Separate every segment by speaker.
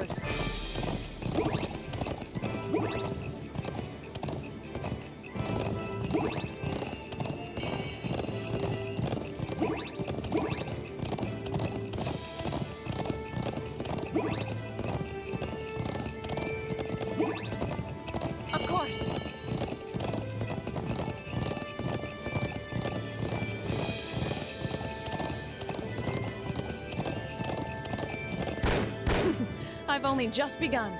Speaker 1: forward. Of course. I've only just begun.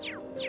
Speaker 2: โ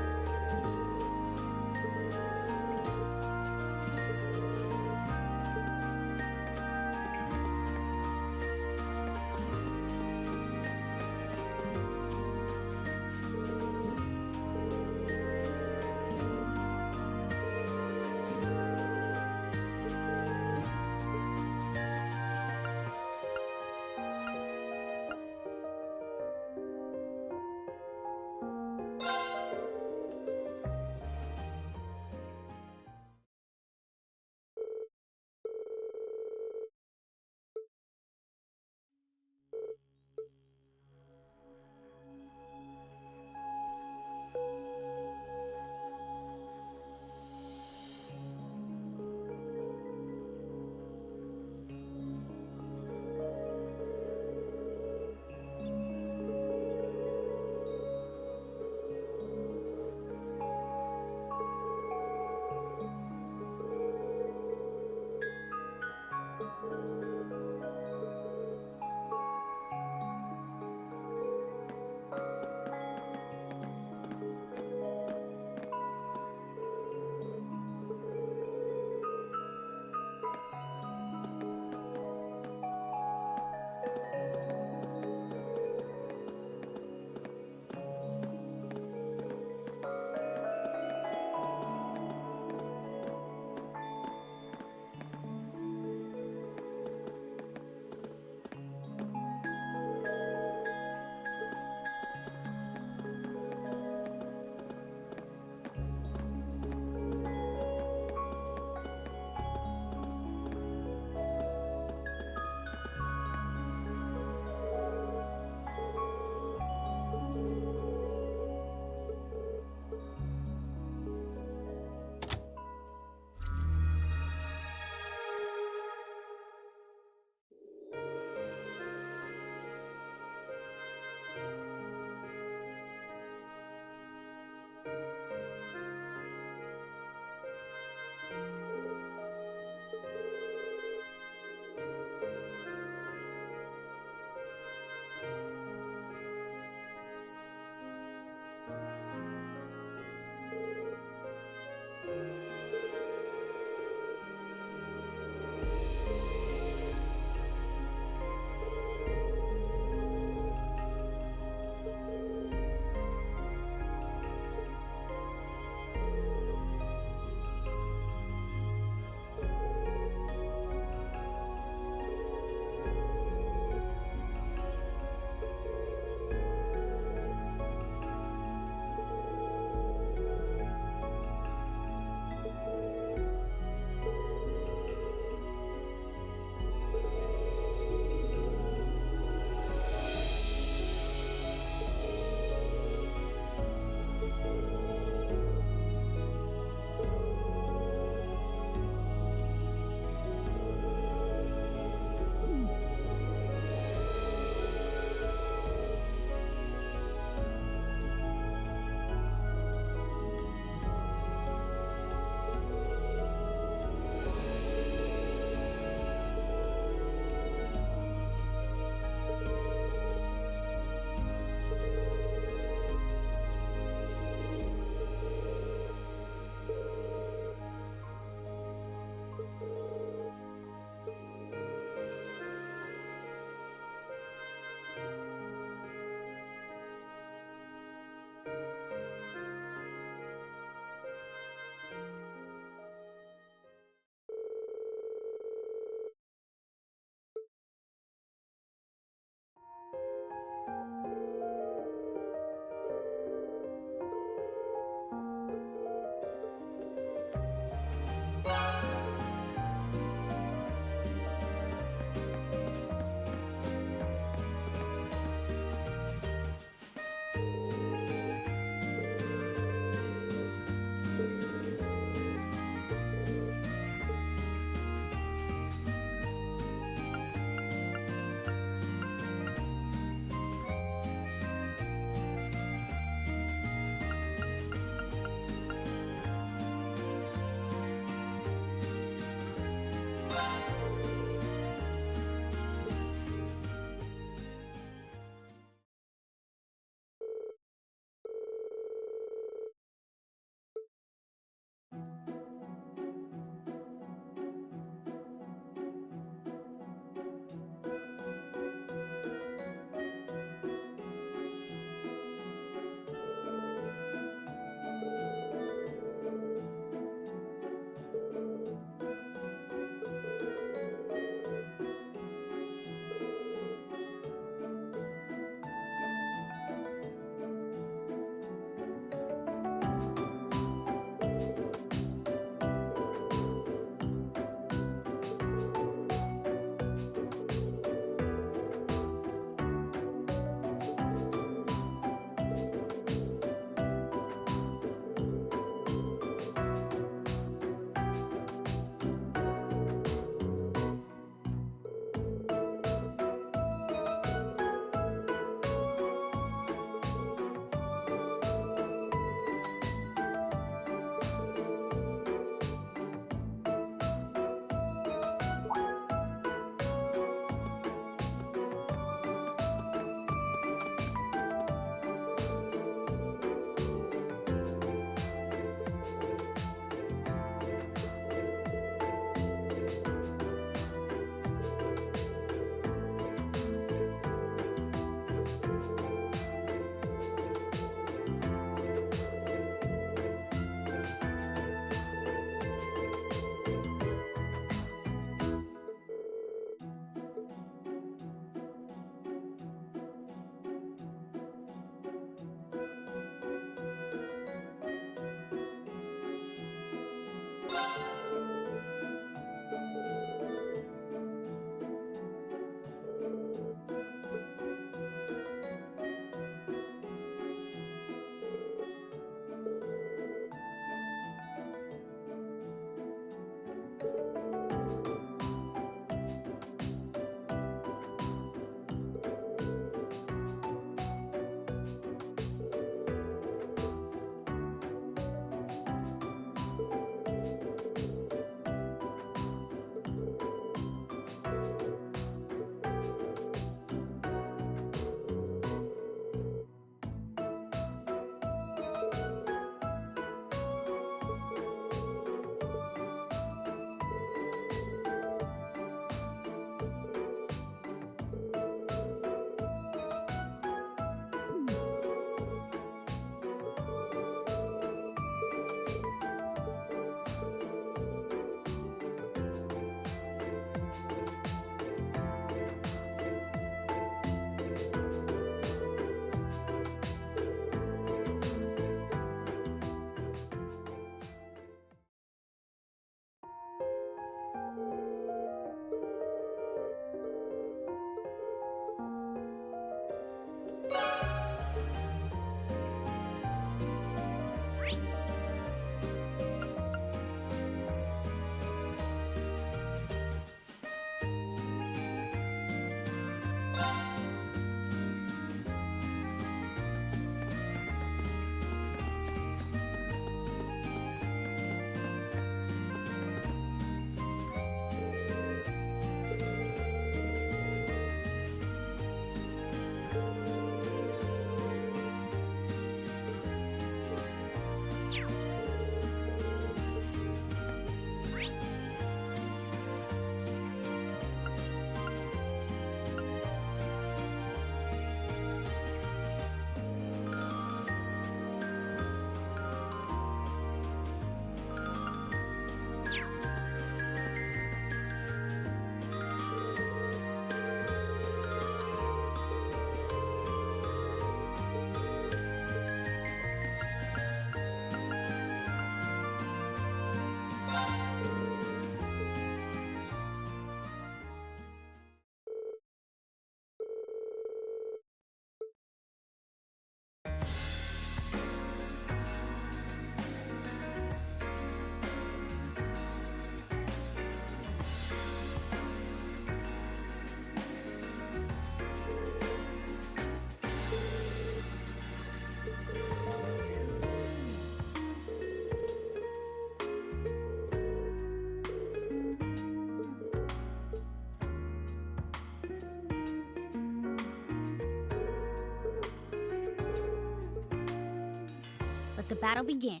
Speaker 2: Let the battle begin.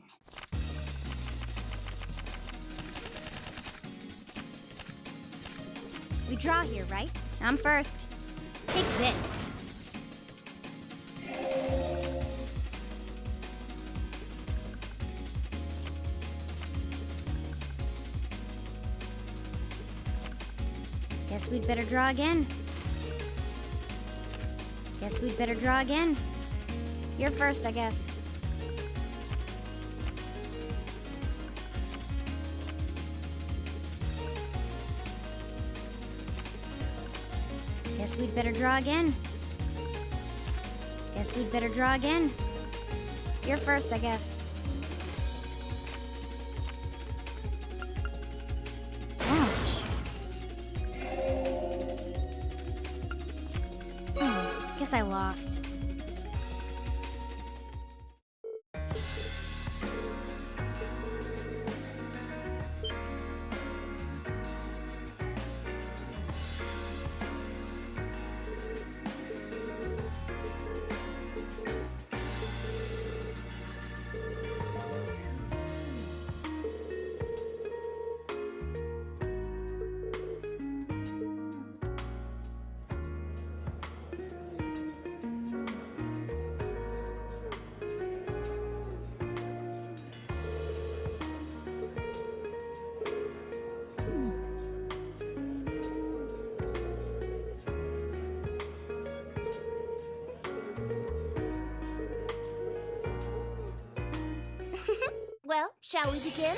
Speaker 2: We draw here, right? I'm first. Take this. Guess we'd better draw again. Guess we'd better draw again. You're first, I guess. Guess we'd better draw again. Guess we'd better draw again. You're first, I guess. Ouch. Guess I lost.
Speaker 3: Well, shall we begin?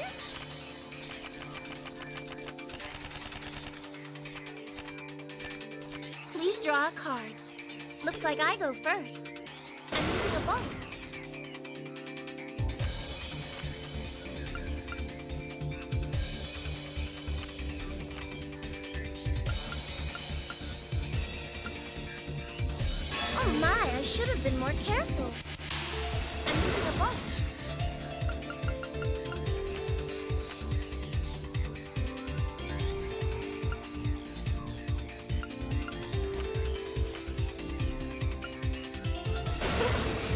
Speaker 3: Please draw a card. Looks like I go first. I'm using a ball. Oh my, I should have been more careful. I'm using a ball.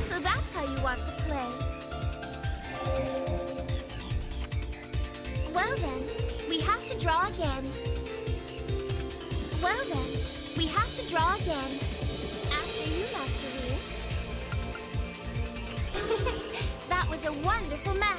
Speaker 3: So that's how you want to play. Well then, we have to draw again. Well then, we have to draw again. After you, Master Wu. That was a wonderful match.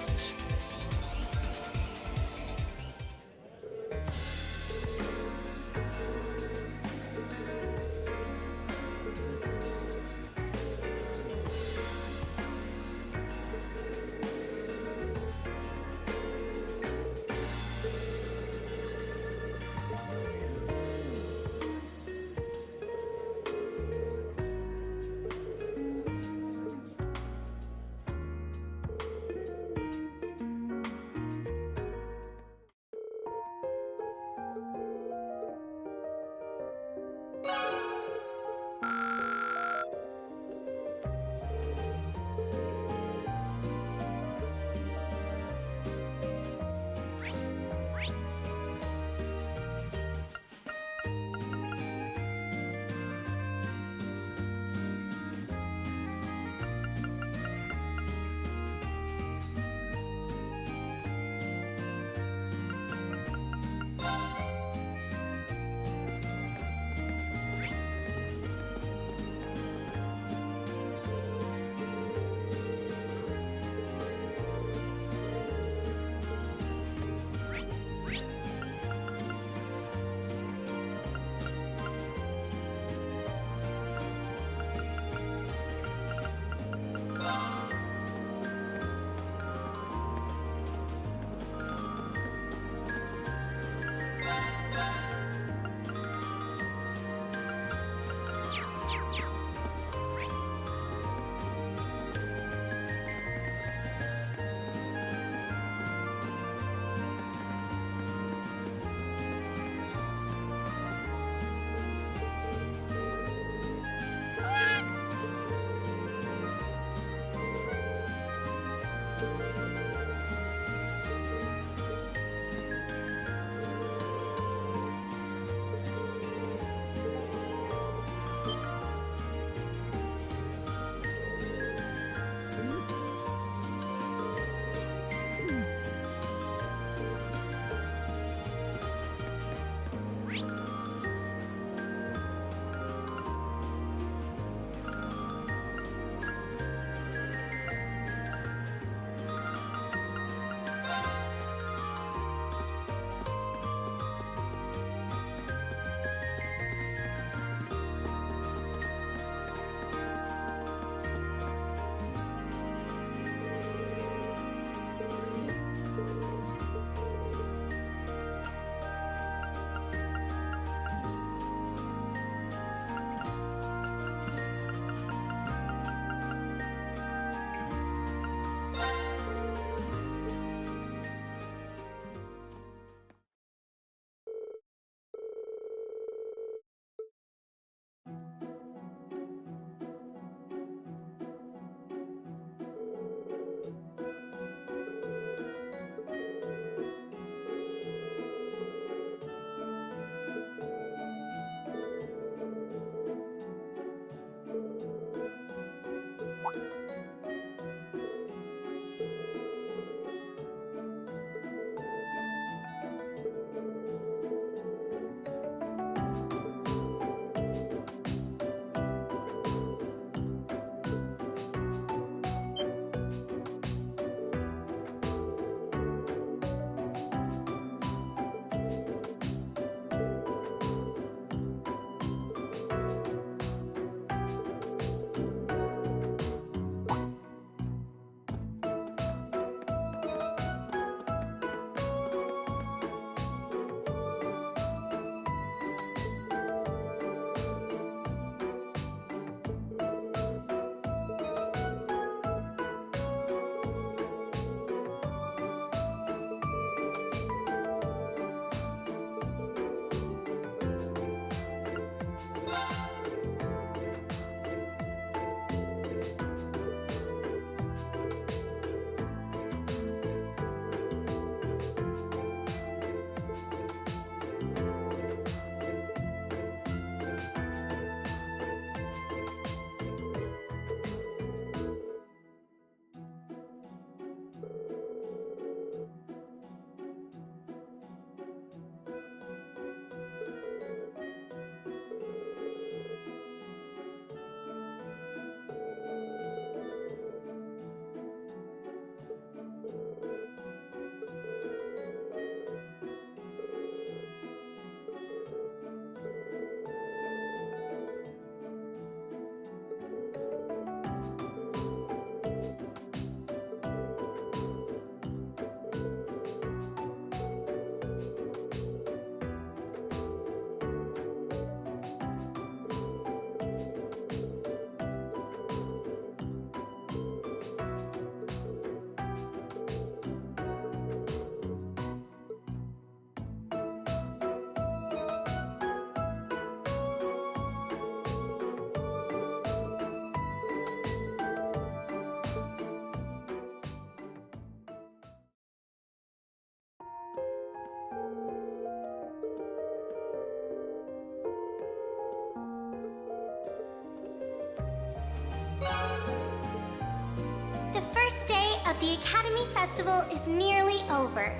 Speaker 4: first day of the Academy Festival is nearly over.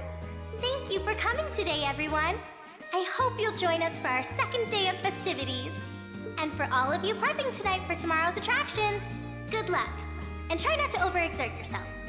Speaker 4: Thank you for coming today, everyone. I hope you'll join us for our second day of festivities. And for all of you prepping tonight for tomorrow's attractions, good luck. And try not to overexert yourselves.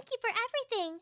Speaker 4: Thank you for everything.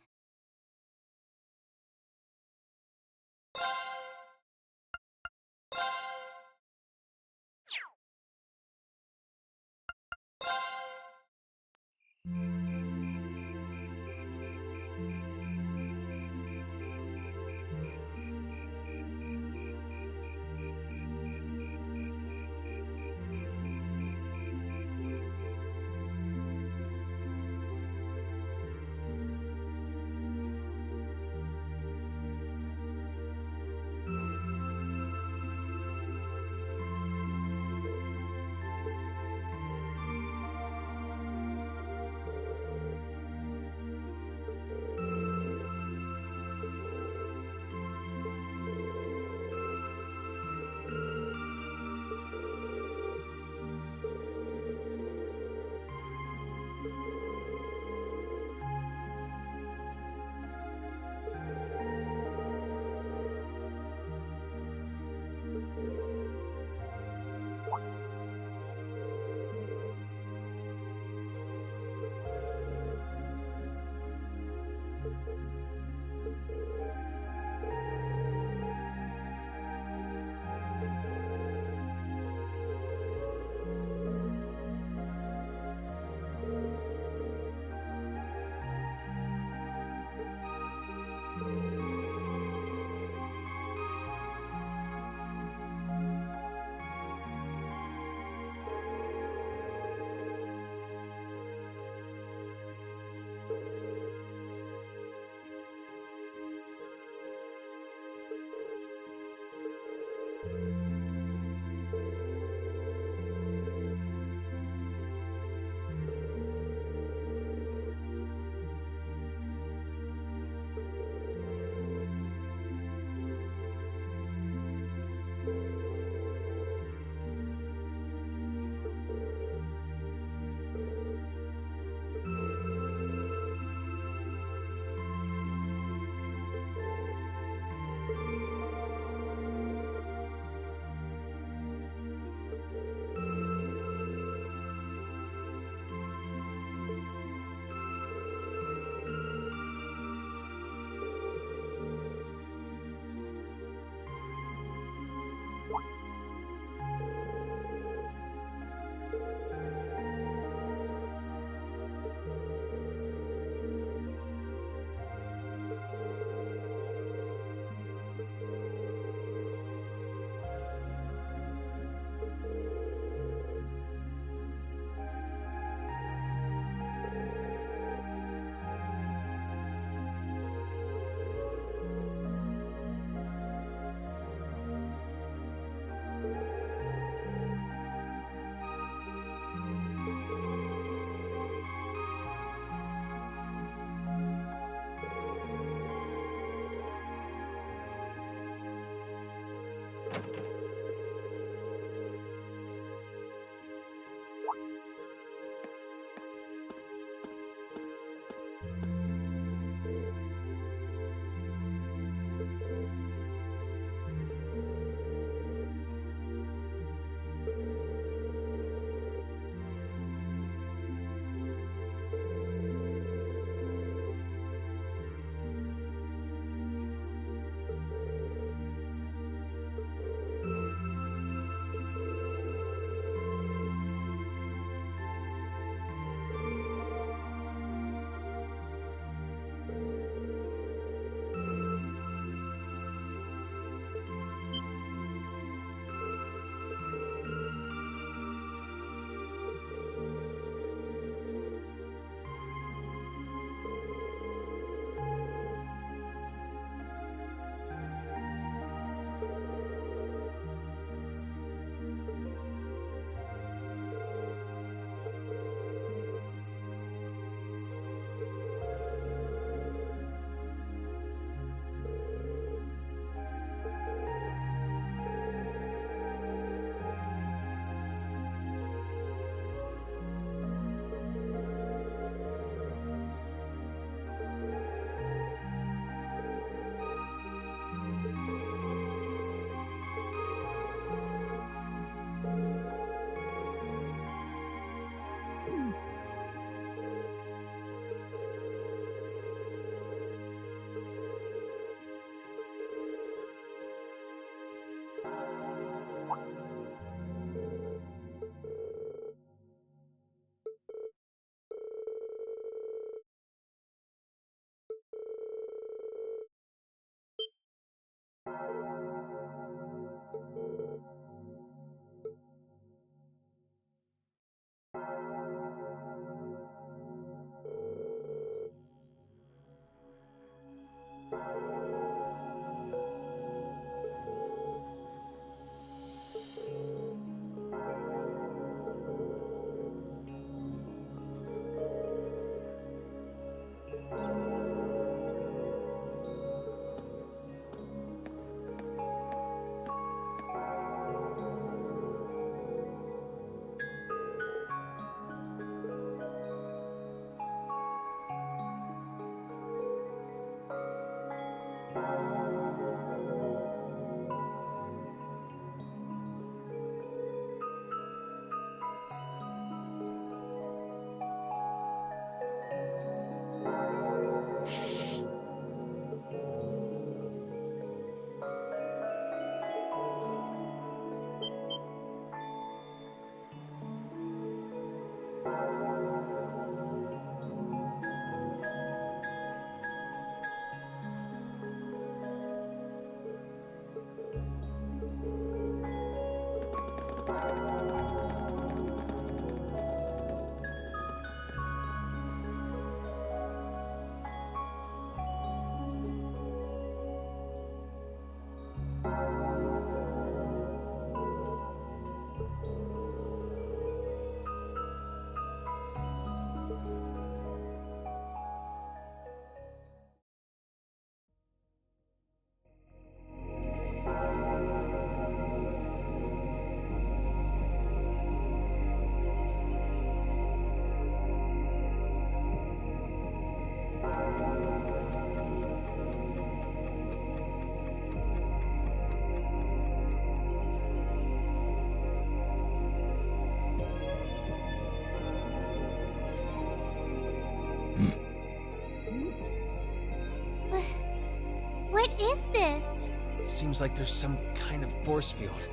Speaker 4: What is this?
Speaker 5: Seems like there's some kind of force field.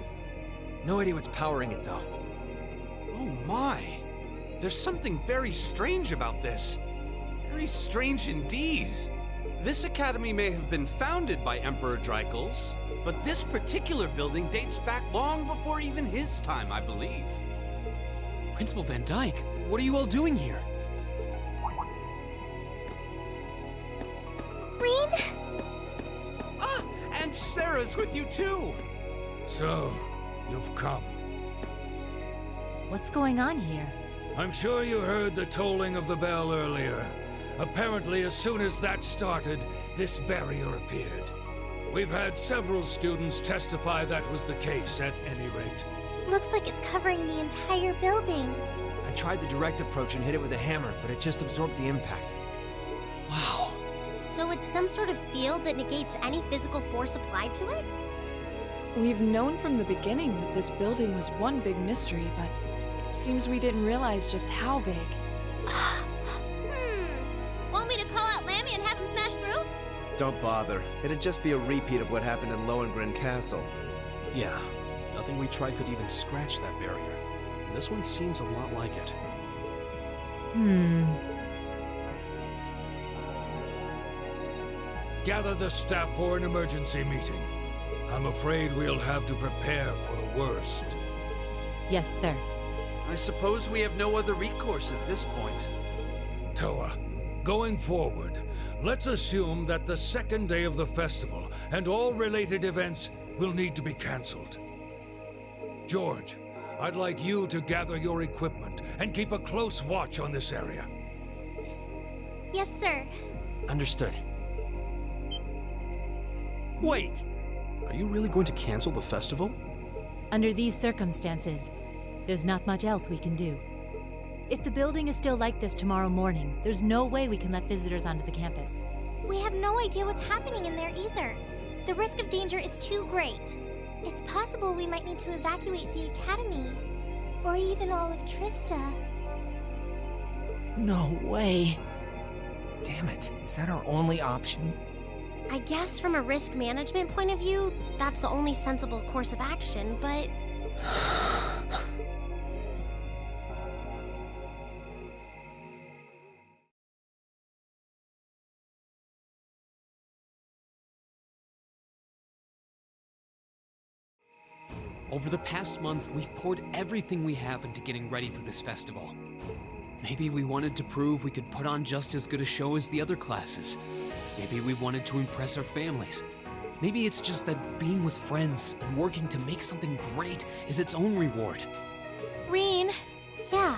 Speaker 5: No idea what's powering it, though.
Speaker 6: Oh my! There's something very strange about this. Very strange indeed. This academy may have been founded by Emperor Dreikels, but this particular building dates back long before even his time, I believe.
Speaker 5: Principal Van Dyke, what are you all doing here?
Speaker 4: Green?
Speaker 6: Ah, and Sarah's with you too!
Speaker 7: So, you've come.
Speaker 8: What's going on here?
Speaker 7: I'm sure you heard the tolling of the bell earlier. Apparently, as soon as that started, this barrier appeared. We've had several students testify that was the case at any rate.
Speaker 4: Looks like it's covering the entire building.
Speaker 5: I tried the direct approach and hit it with a hammer, but it just absorbed the impact. Wow.
Speaker 4: So it's some sort of field that negates any physical force applied to it?
Speaker 1: We've known from the beginning that this building was one big mystery, but it seems we didn't realize just how big.
Speaker 4: Want me to call out Lammy and have him smash through?
Speaker 9: Don't bother. It'd just be a repeat of what happened in Lohengrin Castle.
Speaker 5: Yeah, nothing we tried could even scratch that barrier. This one seems a lot like it.
Speaker 7: Gather the staff for an emergency meeting. I'm afraid we'll have to prepare for the worst.
Speaker 8: Yes, sir.
Speaker 6: I suppose we have no other recourse at this point.
Speaker 7: Toa, going forward, let's assume that the second day of the festival and all related events will need to be cancelled. George, I'd like you to gather your equipment and keep a close watch on this area.
Speaker 4: Yes, sir.
Speaker 5: Understood.
Speaker 6: Wait!
Speaker 5: Are you really going to cancel the festival?
Speaker 8: Under these circumstances, there's not much else we can do. If the building is still like this tomorrow morning, there's no way we can let visitors onto the campus.
Speaker 4: We have no idea what's happening in there either. The risk of danger is too great. It's possible we might need to evacuate the academy. Or even all of Trista.
Speaker 5: No way. Damn it, is that our only option?
Speaker 4: I guess from a risk management point of view, that's the only sensible course of action, but...
Speaker 10: Over the past month, we've poured everything we have into getting ready for this festival. Maybe we wanted to prove we could put on just as good a show as the other classes. Maybe we wanted to impress our families. Maybe it's just that being with friends and working to make something great is its own reward.
Speaker 1: Reen!
Speaker 4: Yeah.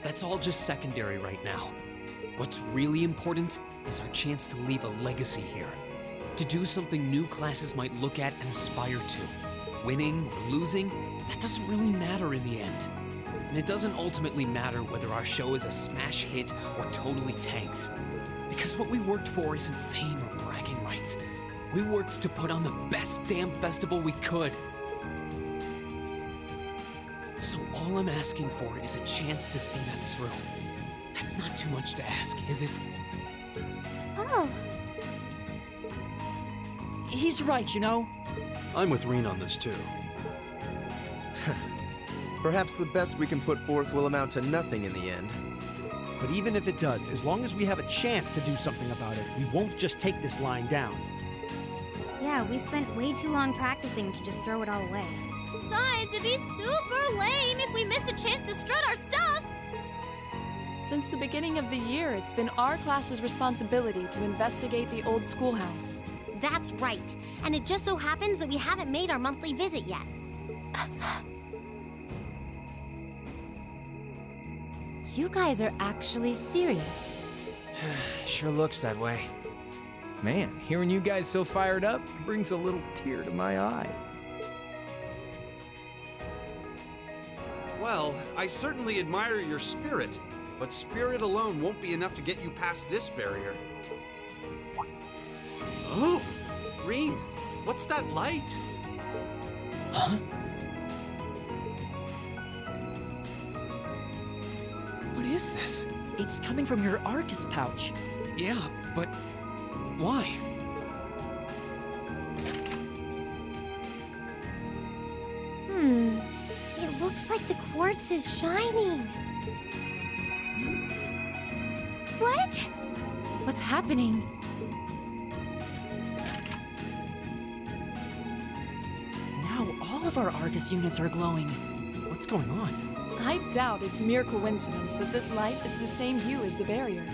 Speaker 10: That's all just secondary right now. What's really important is our chance to leave a legacy here. To do something new classes might look at and aspire to. Winning or losing, that doesn't really matter in the end. And it doesn't ultimately matter whether our show is a smash hit or totally tanks. Because what we worked for isn't fame or bragging rights. We worked to put on the best damn festival we could. So all I'm asking for is a chance to see that through. That's not too much to ask, is it?
Speaker 4: Oh.
Speaker 11: He's right, you know.
Speaker 5: I'm with Reen on this too.
Speaker 9: Perhaps the best we can put forth will amount to nothing in the end.
Speaker 11: But even if it does, as long as we have a chance to do something about it, we won't just take this line down.
Speaker 2: Yeah, we spent way too long practicing to just throw it all away.
Speaker 3: Besides, it'd be super lame if we missed a chance to strut our stuff.
Speaker 1: Since the beginning of the year, it's been our class's responsibility to investigate the old schoolhouse.
Speaker 4: That's right. And it just so happens that we haven't made our monthly visit yet.
Speaker 8: You guys are actually serious.
Speaker 12: Sure looks that way. Man, hearing you guys so fired up brings a little tear to my eye.
Speaker 6: Well, I certainly admire your spirit, but spirit alone won't be enough to get you past this barrier. Oh, Reen, what's that light?
Speaker 11: Huh?
Speaker 10: What is this?
Speaker 11: It's coming from your Arcus pouch.
Speaker 10: Yeah, but why?
Speaker 4: It looks like the quartz is shining. What?
Speaker 8: What's happening?
Speaker 11: Now all of our Arcus units are glowing. What's going on?
Speaker 1: I doubt it's mere coincidence that this light is the same hue as the barrier.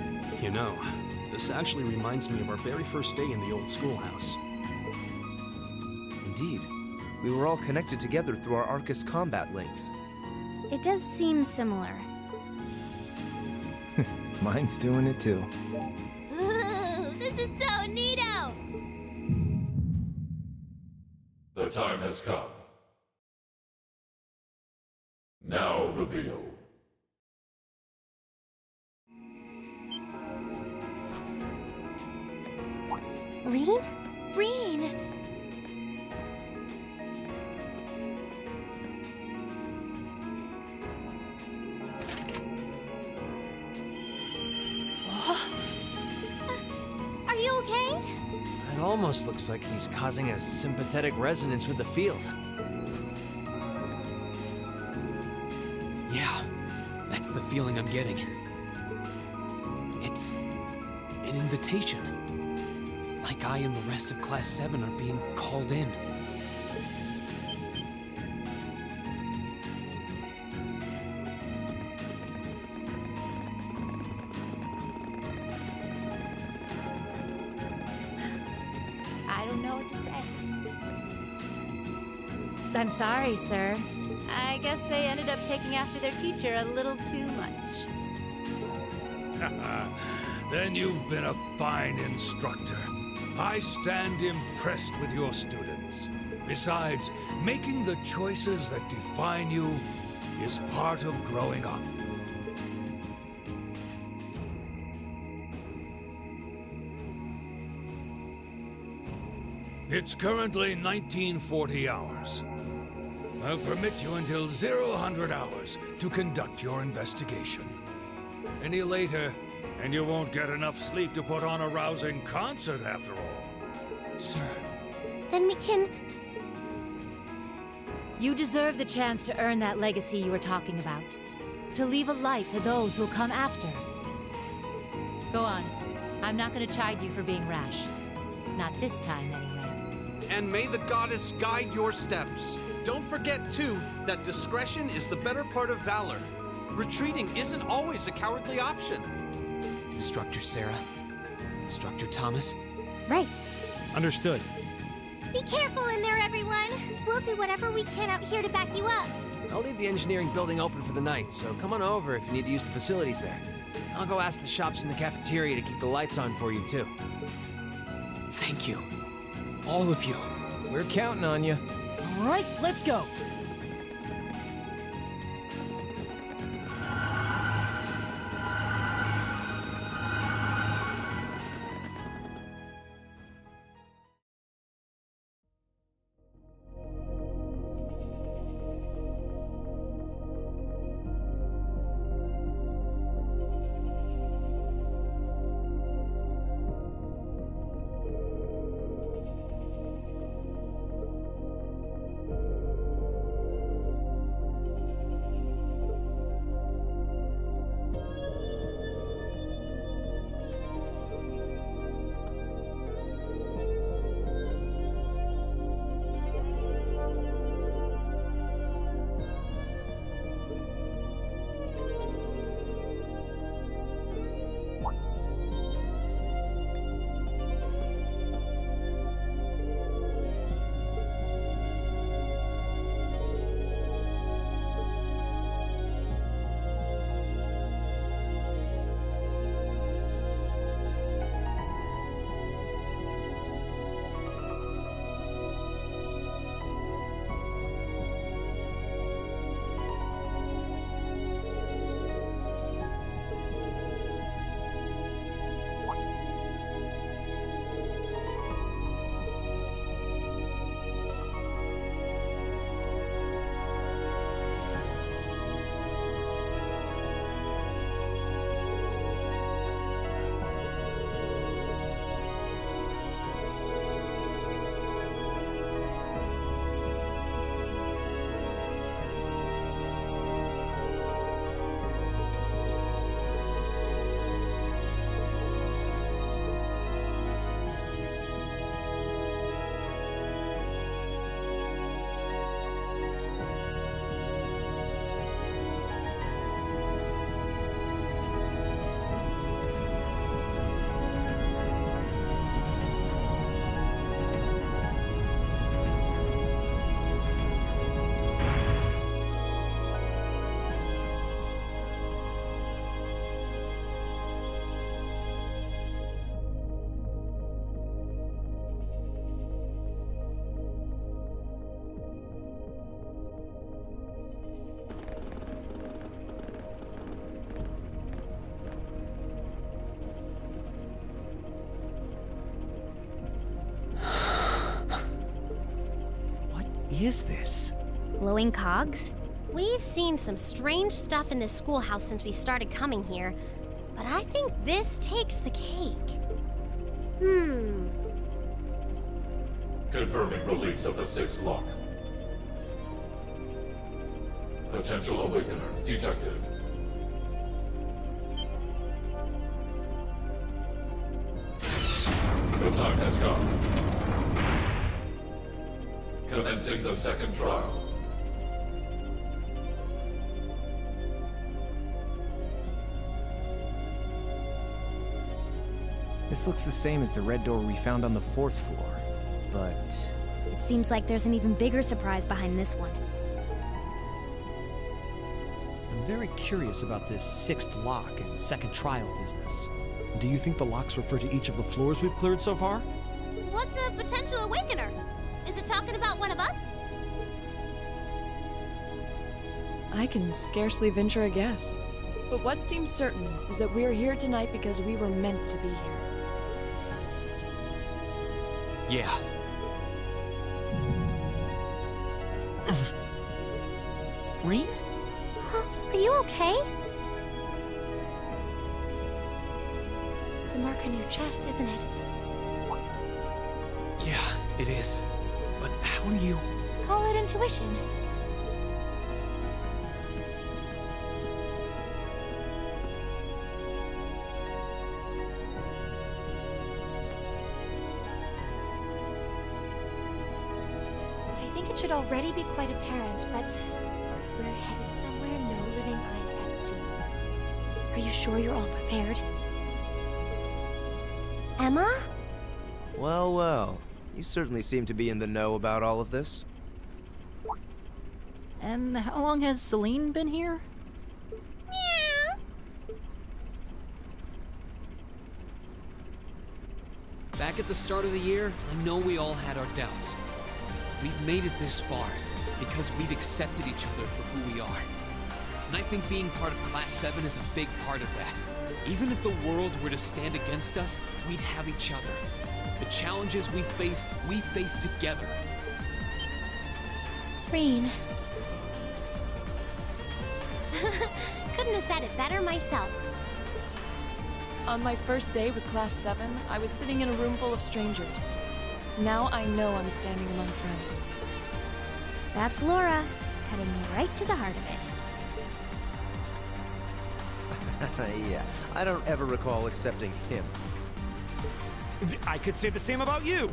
Speaker 5: You know, this actually reminds me of our very first day in the old schoolhouse.
Speaker 9: Indeed. We were all connected together through our Arcus combat links.
Speaker 2: It does seem similar.
Speaker 12: Mine's doing it too.
Speaker 3: Ooh, this is so neato!
Speaker 7: The time has come. Now reveal.
Speaker 4: Reen? Reen! Are you okay?
Speaker 12: It almost looks like he's causing a sympathetic resonance with the field.
Speaker 10: Yeah, that's the feeling I'm getting. It's an invitation. Like I and the rest of Class VII are being called in.
Speaker 8: I don't know what to say. I'm sorry, sir. I guess they ended up taking after their teacher a little too much.
Speaker 7: Then you've been a fine instructor. I stand impressed with your students. Besides, making the choices that define you is part of growing up. It's currently 1940 hours. I'll permit you until 00 hours to conduct your investigation. Any later, and you won't get enough sleep to put on a rousing concert after all.
Speaker 10: Sir.
Speaker 4: Then we can...
Speaker 8: You deserve the chance to earn that legacy you were talking about. To leave a light for those who'll come after. Go on. I'm not gonna chide you for being rash. Not this time, anyway.
Speaker 6: And may the goddess guide your steps. Don't forget, too, that discretion is the better part of valor. Retreating isn't always a cowardly option.
Speaker 10: Instructor Sarah. Instructor Thomas.
Speaker 2: Right.
Speaker 11: Understood.
Speaker 4: Be careful in there, everyone. We'll do whatever we can out here to back you up.
Speaker 12: I'll leave the engineering building open for the night, so come on over if you need to use the facilities there. I'll go ask the shops in the cafeteria to keep the lights on for you, too.
Speaker 10: Thank you. All of you.
Speaker 12: We're counting on you.
Speaker 11: All right, let's go. is this?
Speaker 2: Glowing cogs?
Speaker 3: We've seen some strange stuff in this schoolhouse since we started coming here, but I think this takes the cake.
Speaker 13: Confirming release of the sixth lock. Potential awakener detected. The time has come. Commencing the second trial.
Speaker 12: This looks the same as the red door we found on the 4th floor, but...
Speaker 2: It seems like there's an even bigger surprise behind this one.
Speaker 11: I'm very curious about this 6th lock and second trial business. Do you think the locks refer to each of the floors we've cleared so far?
Speaker 3: What's a potential awakener? Is it talking about one of us?
Speaker 1: I can scarcely venture a guess. But what seems certain is that we are here tonight because we were meant to be here.
Speaker 10: Yeah.
Speaker 3: Rain? Are you okay? It's the mark on your chest, isn't it?
Speaker 10: Yeah, it is. But how do you...
Speaker 3: Call it intuition. I think it should already be quite apparent, but we're headed somewhere no living eyes have seen. Are you sure you're all prepared? Emma?
Speaker 9: Well, well. You certainly seem to be in the know about all of this.
Speaker 14: And how long has Celine been here?
Speaker 10: Back at the start of the year, I know we all had our doubts. We've made it this far because we've accepted each other for who we are. And I think being part of Class 7 is a big part of that. Even if the world were to stand against us, we'd have each other. The challenges we face together.
Speaker 3: Rain. Couldn't have said it better myself.
Speaker 1: On my first day with Class 7, I was sitting in a room full of strangers. Now I know I'm standing among friends.
Speaker 2: That's Laura, cutting right to the heart of it.
Speaker 9: Yeah, I don't ever recall accepting him.
Speaker 11: I could say the same about you!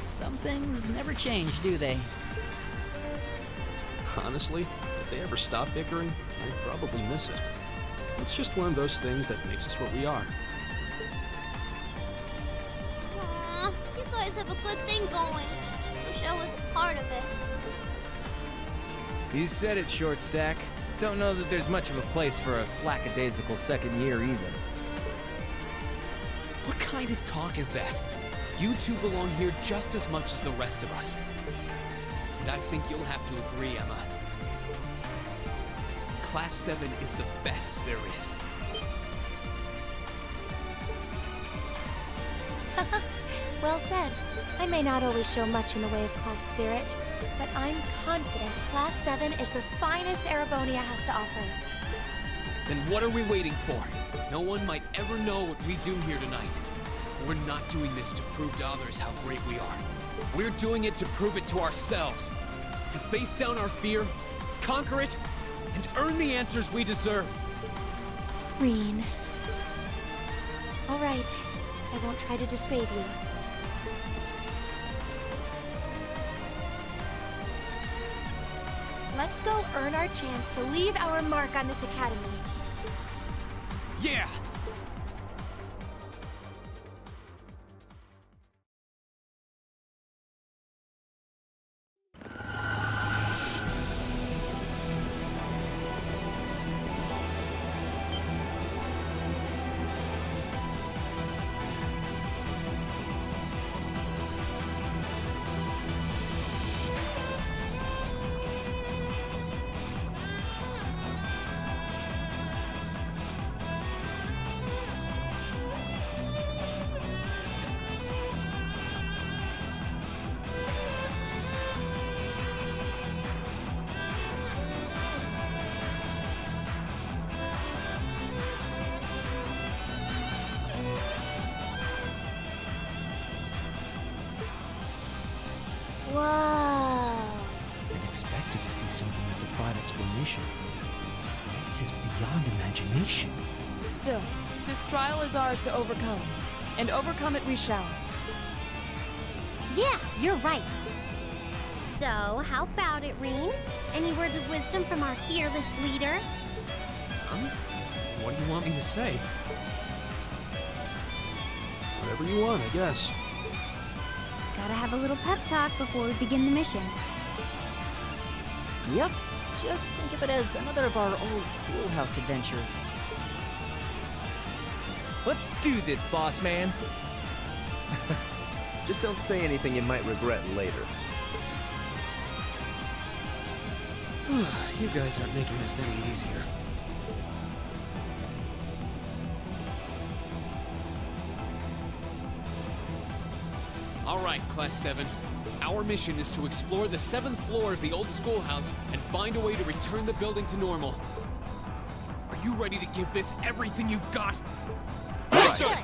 Speaker 14: Some things never change, do they?
Speaker 5: Honestly, if they ever stop bickering, I'd probably miss it. It's just one of those things that makes us what we are.
Speaker 3: Aw, you guys have a good thing going. Wish I was a part of it.
Speaker 12: You said it, Short Stack. Don't know that there's much of a place for a slackadaisical second year either.
Speaker 10: What kind of talk is that? You two belong here just as much as the rest of us. And I think you'll have to agree, Emma. Class 7 is the best there is.
Speaker 3: Well said. I may not always show much in the way of class spirit, but I'm confident Class 7 is the finest Erebonia has to offer.
Speaker 10: Then what are we waiting for? No one might ever know what we do here tonight. We're not doing this to prove to others how great we are. We're doing it to prove it to ourselves. To face down our fear, conquer it, and earn the answers we deserve.
Speaker 3: Reen. All right. I won't try to dissuade you. Let's go earn our chance to leave our mark on this academy.
Speaker 10: Yeah!
Speaker 11: situation. This is beyond imagination.
Speaker 1: Still, this trial is ours to overcome, and overcome it we shall.
Speaker 4: Yeah, you're right. So, how about it, Rean? Any words of wisdom from our fearless leader?
Speaker 10: What do you want me to say?
Speaker 5: Whatever you want, I guess.
Speaker 2: Gotta have a little pep talk before we begin the mission.
Speaker 14: Yep. Just think of it as another of our old schoolhouse adventures.
Speaker 12: Let's do this, boss man.
Speaker 9: Just don't say anything you might regret later.
Speaker 10: You guys aren't making this any easier. All right, Class 7. Our mission is to explore the 7th floor of the old schoolhouse and find a way to return the building to normal. Are you ready to give this everything you've got?
Speaker 4: Yes, sir!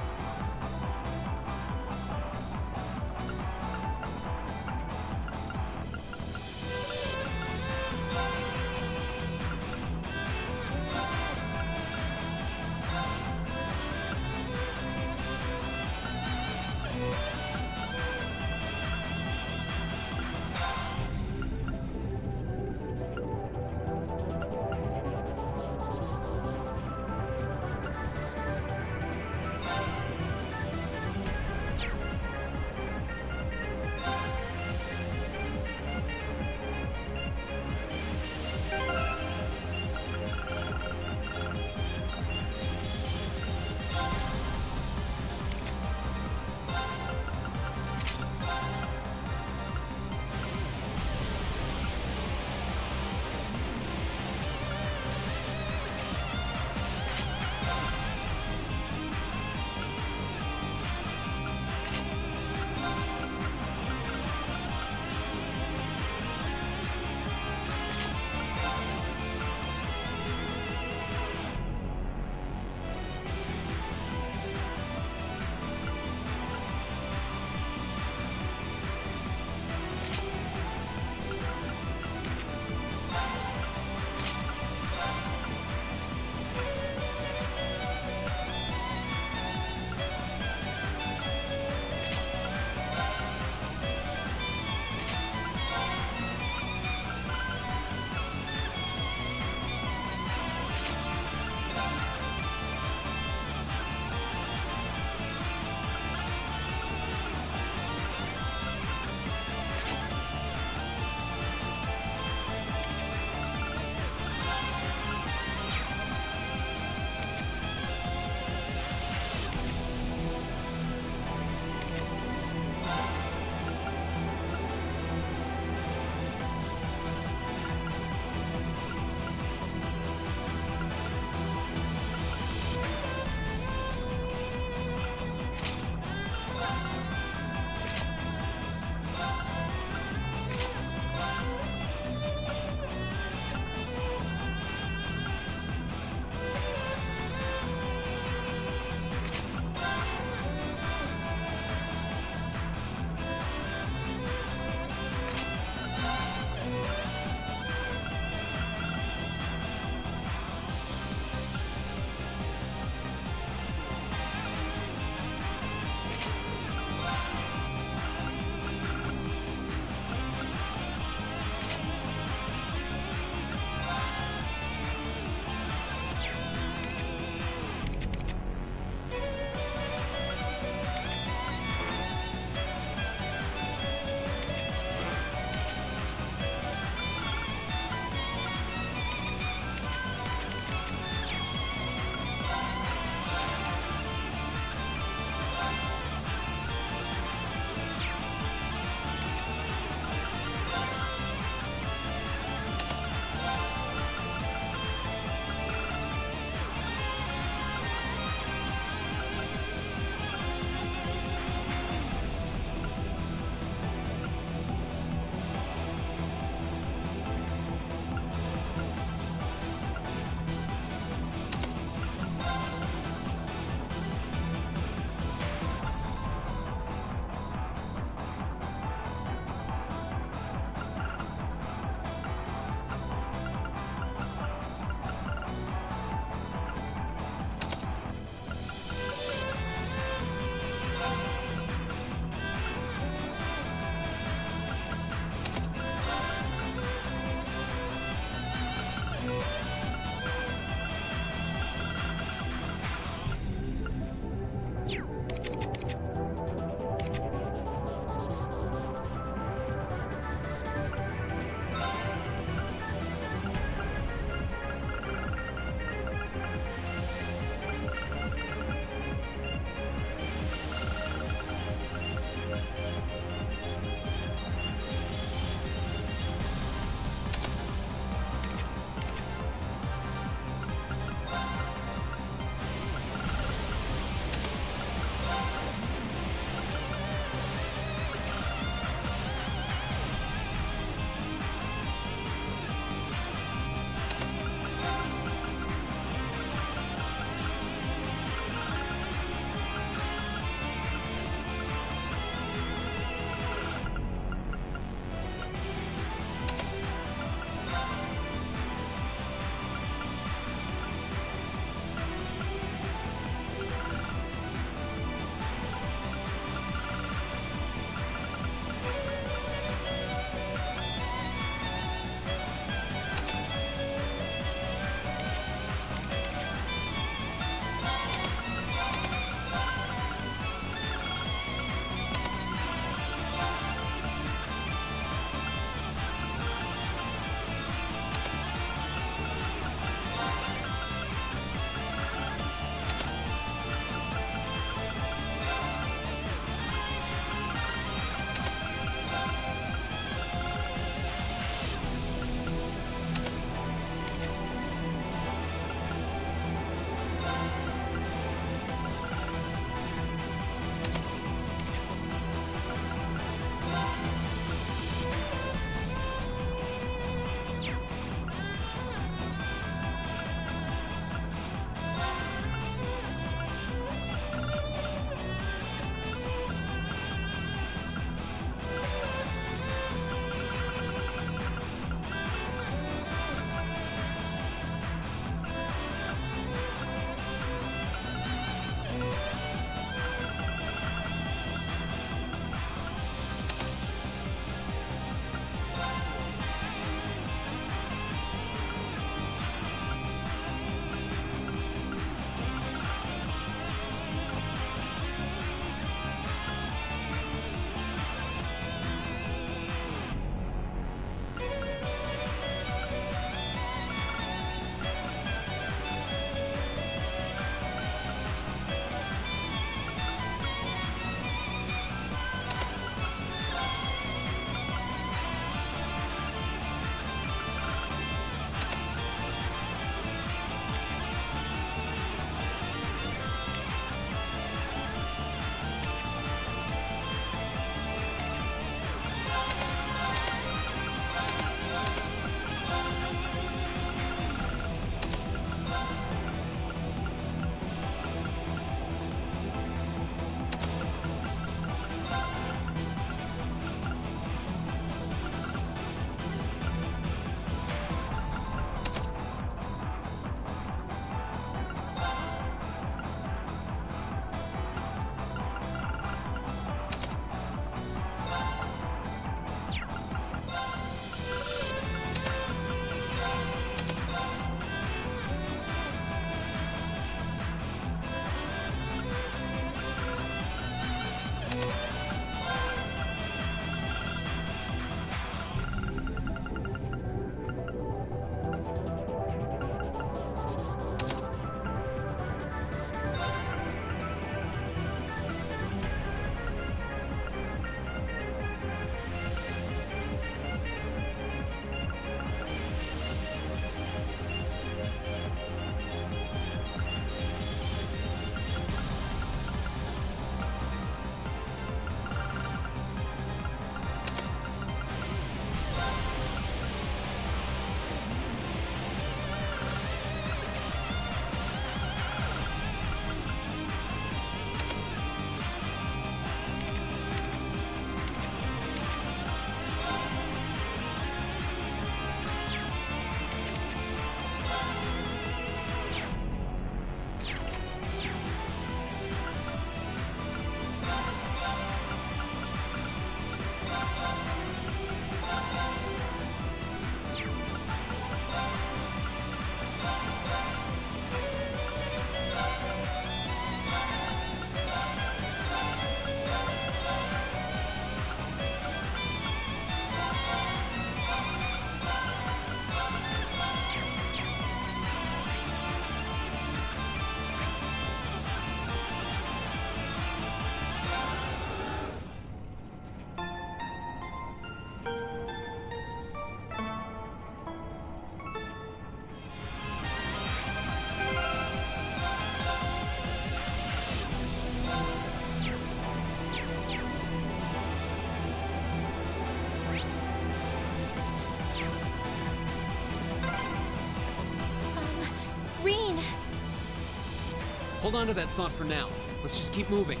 Speaker 10: Hold on to that thought for now. Let's just keep moving.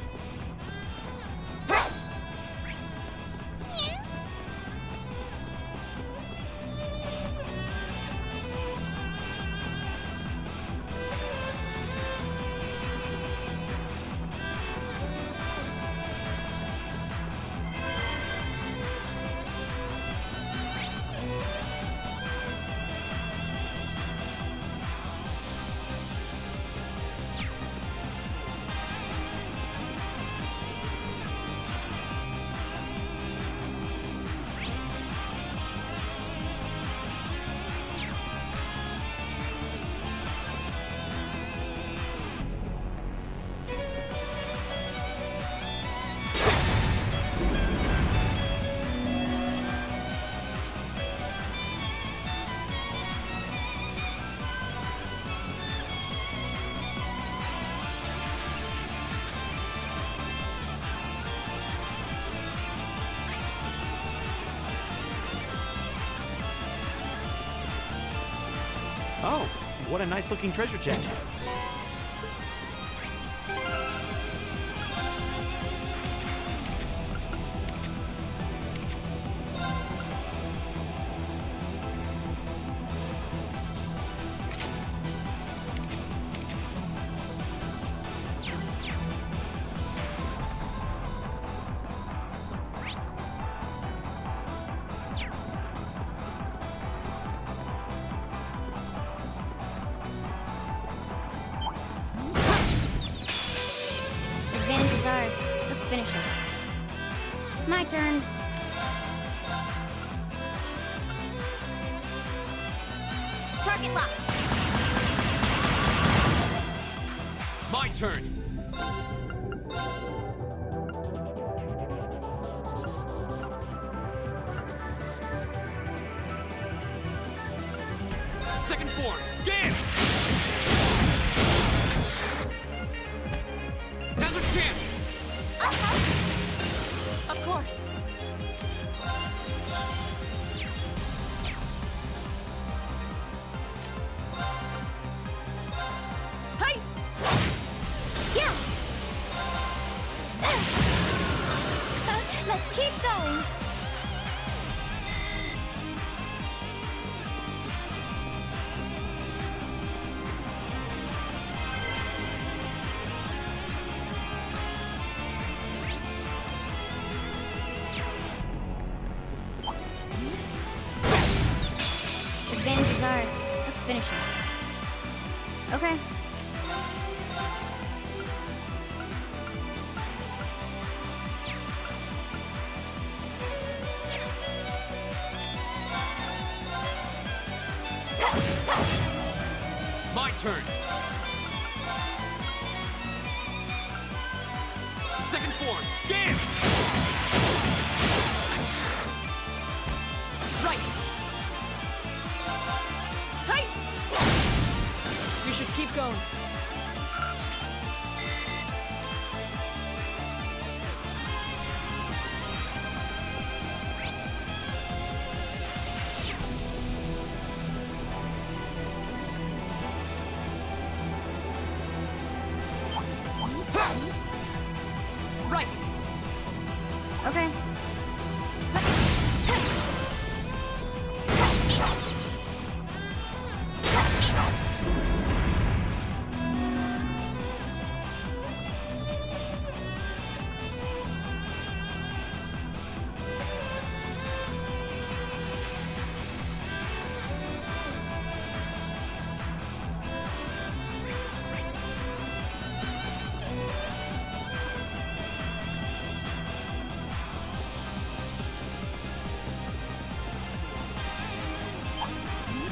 Speaker 11: Oh, what a nice looking treasure chest.
Speaker 2: Advantage is ours. Let's finish it. My turn.
Speaker 3: Target lock.
Speaker 10: My turn. Second form, game! Now's our chance!
Speaker 1: Of course.
Speaker 3: Hey! Yeah! Let's keep going.
Speaker 2: Advantage is ours. Let's finish it. Okay.
Speaker 10: My turn. Second form, game!
Speaker 1: Right. Hey! We should keep going. Right.
Speaker 2: Okay.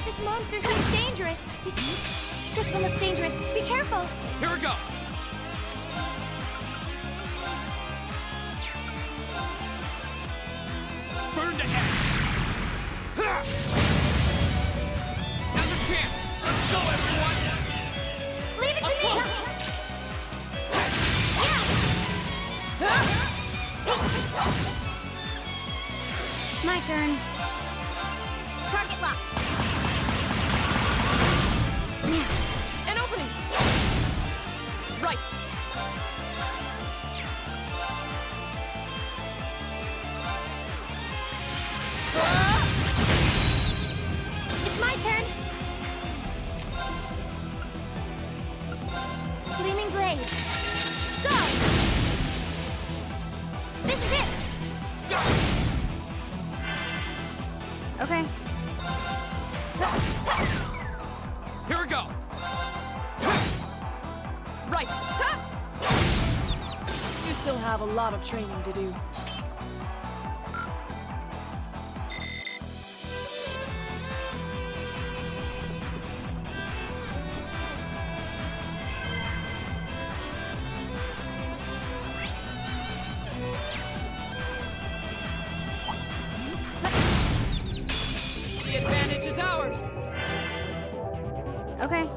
Speaker 3: This monster seems dangerous. This one looks dangerous. Be careful.
Speaker 10: Here we go! Burn to ash! Now's our chance! Let's go, everyone!
Speaker 3: Leave it to me.
Speaker 2: My turn.
Speaker 3: Target lock.
Speaker 1: An opening. Right.
Speaker 2: blades. Go! This is it! Okay.
Speaker 10: Here we go!
Speaker 1: Right. You still have a lot of training to do. The advantage is ours.
Speaker 2: Okay.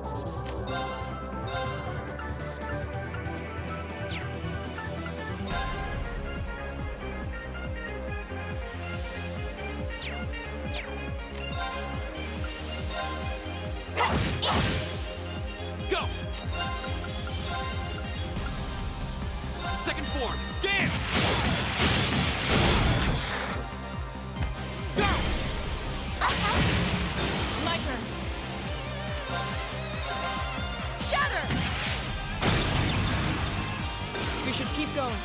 Speaker 10: Go! Second form, game! Go!
Speaker 1: My turn. Shatter! We should keep going.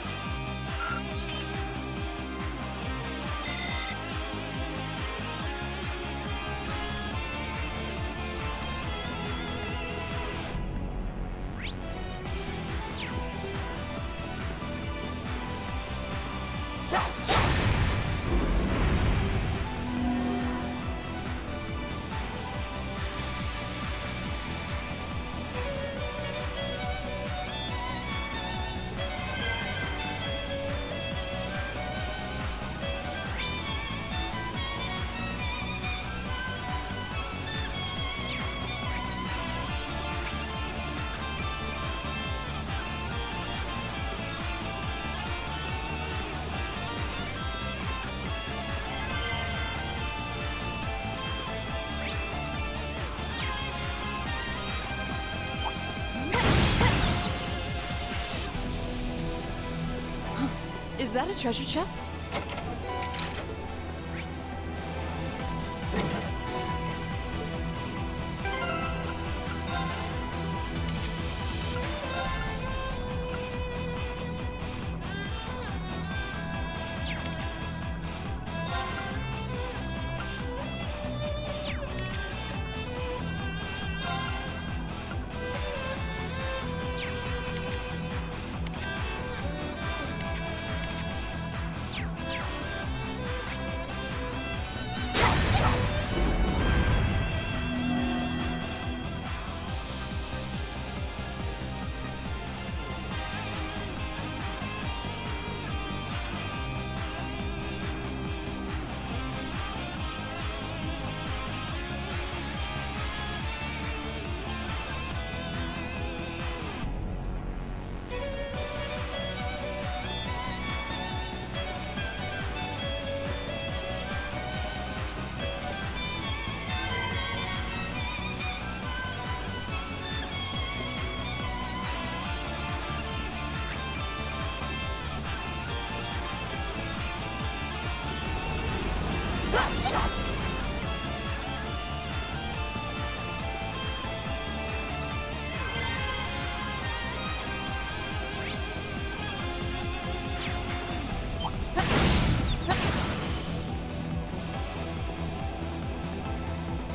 Speaker 1: Is that a treasure chest?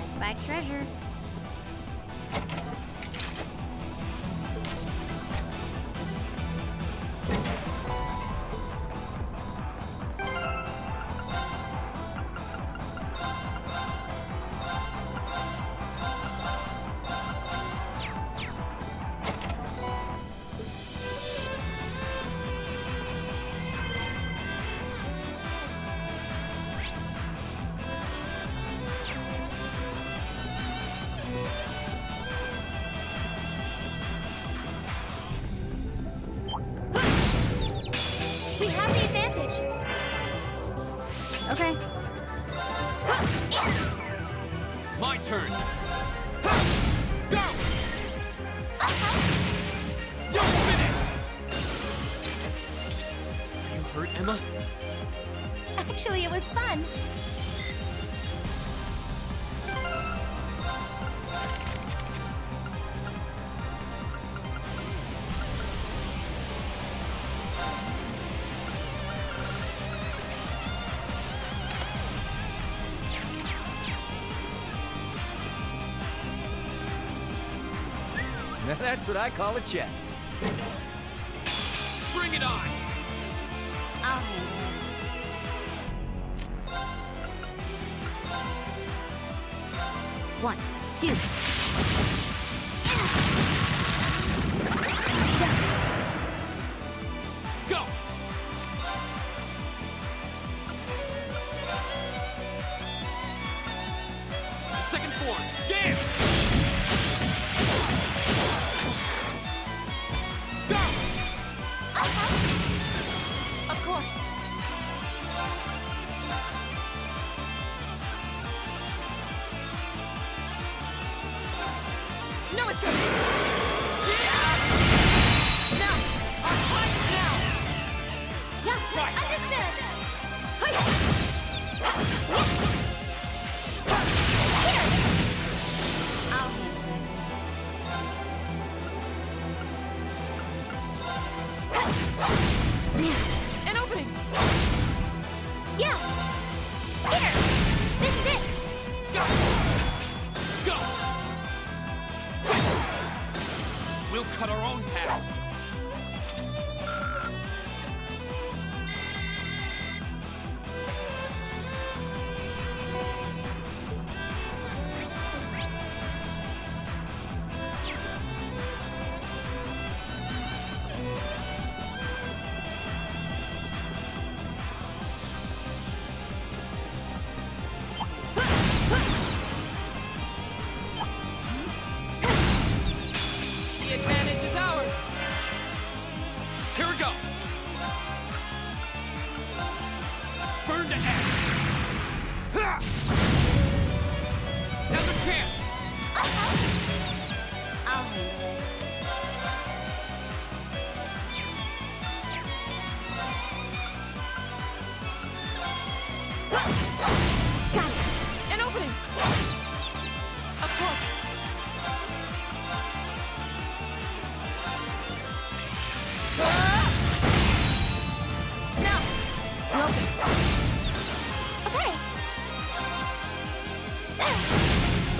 Speaker 2: Spike treasure.
Speaker 3: We have the advantage.
Speaker 2: Okay.
Speaker 10: My turn. Go! You're finished! Are you hurt, Emma?
Speaker 3: Actually, it was fun.
Speaker 12: Now that's what I call a chest.
Speaker 10: Bring it on!
Speaker 2: I'll handle it. One, two.
Speaker 10: Go! Second form, game! Go!
Speaker 1: Of course. No escape! Now! Our time is now!
Speaker 2: Yeah,
Speaker 10: Right.
Speaker 2: understood. I'll handle it.
Speaker 1: An opening!
Speaker 2: Yeah. Here. This is it.
Speaker 10: Go! Go! We'll cut our own path.
Speaker 1: The advantage is ours!
Speaker 10: Here we go! Burn to ash! Ha! Now's our chance!
Speaker 2: I'll handle it. Got it.
Speaker 1: An opening! Of course! Now!
Speaker 2: Okay.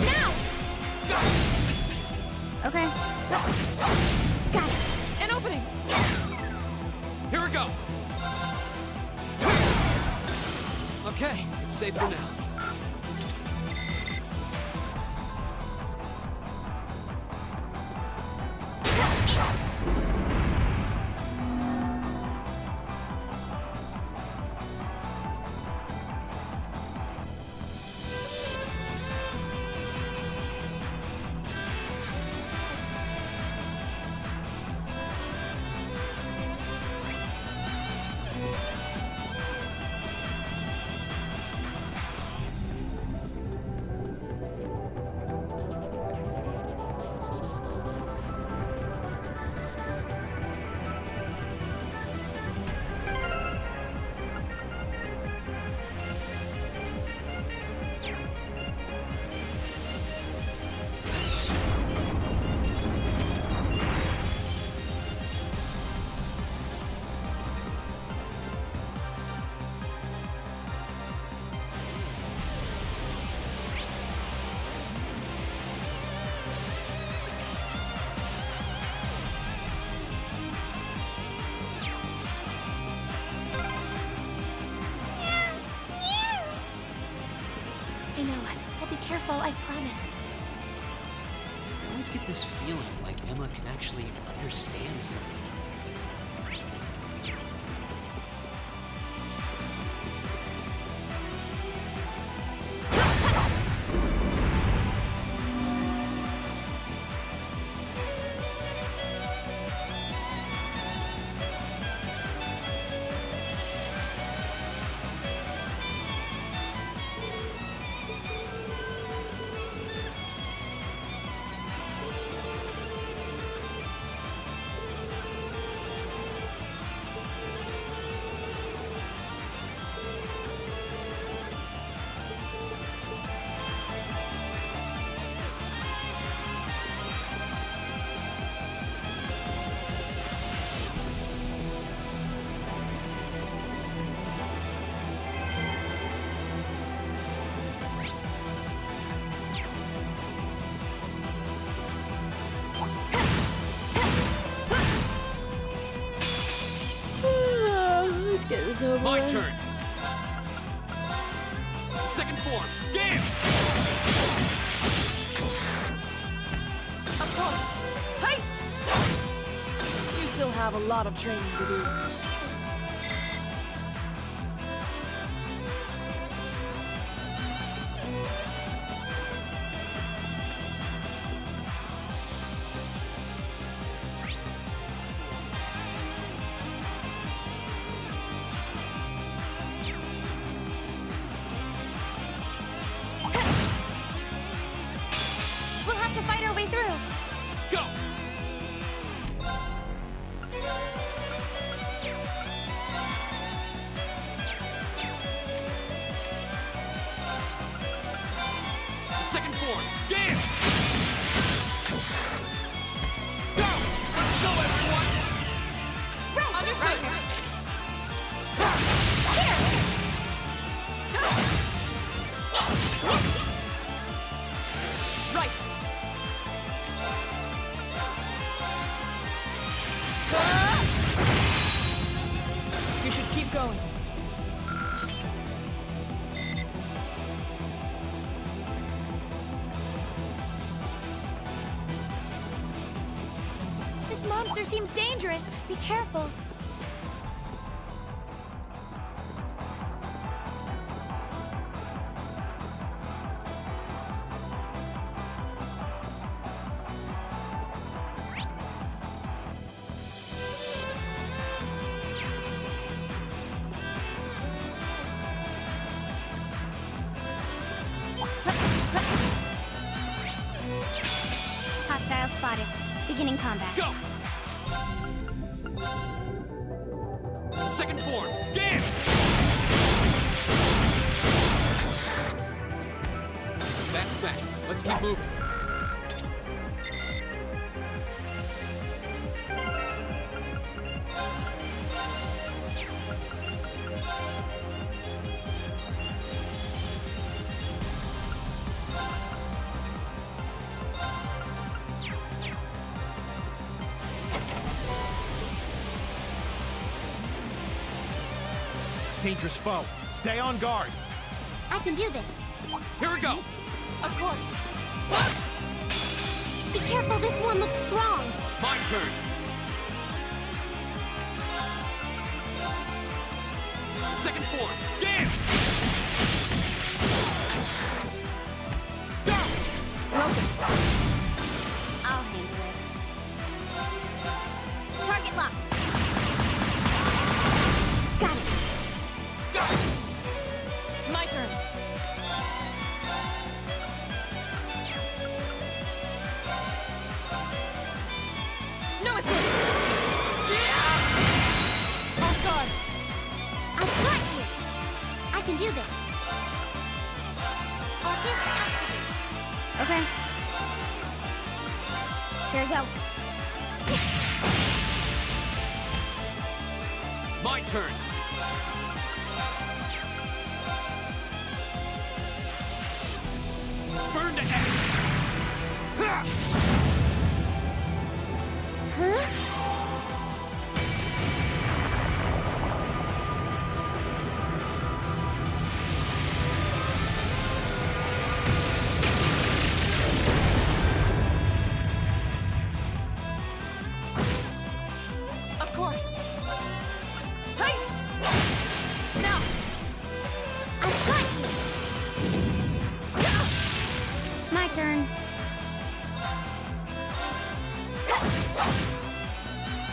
Speaker 2: Now. Okay. Got it.
Speaker 1: An opening!
Speaker 10: Here we go! Okay, it's safe for now.
Speaker 3: I know. I'll be careful, I promise.
Speaker 10: I always get this feeling like Emma can actually understand something.
Speaker 1: get this over
Speaker 6: My
Speaker 1: with.
Speaker 6: turn. Second form. Game.
Speaker 1: Of course. Hey! You still have a lot of training to do.
Speaker 3: We'll have to fight our way through.
Speaker 6: Go. Second form. Game. Go. Let's go, everyone.
Speaker 3: Right.
Speaker 1: Understood. Right. You should keep going.
Speaker 3: This monster seems dangerous. Be careful.
Speaker 2: Hostile spotted. Beginning combat.
Speaker 6: Go. Second form. Game. That's that. Let's keep moving.
Speaker 11: Dangerous foe. Stay on guard.
Speaker 2: I can do this.
Speaker 6: Here we go.
Speaker 1: Of course.
Speaker 2: Be careful, this one looks strong.
Speaker 6: My turn. Second form. Game. Go.
Speaker 2: I'll handle it. Target locked. Got it.
Speaker 6: Go.
Speaker 1: My turn. No escape. Off guard.
Speaker 2: I've got you. I can do this. Focus activate. Okay. Here we go.
Speaker 6: My turn. Burn to ash. Ha!
Speaker 2: Huh?
Speaker 1: Of course. Hey! Now!
Speaker 2: I've got you. My turn.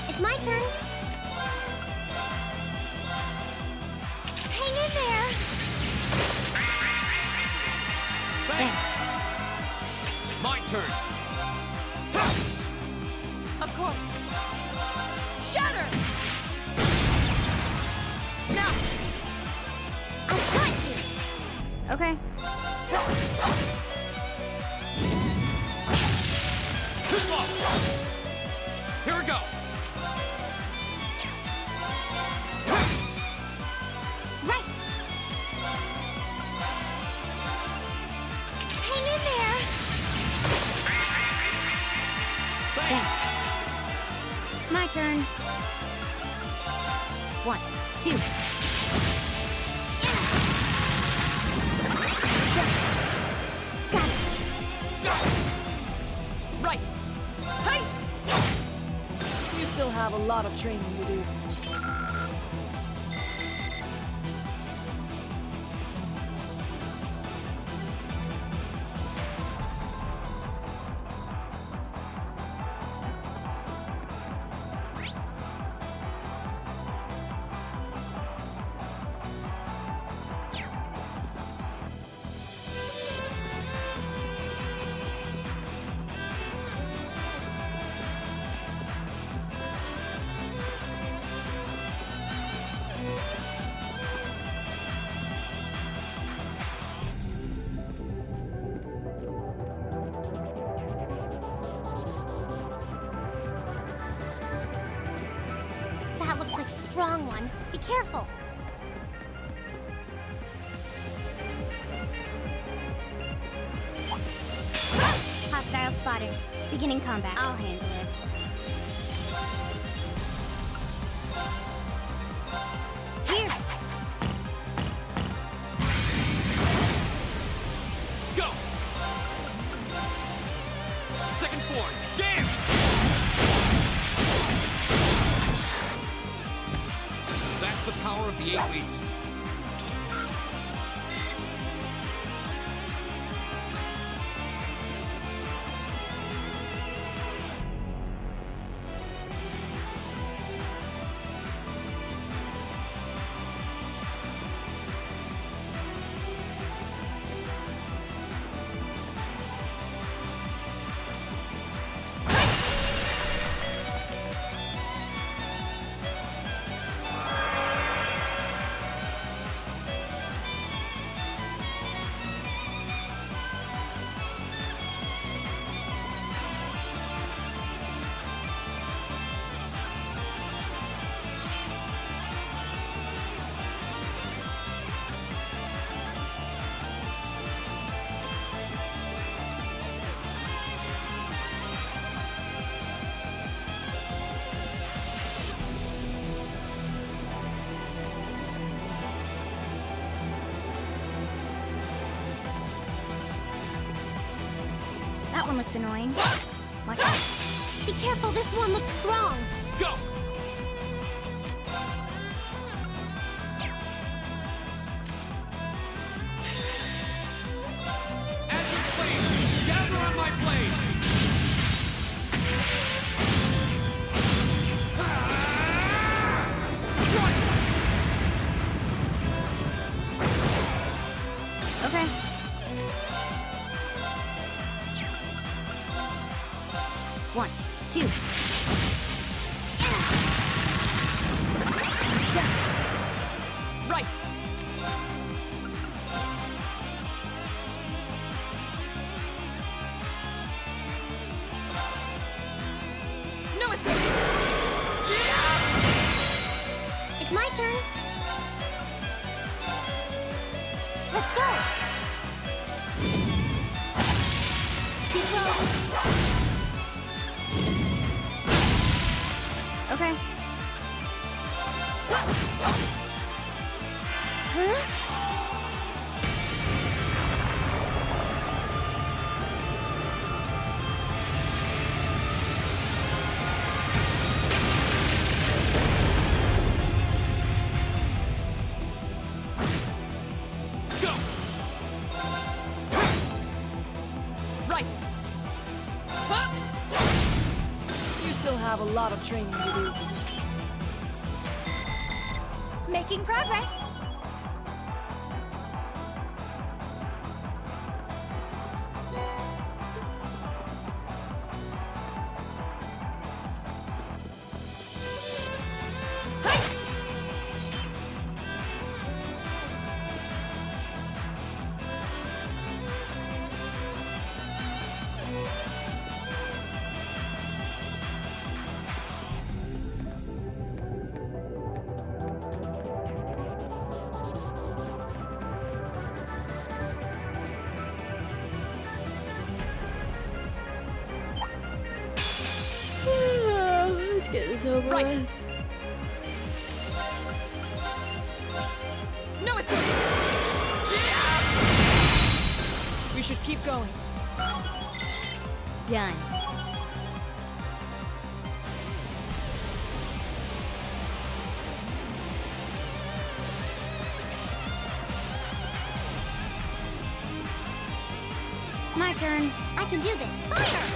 Speaker 2: It's my turn. Hang in there.
Speaker 6: Thanks. My turn.
Speaker 1: Of course. Shatter! Now!
Speaker 2: I've got you. Okay.
Speaker 6: Too slow. Here we go.
Speaker 2: Right. Hang in there.
Speaker 6: Thanks.
Speaker 2: My turn. 1, 2. Got it.
Speaker 1: Right. Hey! You still have a lot of training to do.
Speaker 4: That looks like a strong one. Be careful.
Speaker 2: Hostile spotted. Beginning combat. I'll handle it. Here.
Speaker 10: Go! Second floor, game! That's the power of the 8 leaves.
Speaker 2: That one looks annoying. Watch out.
Speaker 4: Be careful, this one looks strong.
Speaker 10: Go! Azure flames, gather on my blade!
Speaker 4: Strike!
Speaker 2: Okay. One, two.
Speaker 1: Right. No escape.
Speaker 4: It's my turn. Let's go. Too slow.
Speaker 2: Okay.
Speaker 4: Huh?
Speaker 10: Go!
Speaker 1: Right. Huh? You still have a lot of training to do.
Speaker 3: Making progress. Let's get this over with.
Speaker 1: We should keep going.
Speaker 2: Done. My turn.
Speaker 4: I can do this. Fire!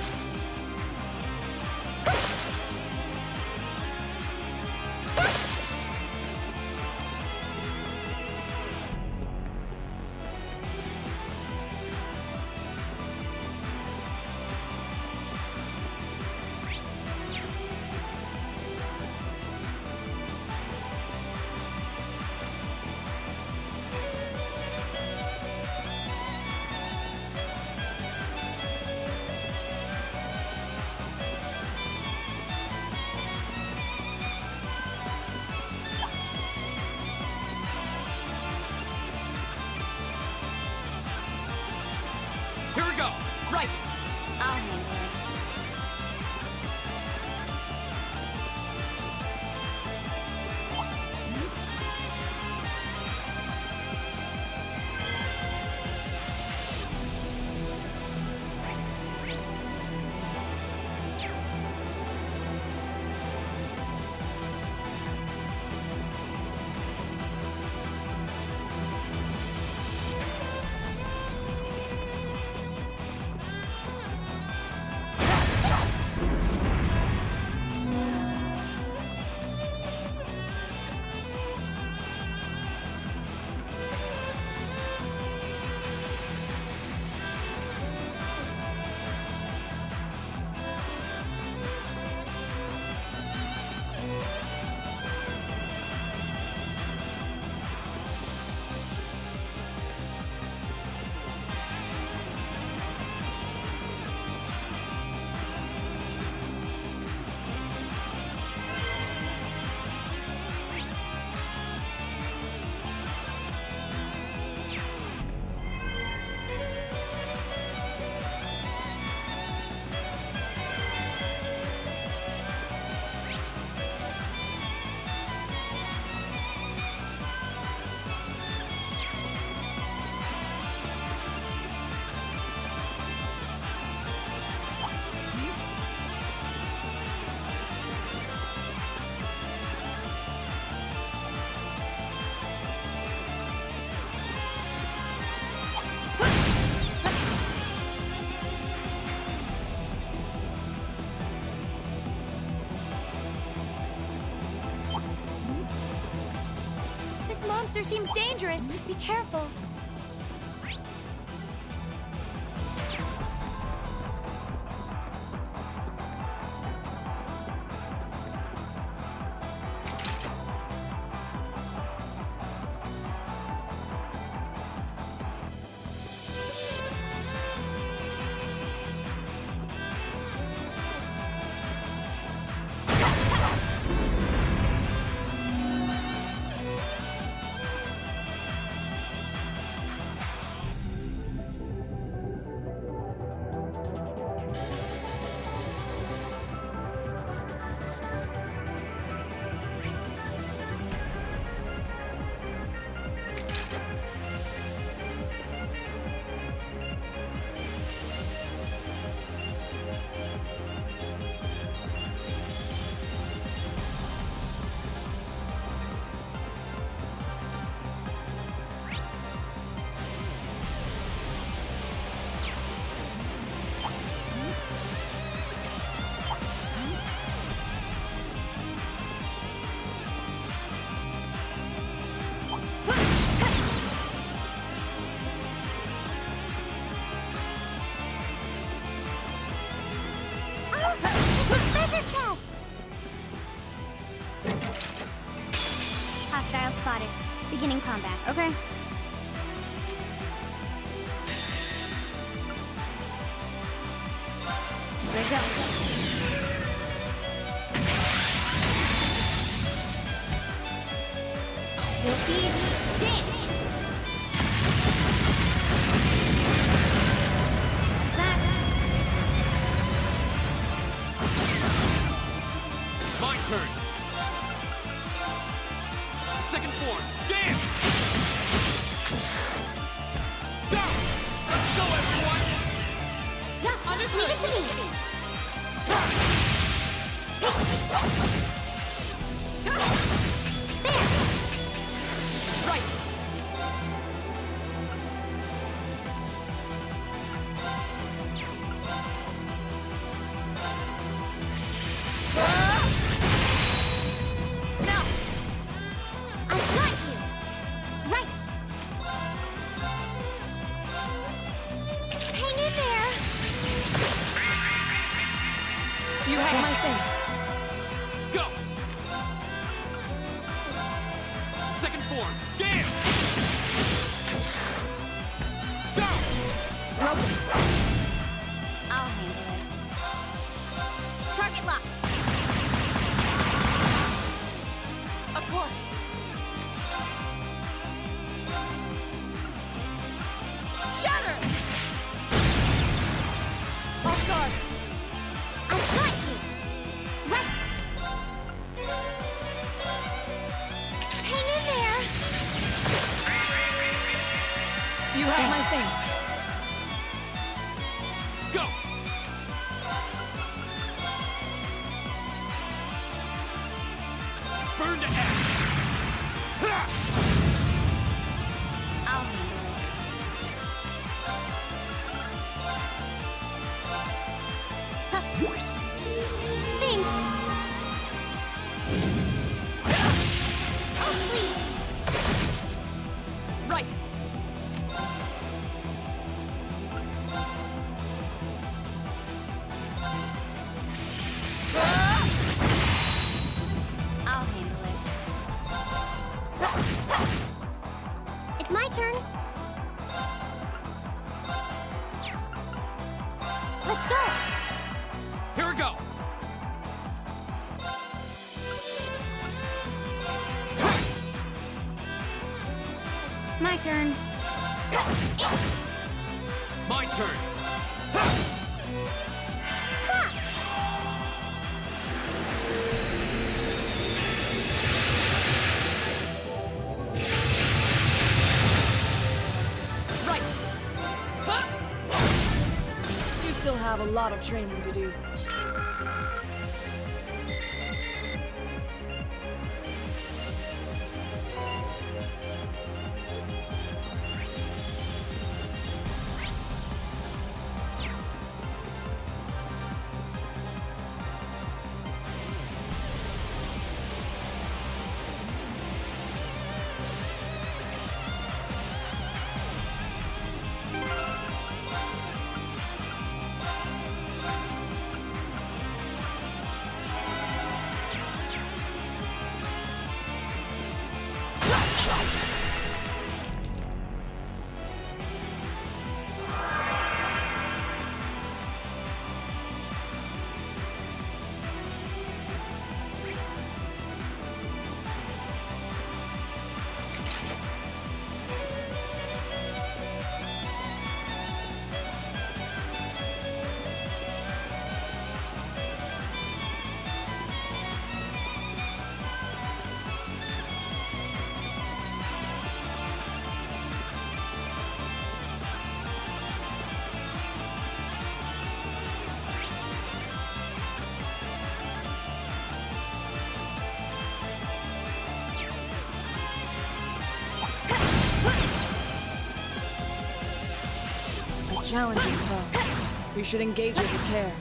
Speaker 6: Here we go! Right!
Speaker 2: I'll handle it.
Speaker 3: This monster seems dangerous. Be careful.
Speaker 4: Treasure chest!
Speaker 2: Hostile spotted. Beginning combat. Okay. Here we go.
Speaker 4: Silky dance!
Speaker 2: Zap.
Speaker 6: My turn! Second form, dance! Go! Let's go, everyone!
Speaker 4: Just leave it to me. There.
Speaker 1: Right.
Speaker 4: Now. I've got you. Right. Hang in there.
Speaker 1: You have my thing.
Speaker 6: Go! Second form, damn! Go!
Speaker 2: I'll handle it.
Speaker 4: Target locked.
Speaker 1: Of course. Shatter! Off guard.
Speaker 4: I've got you. Right. Hang in there.
Speaker 1: You have my thing.
Speaker 6: Go! Burn to ash! Ha!
Speaker 2: I'll handle it.
Speaker 4: Thanks. Oh, please.
Speaker 1: Right.
Speaker 2: I'll handle it.
Speaker 4: It's my turn. Let's go.
Speaker 6: Here we go!
Speaker 2: My turn.
Speaker 6: My turn!
Speaker 1: Right. Huh? You still have a lot of training to do. Challenging foe. We should engage it with care.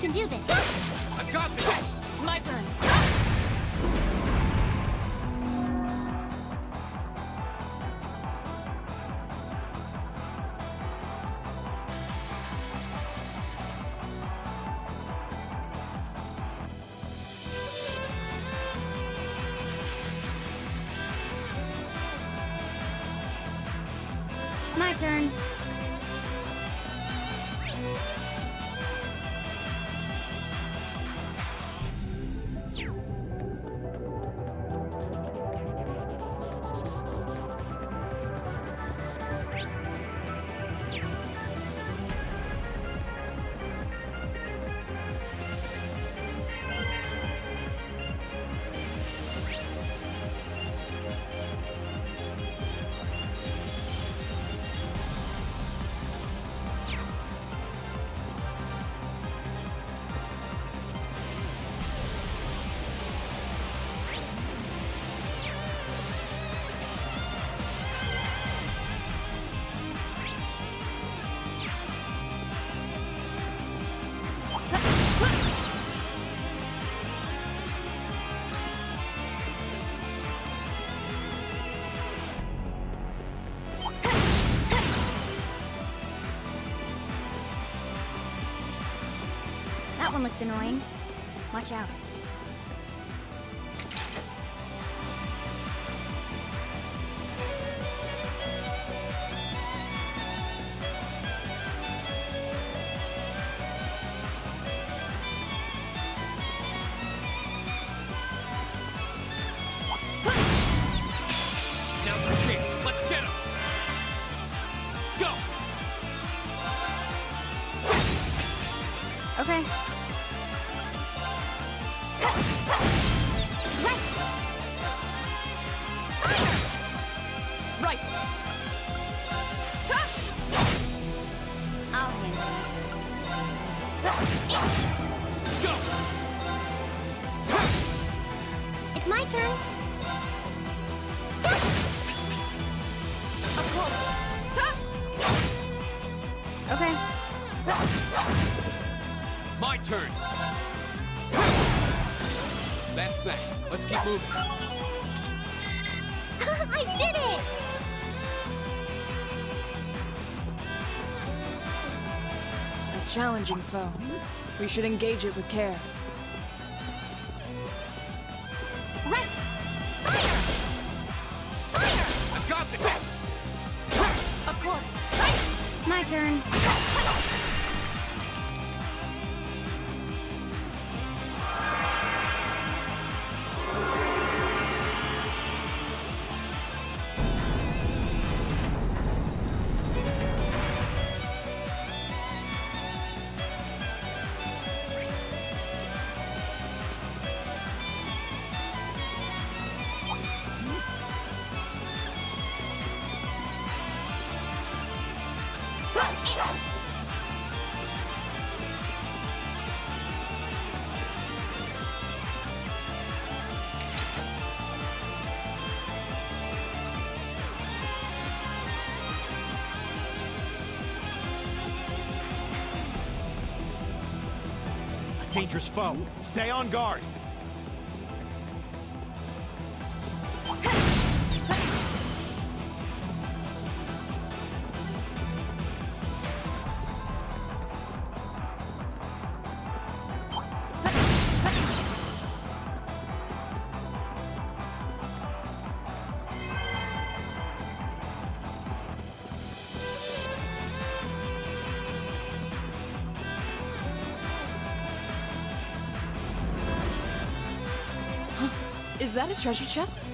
Speaker 2: can do this.
Speaker 6: I've got this!
Speaker 1: My turn.
Speaker 2: My turn. That one looks annoying. Watch out.
Speaker 6: Now's our chance. Let's get him! Go!
Speaker 2: Okay.
Speaker 1: Right.
Speaker 2: I'll handle
Speaker 6: Go!
Speaker 2: it. It's my turn.
Speaker 1: Of course.
Speaker 2: Okay.
Speaker 6: My turn! That's that. Let's keep moving.
Speaker 2: I did it!
Speaker 1: A challenging foe. We should engage it with care.
Speaker 2: Right.
Speaker 6: I've got this!
Speaker 1: Of course.
Speaker 2: My turn.
Speaker 11: Dangerous foe. Stay on guard.
Speaker 1: Is that a treasure chest?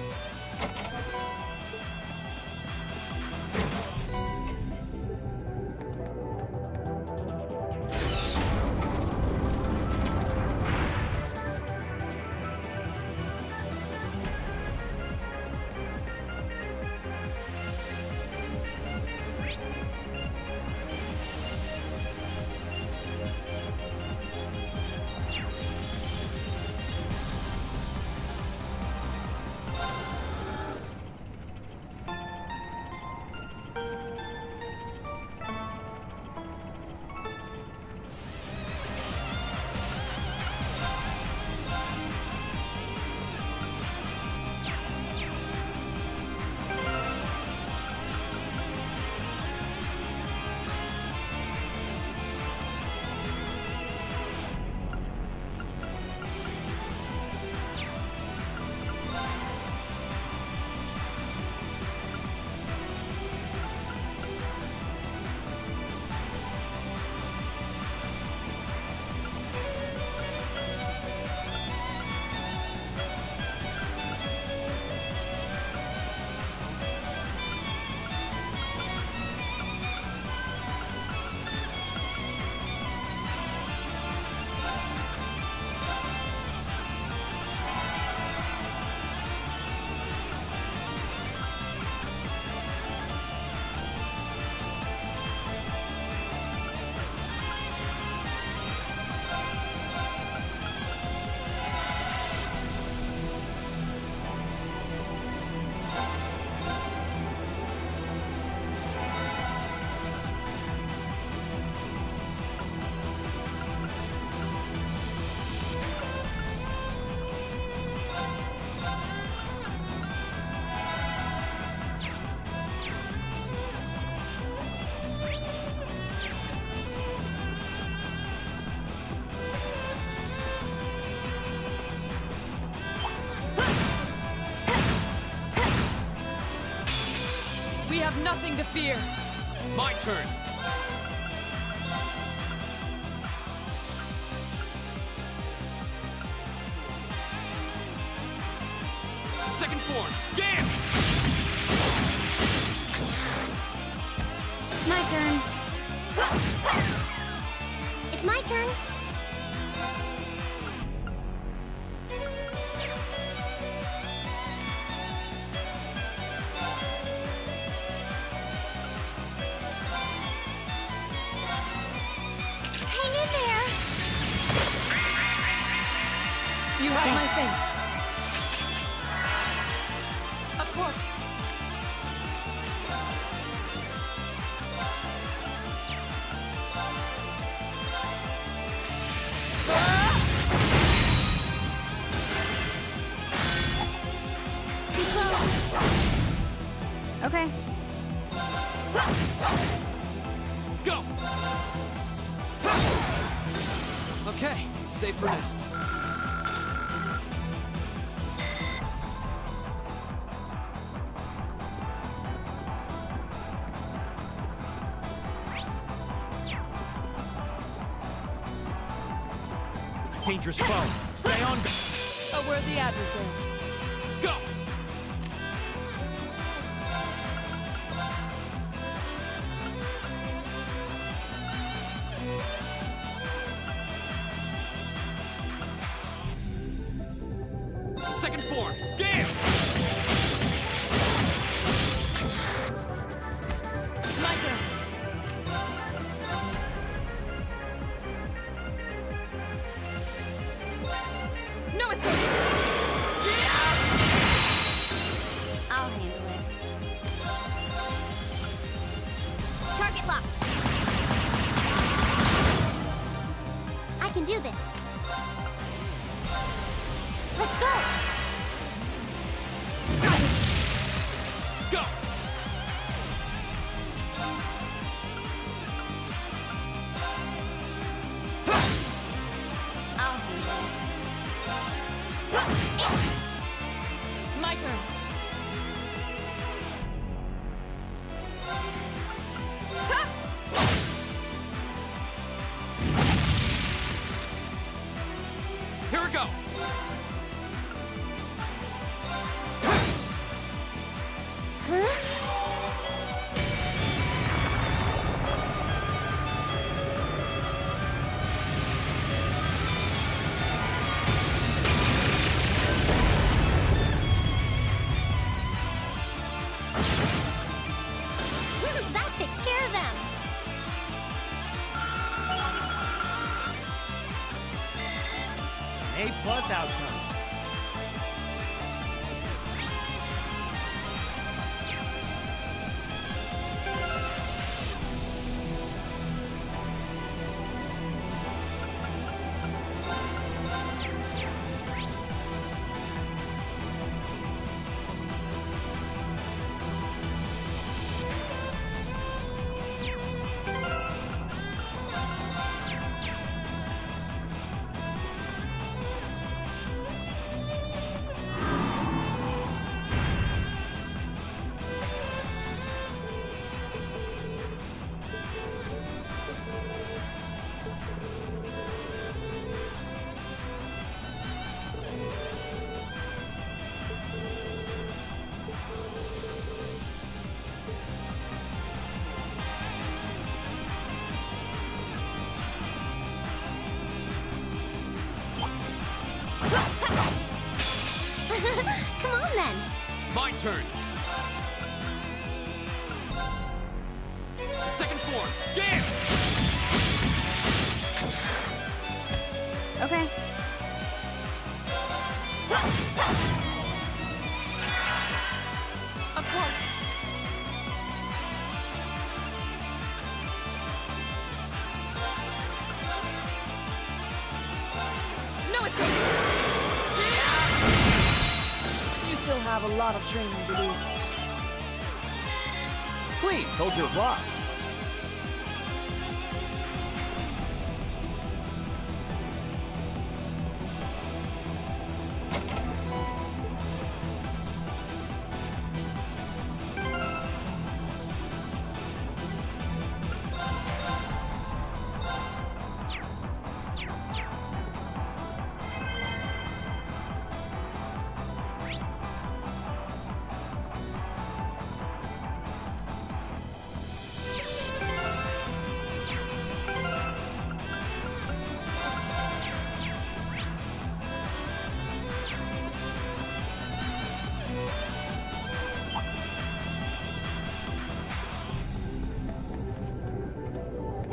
Speaker 1: nothing to fear.
Speaker 6: My turn. Second form. Gam!
Speaker 2: My turn.
Speaker 4: It's my turn. Hang in there.
Speaker 1: You have my thanks. Of course.
Speaker 2: Too slow. Okay.
Speaker 6: Go! Okay, safe for now.
Speaker 11: Dangerous foe. Stay on.
Speaker 1: A worthy adversary.
Speaker 6: Go! Second form. Gam!
Speaker 1: My turn. No escape.
Speaker 2: I'll handle it. Target locked.
Speaker 4: I can do this. Let's go.
Speaker 6: Go!
Speaker 2: I'll handle it.
Speaker 1: My turn. Ha!
Speaker 6: Here we go!
Speaker 4: That takes care of them.
Speaker 11: A+ outcome.
Speaker 4: Come on then.
Speaker 6: My turn. Second form. Gam!
Speaker 2: Okay.
Speaker 1: Of course. No escape. You still have a lot of training to do.
Speaker 11: Please hold your applause.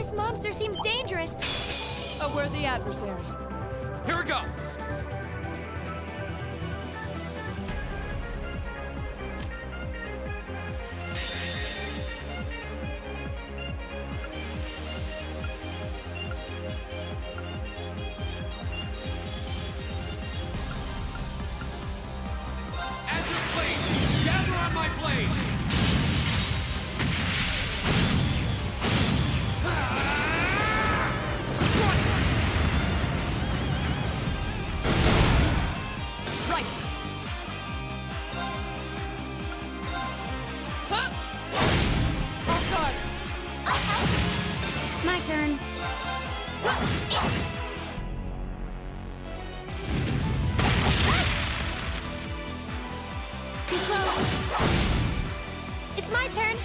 Speaker 3: This monster seems dangerous.
Speaker 1: A worthy adversary.
Speaker 6: Here we go! As your blades gather on my blade!
Speaker 1: Right. Huh? Off guard.
Speaker 2: My turn.
Speaker 3: Too slow. It's my turn.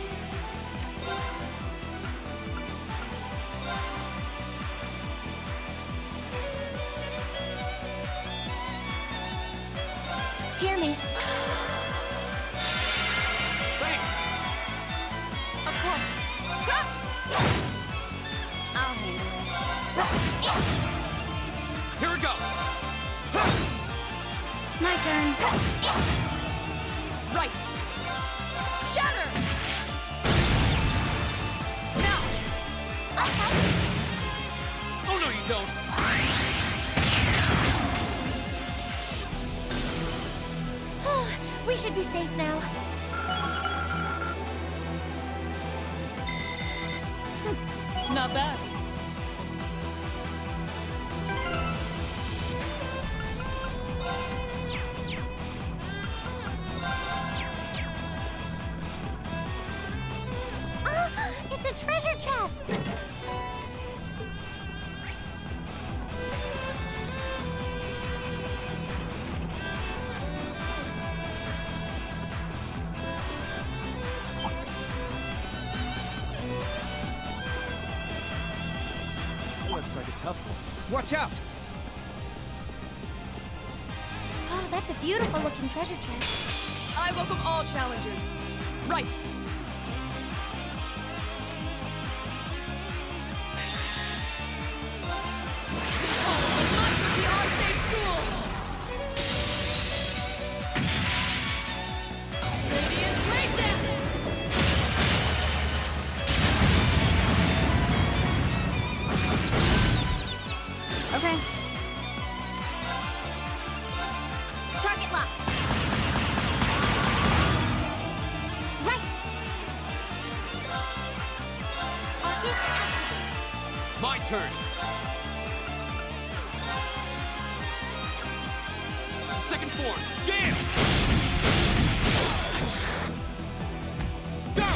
Speaker 3: Hear me.
Speaker 6: Thanks!
Speaker 1: Of course.
Speaker 2: I'll handle it.
Speaker 6: Here we go!
Speaker 2: My turn.
Speaker 1: Right. Shatter. Now.
Speaker 6: Oh no, you don't!
Speaker 3: We should be safe now.
Speaker 1: Not bad.
Speaker 4: It's a treasure chest!
Speaker 11: Looks like a tough one. Watch out!
Speaker 3: Oh, that's a beautiful looking treasure chest.
Speaker 1: I welcome all challengers. Right. The Arcade School. Radiant Breakdown.
Speaker 2: Okay.
Speaker 3: Target lock. Right. Arcus activate.
Speaker 6: My turn! Second form, Gale! Go!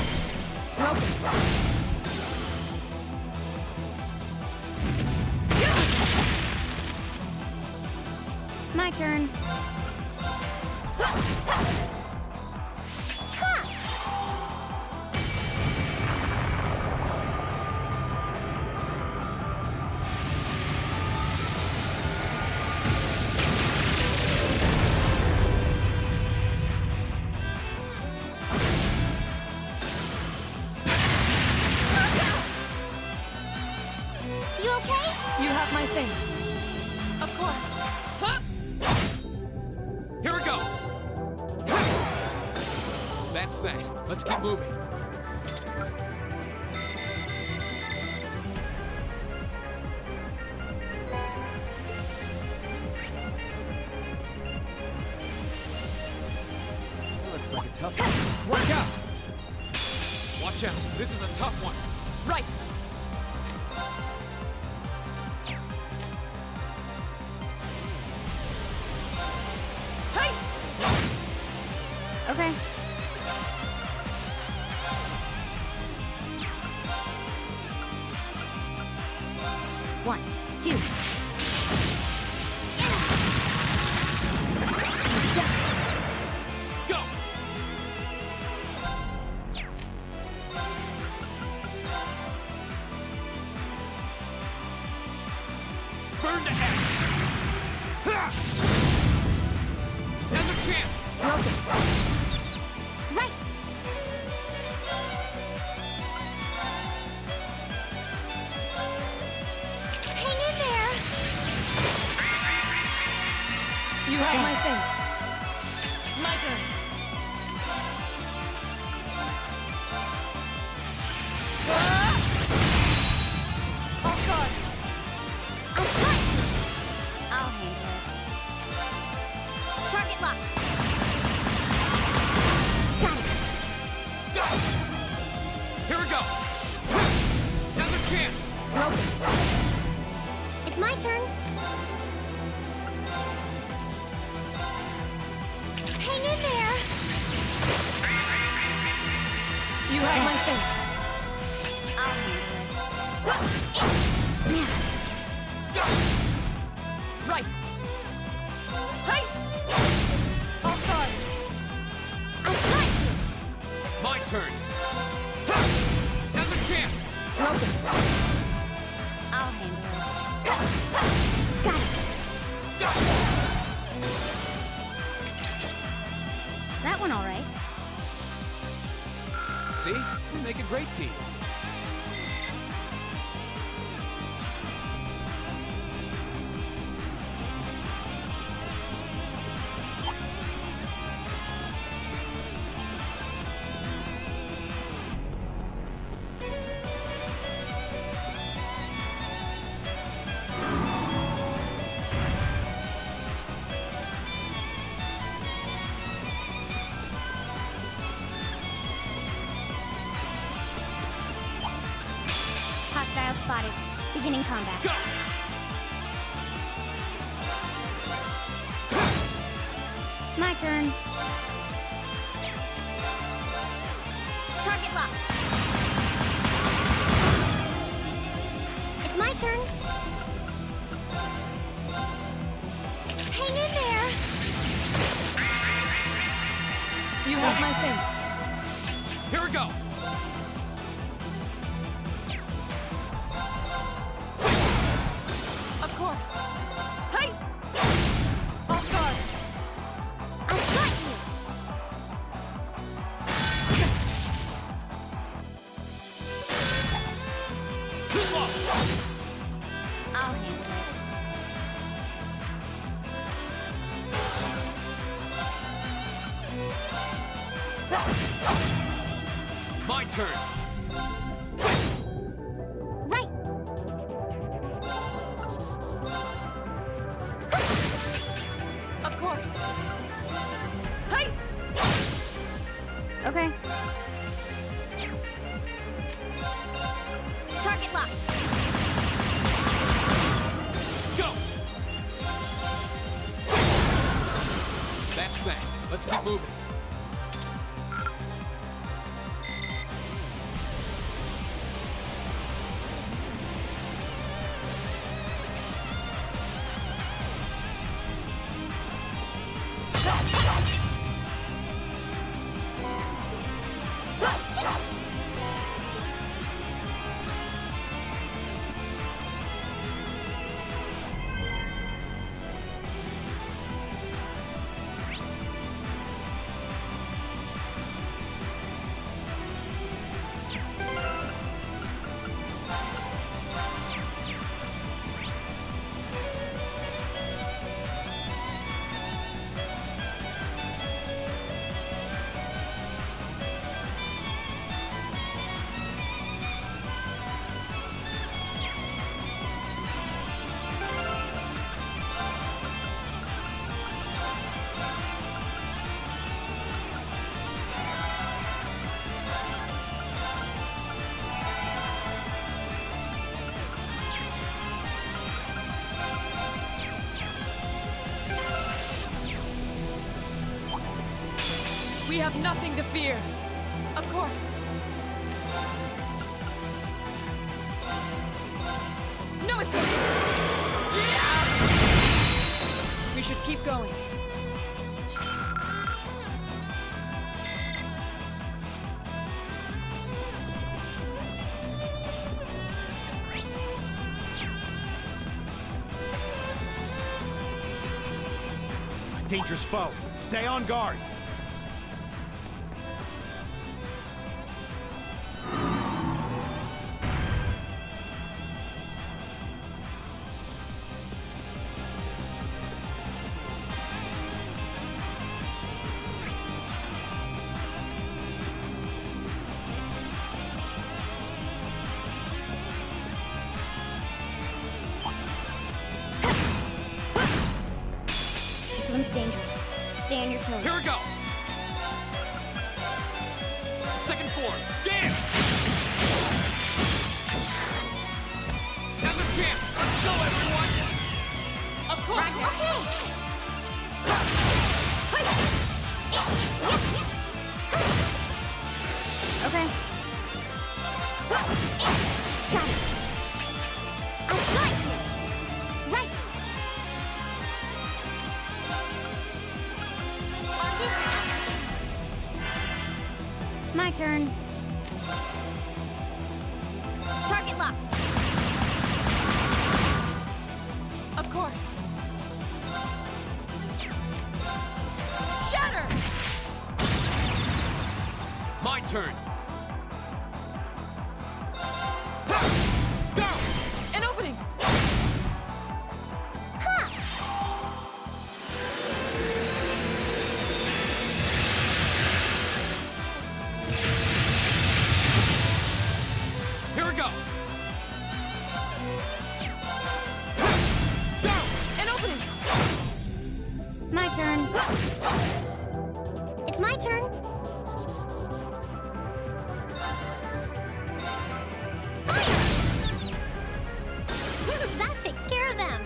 Speaker 2: My turn.
Speaker 3: You okay?
Speaker 1: You have my thanks. Of course. Huh?
Speaker 6: Here we go! That's that. Let's keep moving.
Speaker 11: Looks like a tough one. Watch out!
Speaker 6: Watch out. This is a tough one.
Speaker 1: Right. Hey!
Speaker 2: Okay. One, two.
Speaker 6: Go! Burn to ash! Ha! Now's your chance!
Speaker 3: Right.
Speaker 1: have my thing. My turn. Off guard.
Speaker 2: I'll handle it. Target lock. Got it.
Speaker 6: Here we go! Another chance!
Speaker 2: Broken. It's my turn. Hang in there.
Speaker 1: You have my thing.
Speaker 2: I'll handle it.
Speaker 1: Right. Hi. Off guard.
Speaker 2: I've got you.
Speaker 6: My turn! Another chance!
Speaker 2: Broken. I'll handle it. Got it. That one all right.
Speaker 6: See? We make a great team.
Speaker 2: Hostile spotted. Beginning combat.
Speaker 6: Go!
Speaker 2: My turn. Target lock. It's my turn. Hang in there.
Speaker 1: You have my thing.
Speaker 6: Here we go!
Speaker 1: Of course. Hi. Off guard.
Speaker 2: I've got you.
Speaker 6: Too slow!
Speaker 2: I'll handle it.
Speaker 6: My turn!
Speaker 2: Right.
Speaker 1: Of course. Hi.
Speaker 2: Okay. Target locked.
Speaker 6: Go! That's that. Let's keep moving.
Speaker 1: We have nothing to fear. Of course. No escape! Yeah! We should keep going.
Speaker 11: A dangerous foe. Stay on guard.
Speaker 2: dangerous. Stay on your toes.
Speaker 10: Here we go! Second floor, game! Now's a chance! Let's go, everyone!
Speaker 1: Of course.
Speaker 4: Okay.
Speaker 2: Okay.
Speaker 4: Got it. I've got you. Right. On this end.
Speaker 2: My turn.
Speaker 4: Target locked.
Speaker 1: Of course. Shatter!
Speaker 10: My turn!
Speaker 1: An opening!
Speaker 10: Here we go!
Speaker 1: An opening!
Speaker 2: My turn.
Speaker 4: It's my turn. Fire! That takes care of them.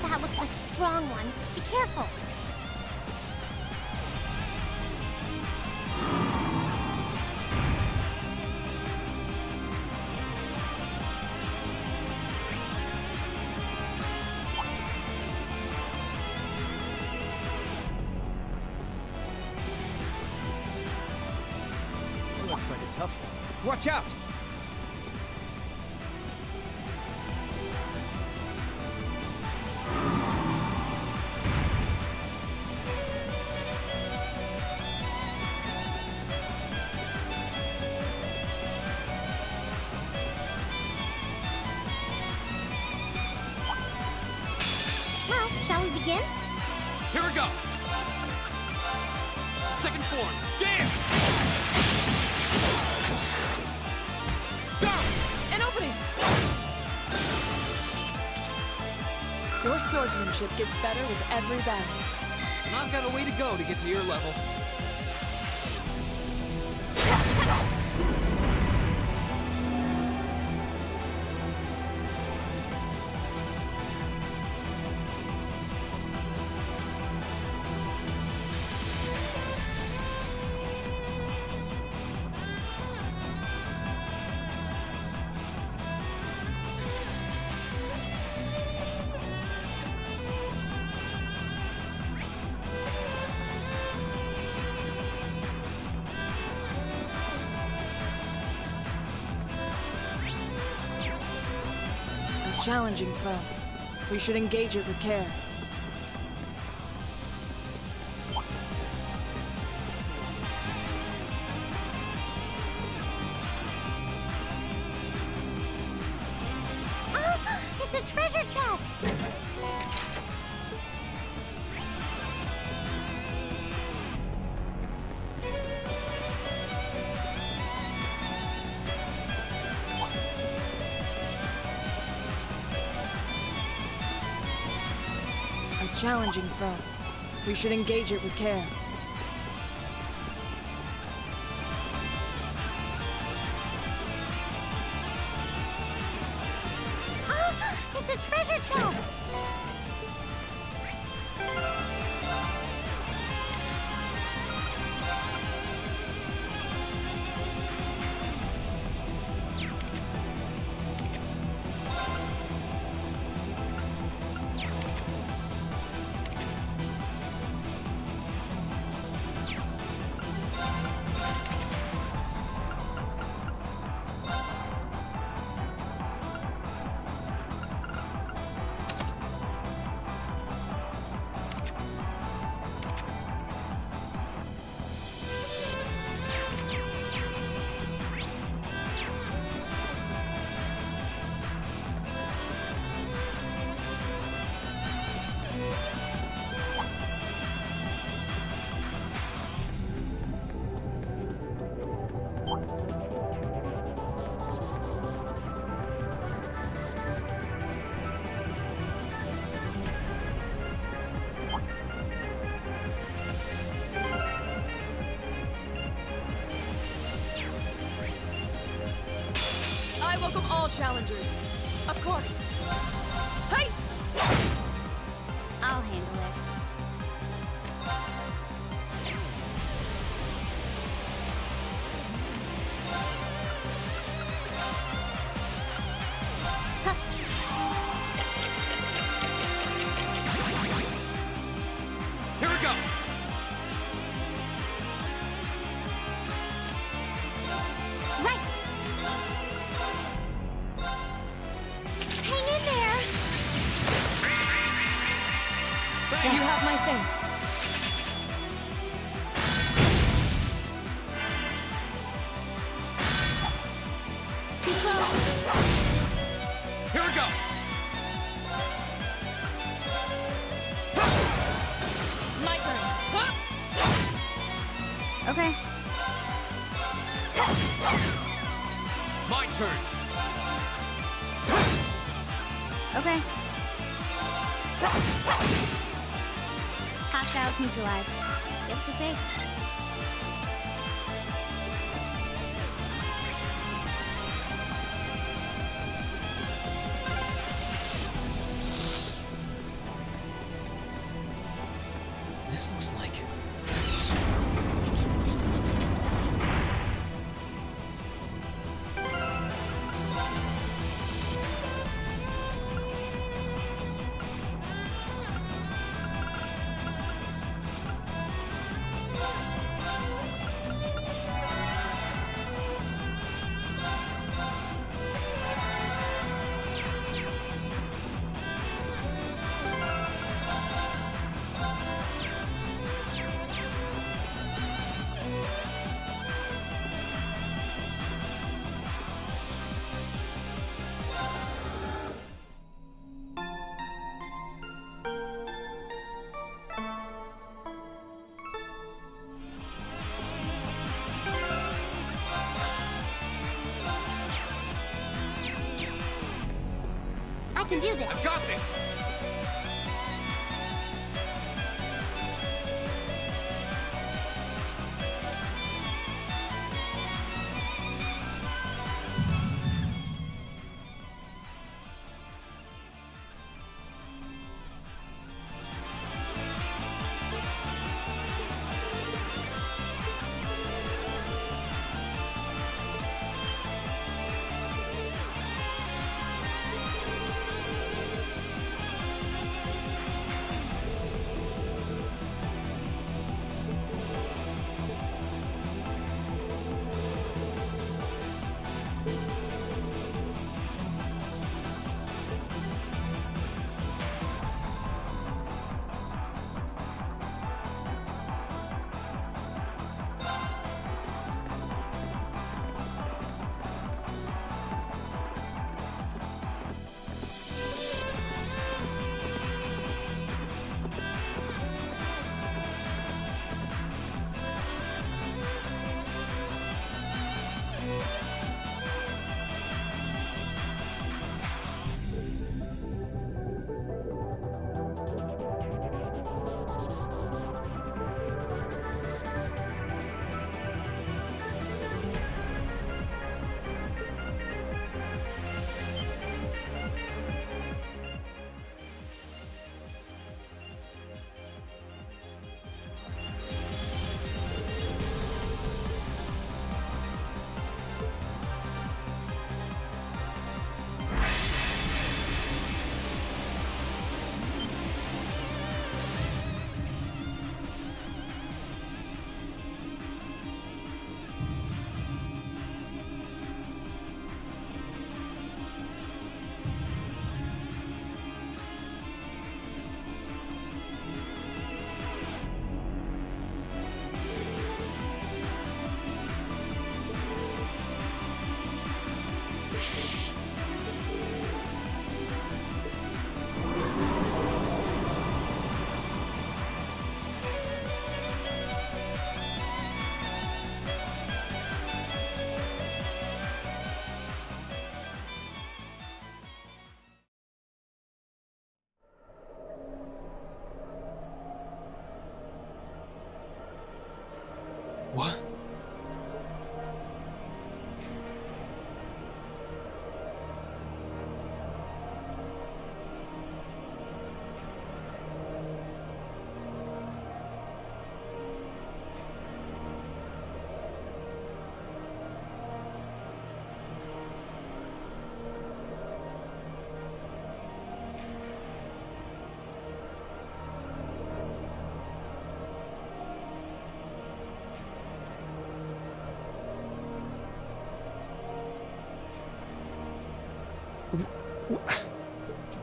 Speaker 4: That looks like a strong one. Be careful.
Speaker 12: Looks like a tough one. Watch out!
Speaker 4: Well, shall we begin?
Speaker 10: Here we go! Second floor, game!
Speaker 1: An opening! Your swordsmanship gets better with every battle.
Speaker 10: And I've got a way to go to get to your level.
Speaker 1: A challenging foe. We should engage it with care.
Speaker 4: Ah, it's a treasure chest.
Speaker 1: A challenging foe. We should engage it with care.
Speaker 4: Ah, it's a treasure chest.
Speaker 1: welcome all challengers. Of course. Hey!
Speaker 2: I'll handle it.
Speaker 6: Here we go!
Speaker 4: Right! Hang in there!
Speaker 1: You have my thanks.
Speaker 4: Too slow.
Speaker 6: Here we go!
Speaker 1: My turn.
Speaker 2: Okay.
Speaker 6: My turn!
Speaker 2: Okay. Hostiles neutralized. Guess we're safe.
Speaker 10: This looks like...
Speaker 3: I can sense something inside.
Speaker 4: I can do this.
Speaker 6: I've got this!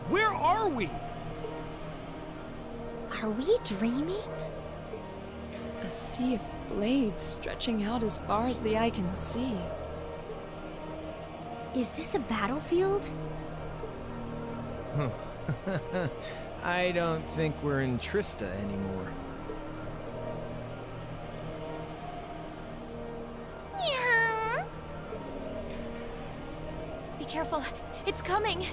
Speaker 11: Where are we?
Speaker 3: Are we dreaming?
Speaker 1: A sea of blades stretching out as far as the eye can see.
Speaker 2: Is this a battlefield?
Speaker 12: I don't think we're in Trista anymore.
Speaker 3: Yeah. Be careful. It's coming.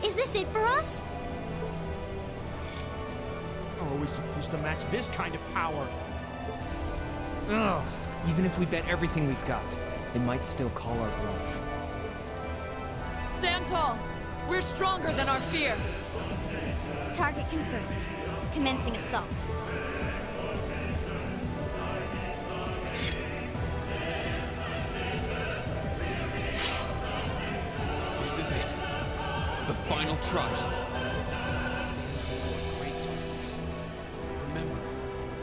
Speaker 2: Is this it for us?
Speaker 11: How are we supposed to match this kind of power?
Speaker 12: Ugh. Even if we bet everything we've got, they might still call our bluff.
Speaker 1: Stand tall. We're stronger than our fear.
Speaker 2: Target confirmed. Commencing assault.
Speaker 10: This is it. The final trial. We stand before great darkness. Remember,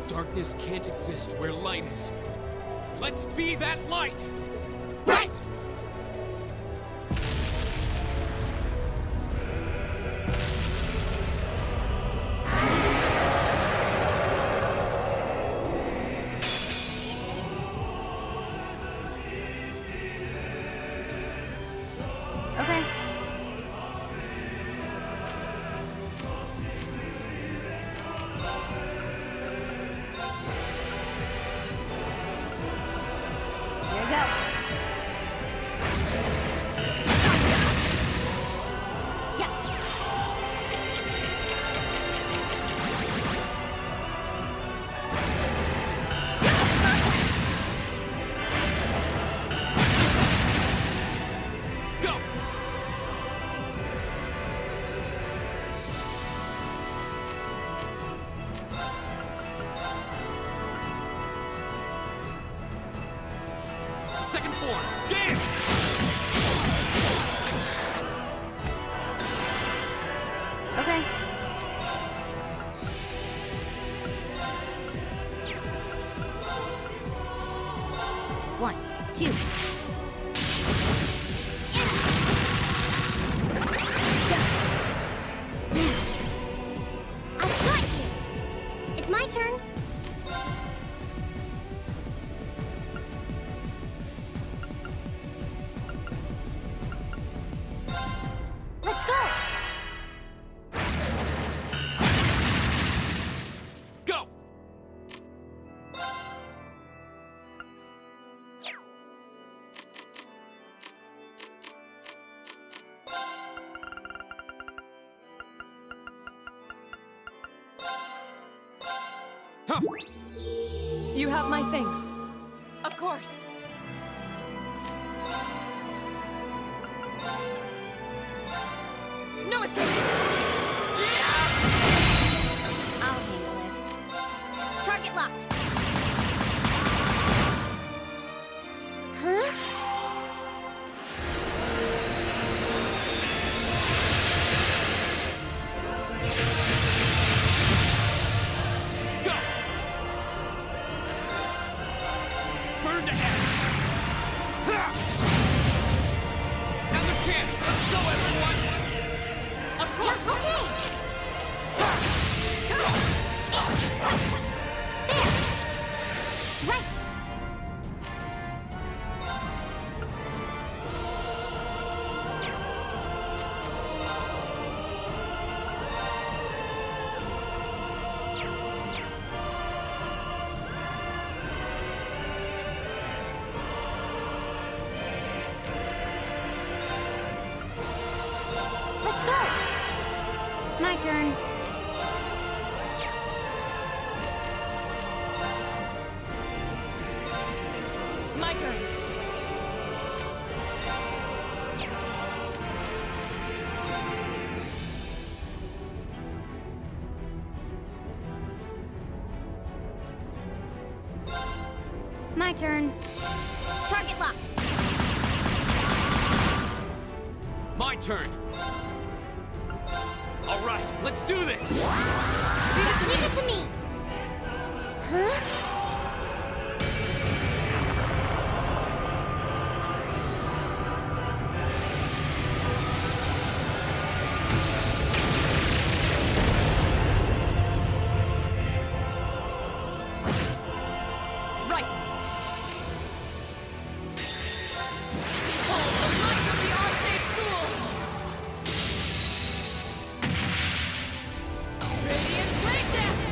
Speaker 10: darkness can't exist where light is. Let's be that light!
Speaker 2: Right! Okay. Here we go. Yeah.
Speaker 10: Go! Second form, game!
Speaker 2: Okay. One, two.
Speaker 4: I've got you! It's my turn. Let's go!
Speaker 10: Go! Huh.
Speaker 1: You have my things. Of course. No escape!
Speaker 2: I'll handle it. Target locked.
Speaker 4: Huh?
Speaker 10: Go! Burn to ash! Ha! Now's our chance! Let's go, everyone!
Speaker 1: Of course!
Speaker 4: Yeah, okay! There! Right! Let's
Speaker 3: Let's go!
Speaker 2: My turn.
Speaker 1: My turn.
Speaker 2: My turn.
Speaker 4: Target locked.
Speaker 6: My turn. All right, let's do this.
Speaker 4: Leave it to me. Huh?
Speaker 1: Right. Behold the might of the Arcade School! Radiant Blade Dance!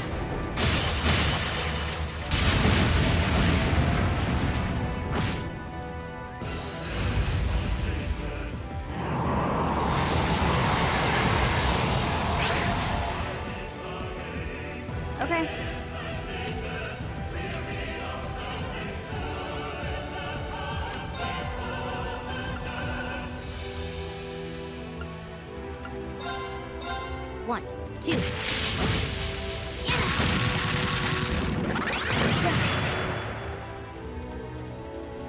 Speaker 2: Okay. One, two.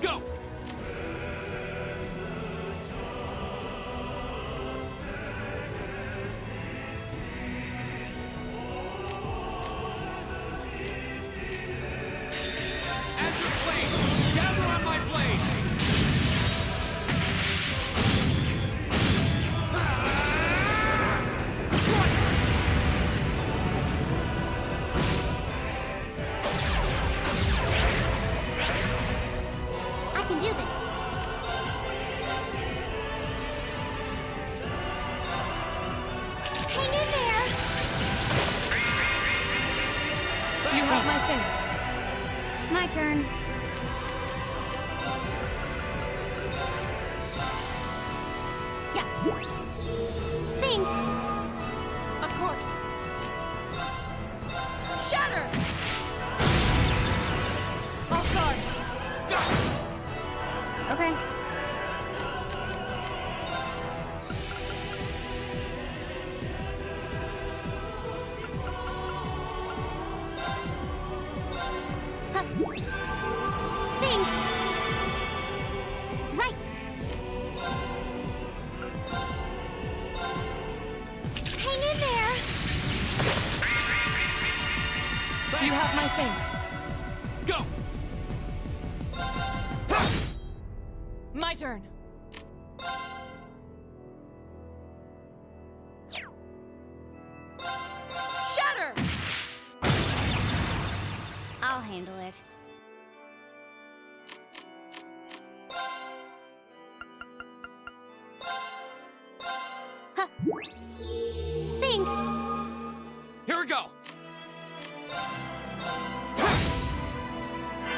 Speaker 6: Go! Azure Blades, gather on my blade!
Speaker 4: I can do this. Hang in there.
Speaker 1: You have my thanks.
Speaker 2: My turn.
Speaker 4: Yeah. Thanks.
Speaker 1: Of course. Shatter! Off guard.
Speaker 2: Okay.
Speaker 4: Huh. Thanks. Right. Hang in there.
Speaker 1: You have my thanks.
Speaker 6: Go!
Speaker 1: My turn. Shatter!
Speaker 2: I'll handle it.
Speaker 4: Huh. Thanks.
Speaker 6: Here we go!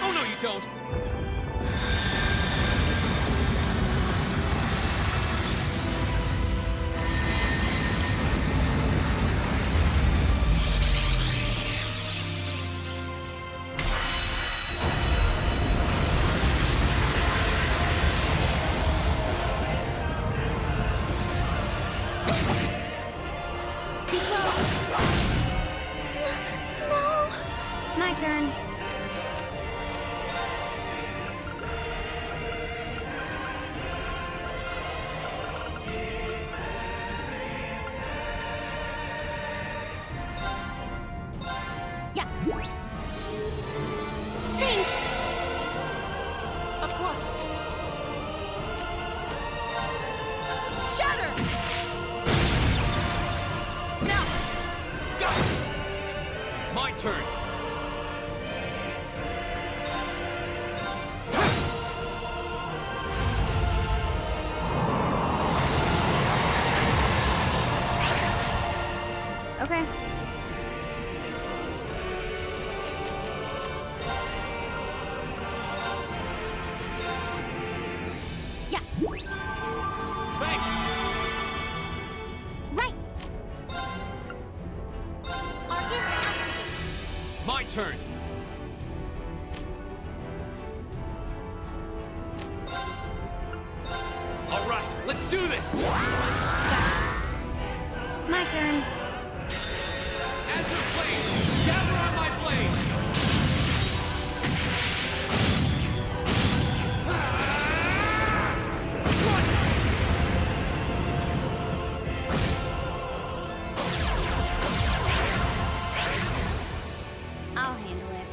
Speaker 6: Oh no, you don't!
Speaker 4: Too slow. No.
Speaker 2: My turn.
Speaker 4: Yeah. Thanks.
Speaker 1: Of course. Shatter! Now!
Speaker 6: Go! My turn!
Speaker 2: Okay.
Speaker 4: Yeah.
Speaker 6: Thanks! turn. All right, let's do this!
Speaker 2: My turn.
Speaker 6: Azure Blades, gather on my blade!
Speaker 2: I'll handle it.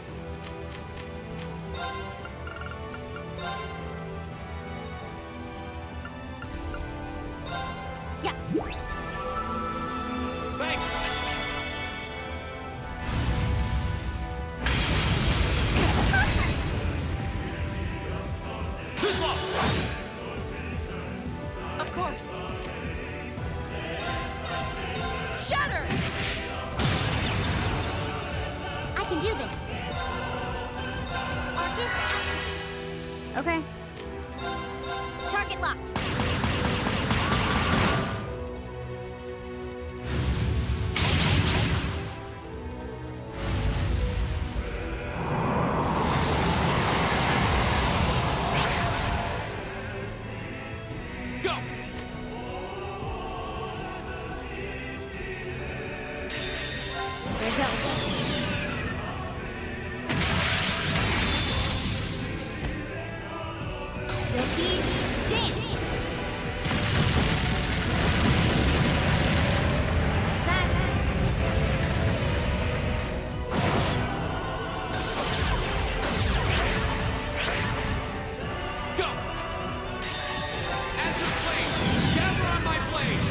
Speaker 2: Yeah.
Speaker 6: Thanks! Too slow!
Speaker 1: Of course. Shatter!
Speaker 2: I can do this.
Speaker 4: Arcus active.
Speaker 2: Okay.
Speaker 4: Target locked.
Speaker 6: Go!
Speaker 2: Here it goes.
Speaker 4: Silky dance.
Speaker 6: Go! Azure Blades, gather on my blade!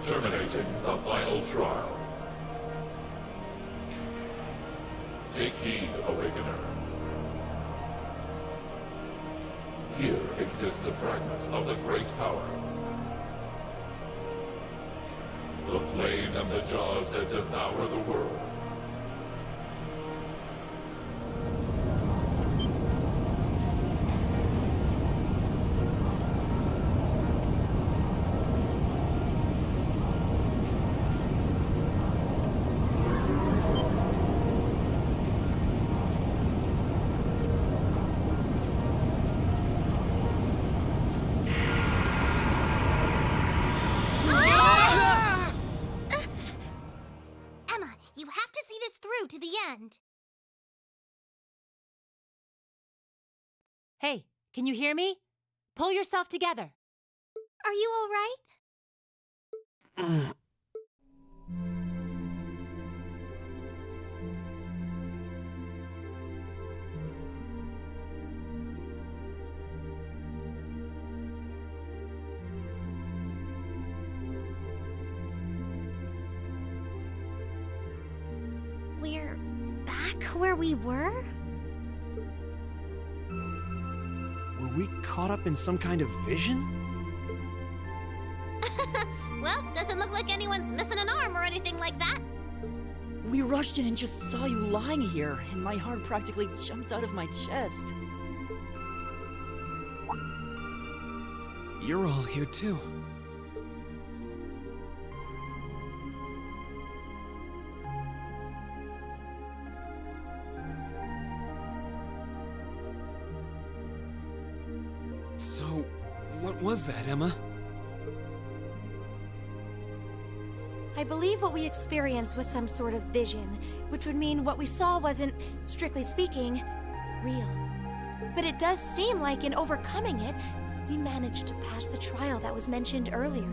Speaker 13: Terminating the final trial. Take heed, Awakener. Here exists a fragment of the great power. The flame and the jaws that devour the world.
Speaker 4: Emma, you have to see this through to the end.
Speaker 8: Hey, can you hear me? Pull yourself together.
Speaker 4: Are you all right? We're back where we were?
Speaker 11: Were we caught up in some kind of vision?
Speaker 4: Well, doesn't look like anyone's missing an arm or anything like that.
Speaker 14: We rushed in and just saw you lying here, and my heart practically jumped out of my chest.
Speaker 10: You're all here too. So, what was that, Emma?
Speaker 3: I believe what we experienced was some sort of vision, which would mean what we saw wasn't, strictly speaking, real. But it does seem like in overcoming it, we managed to pass the trial that was mentioned earlier.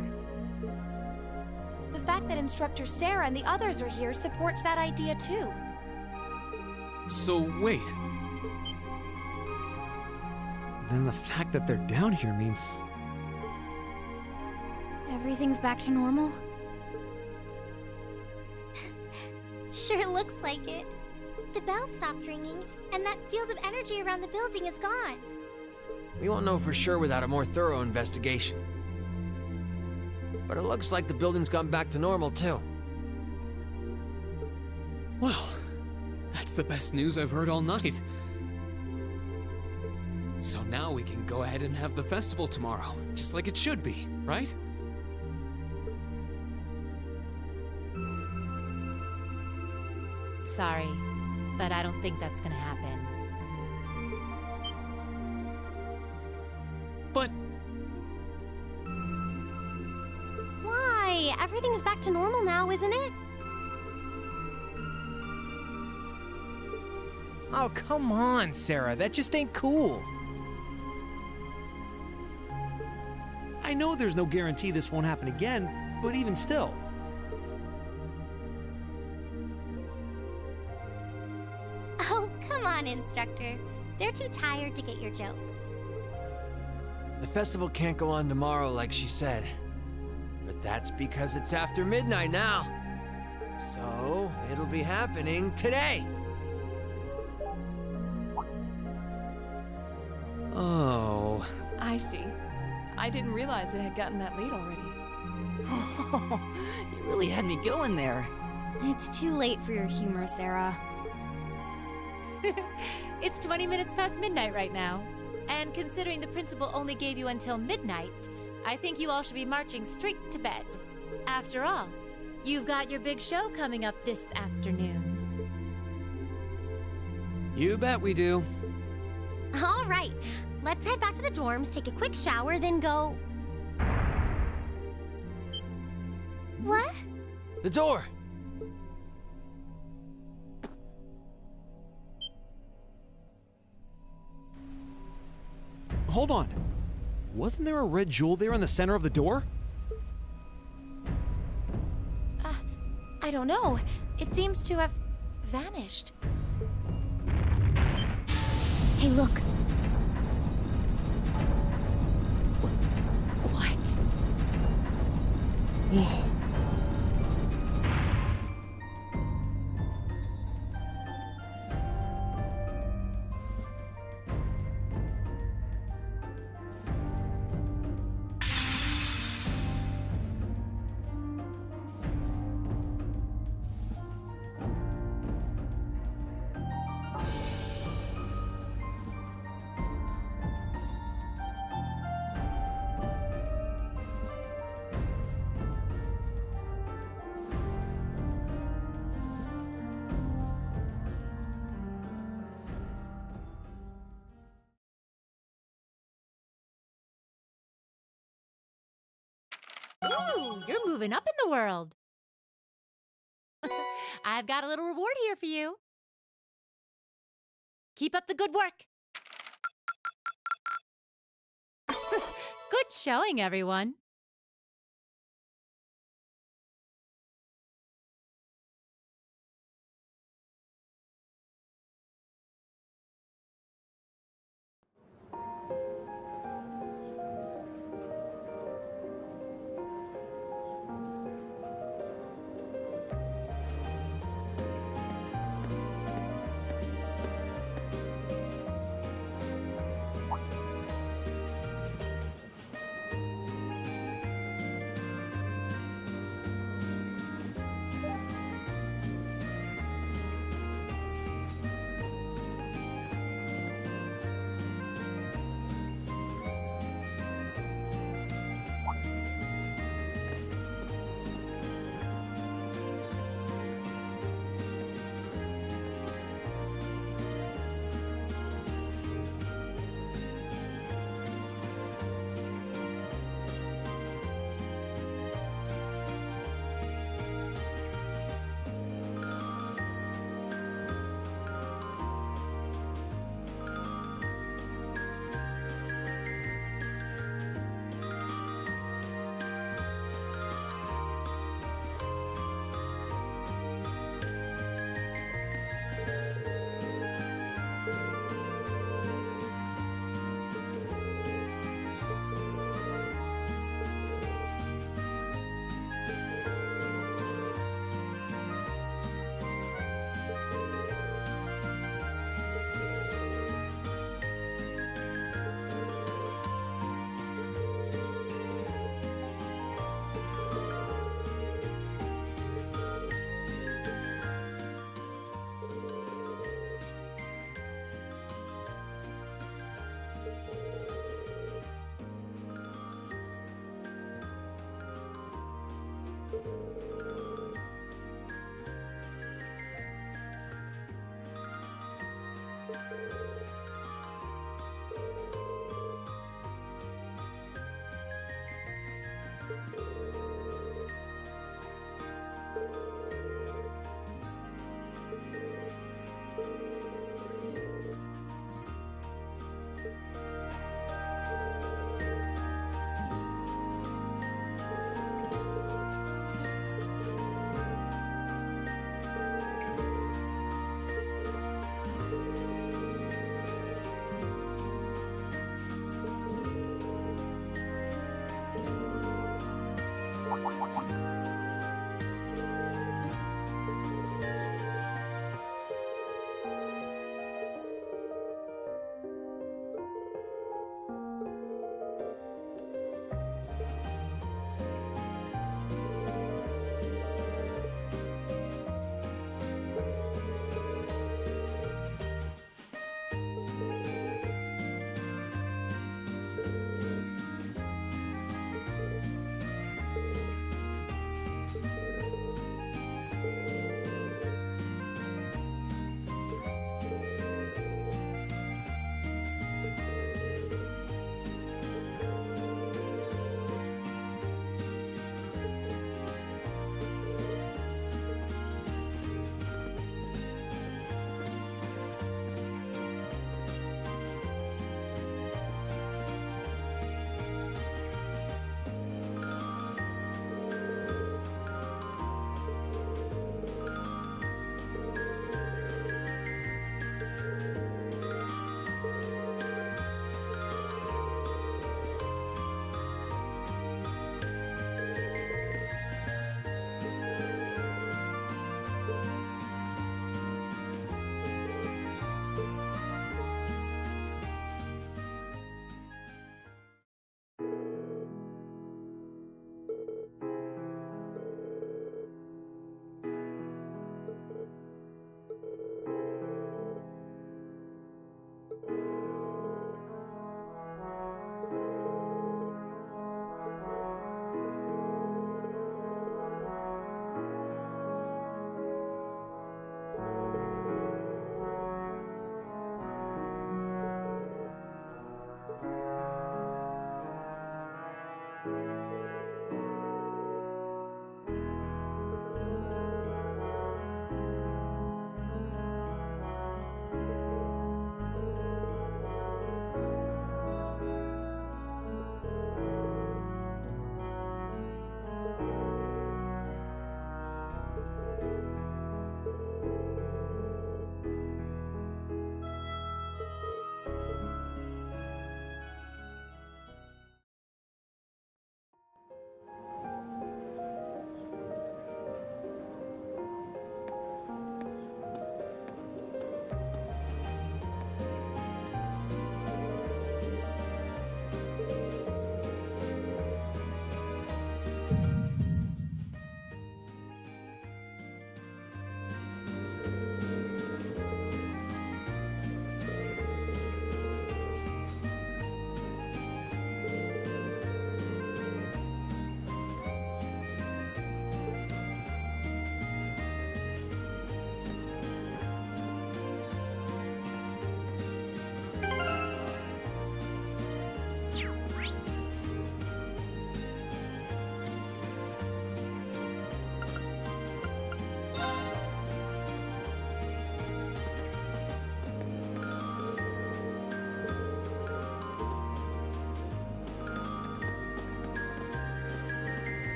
Speaker 3: The fact that Instructor Sarah and the others are here supports that idea too.
Speaker 10: So, wait.
Speaker 11: Then the fact that they're down here means...
Speaker 2: Everything's back to normal?
Speaker 4: Sure looks like it. The bell stopped ringing, and that field of energy around the building is gone.
Speaker 12: We won't know for sure without a more thorough investigation. But it looks like the building's gone back to normal, too.
Speaker 10: Well, that's the best news I've heard all night. So now we can go ahead and have the festival tomorrow, just like it should be, right?
Speaker 8: Sorry, but I don't think that's gonna happen.
Speaker 10: But...
Speaker 4: Why? Everything's back to normal now, isn't it?
Speaker 15: Oh, come on, Sarah. That just ain't cool.
Speaker 11: I know there's no guarantee this won't happen again, but even still.
Speaker 4: Oh, come on, Instructor. They're too tired to get your jokes.
Speaker 12: The festival can't go on tomorrow like she said. But that's because it's after midnight now. So, it'll be happening today.
Speaker 10: Oh...
Speaker 1: I see. I didn't realize it had gotten that late already.
Speaker 14: You really had me going there.
Speaker 2: It's too late for your humor, Sarah.
Speaker 8: It's 20 minutes past midnight right now. And considering the principal only gave you until midnight, I think you all should be marching straight to bed. After all, you've got your big show coming up this afternoon.
Speaker 12: You bet we do.
Speaker 4: All right, let's head back to the dorms, take a quick shower, then go... What?
Speaker 12: The door!
Speaker 11: Hold on. Wasn't there a red jewel there in the center of the door?
Speaker 3: I don't know. It seems to have vanished.
Speaker 2: Hey, look.
Speaker 3: What?
Speaker 11: Whoa.
Speaker 8: Ooh, you're moving up in the world. I've got a little reward here for you. Keep up the good work. Good showing, everyone.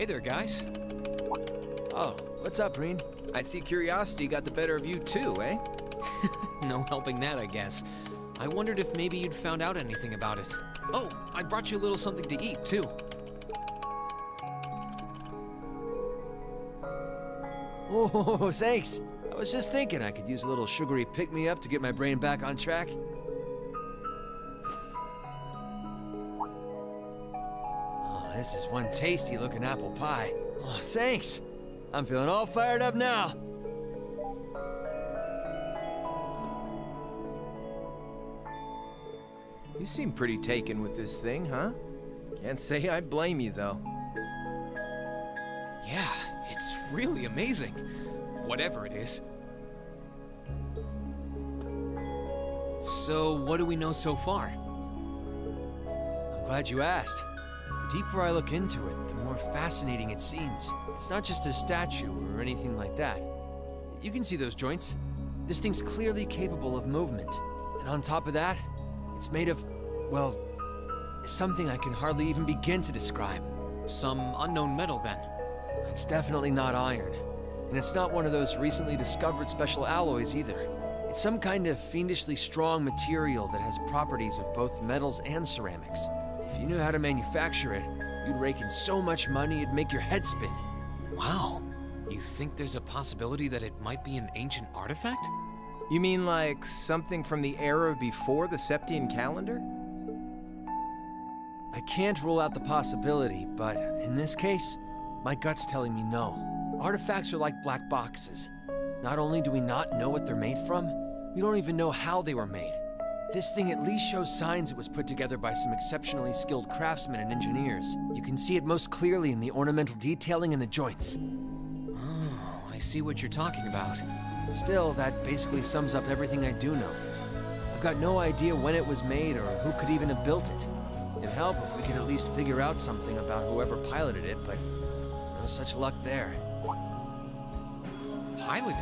Speaker 10: Hey there, guys.
Speaker 12: Oh, what's up, Reen?
Speaker 15: I see curiosity got the better of you too, eh?
Speaker 10: No helping that, I guess. I wondered if maybe you'd found out anything about it. Oh, I brought you a little something to eat, too.
Speaker 12: Oh, thanks. I was just thinking I could use a little sugary pick-me-up to get my brain back on track. Oh, this is one tasty-looking apple pie. Oh, thanks. I'm feeling all fired up now.
Speaker 15: You seem pretty taken with this thing, huh? Can't say I blame you, though.
Speaker 10: Yeah, it's really amazing. Whatever it is. So, what do we know so far?
Speaker 12: I'm glad you asked. The deeper I look into it, the more fascinating it seems. It's not just a statue or anything like that. You can see those joints. This thing's clearly capable of movement. And on top of that, it's made of, well, something I can hardly even begin to describe.
Speaker 10: Some unknown metal, then.
Speaker 12: It's definitely not iron. And it's not one of those recently discovered special alloys either. It's some kind of fiendishly strong material that has properties of both metals and ceramics. If you knew how to manufacture it, you'd rake in so much money it'd make your head spin.
Speaker 10: Wow. You think there's a possibility that it might be an ancient artifact?
Speaker 15: You mean like something from the era before the Septian calendar?
Speaker 12: I can't rule out the possibility, but in this case, my gut's telling me no. Artifacts are like black boxes. Not only do we not know what they're made from, we don't even know how they were made. This thing at least shows signs it was put together by some exceptionally skilled craftsmen and engineers. You can see it most clearly in the ornamental detailing in the joints.
Speaker 10: Oh, I see what you're talking about.
Speaker 12: Still, that basically sums up everything I do know. I've got no idea when it was made or who could even have built it. It'd help if we could at least figure out something about whoever piloted it, but no such luck there.
Speaker 10: Piloted?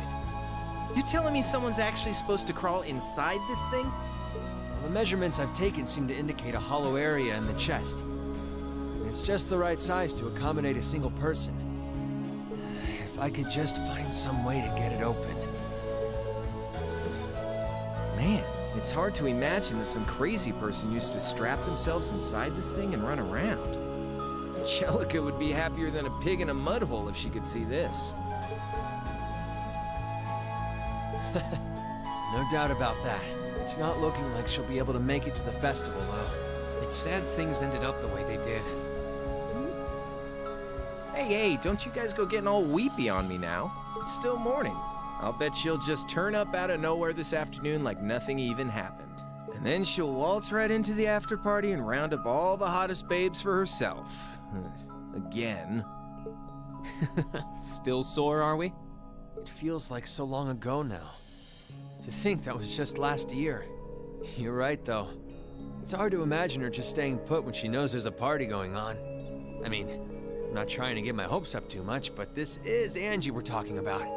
Speaker 15: You telling me someone's actually supposed to crawl inside this thing?
Speaker 12: Well, the measurements I've taken seem to indicate a hollow area in the chest. It's just the right size to accommodate a single person. If I could just find some way to get it open.
Speaker 15: Man, it's hard to imagine that some crazy person used to strap themselves inside this thing and run around. Angelica would be happier than a pig in a mud hole if she could see this.
Speaker 12: No doubt about that. It's not looking like she'll be able to make it to the festival, though.
Speaker 10: It's sad things ended up the way they did.
Speaker 15: Hey, don't you guys go getting all weepy on me now. It's still morning. I'll bet she'll just turn up out of nowhere this afternoon like nothing even happened. And then she'll waltz right into the after party and round up all the hottest babes for herself. Again.
Speaker 10: Still sore, are we?
Speaker 12: It feels like so long ago now. To think that was just last year. You're right, though. It's hard to imagine her just staying put when she knows there's a party going on. I mean, I'm not trying to get my hopes up too much, but this is Angie we're talking about.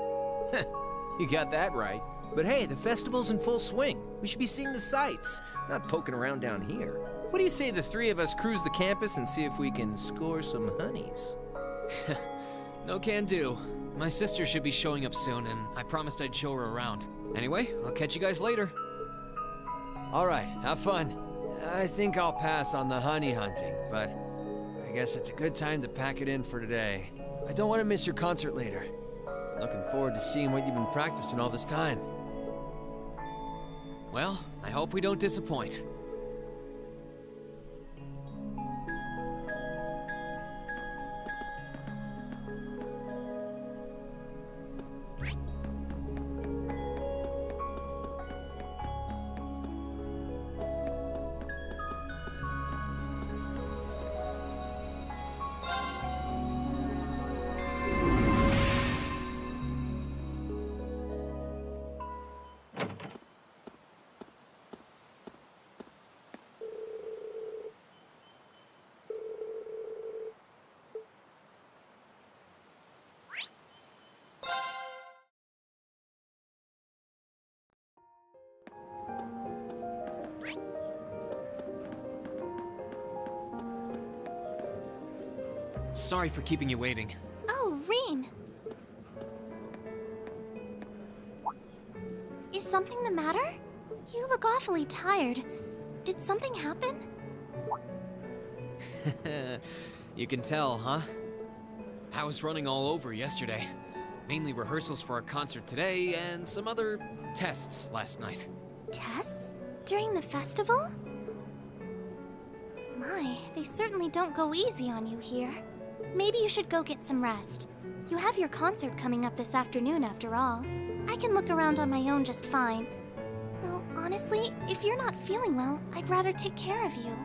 Speaker 15: You got that right. But hey, the festival's in full swing. We should be seeing the sights, not poking around down here. What do you say the three of us cruise the campus and see if we can score some honeys?
Speaker 10: No can do. My sister should be showing up soon, and I promised I'd show her around. Anyway, I'll catch you guys later.
Speaker 12: All right, have fun. I think I'll pass on the honey hunting, but I guess it's a good time to pack it in for today. I don't want to miss your concert later. I'm looking forward to seeing what you've been practicing all this time.
Speaker 10: Well, I hope we don't disappoint. Sorry for keeping you waiting.
Speaker 4: Oh, Reen. Is something the matter? You look awfully tired. Did something happen?
Speaker 10: You can tell, huh? I was running all over yesterday. Mainly rehearsals for our concert today and some other tests last night.
Speaker 4: Tests? During the festival? My, they certainly don't go easy on you here. Maybe you should go get some rest. You have your concert coming up this afternoon after all. I can look around on my own just fine. Though, honestly, if you're not feeling well, I'd rather take care of you.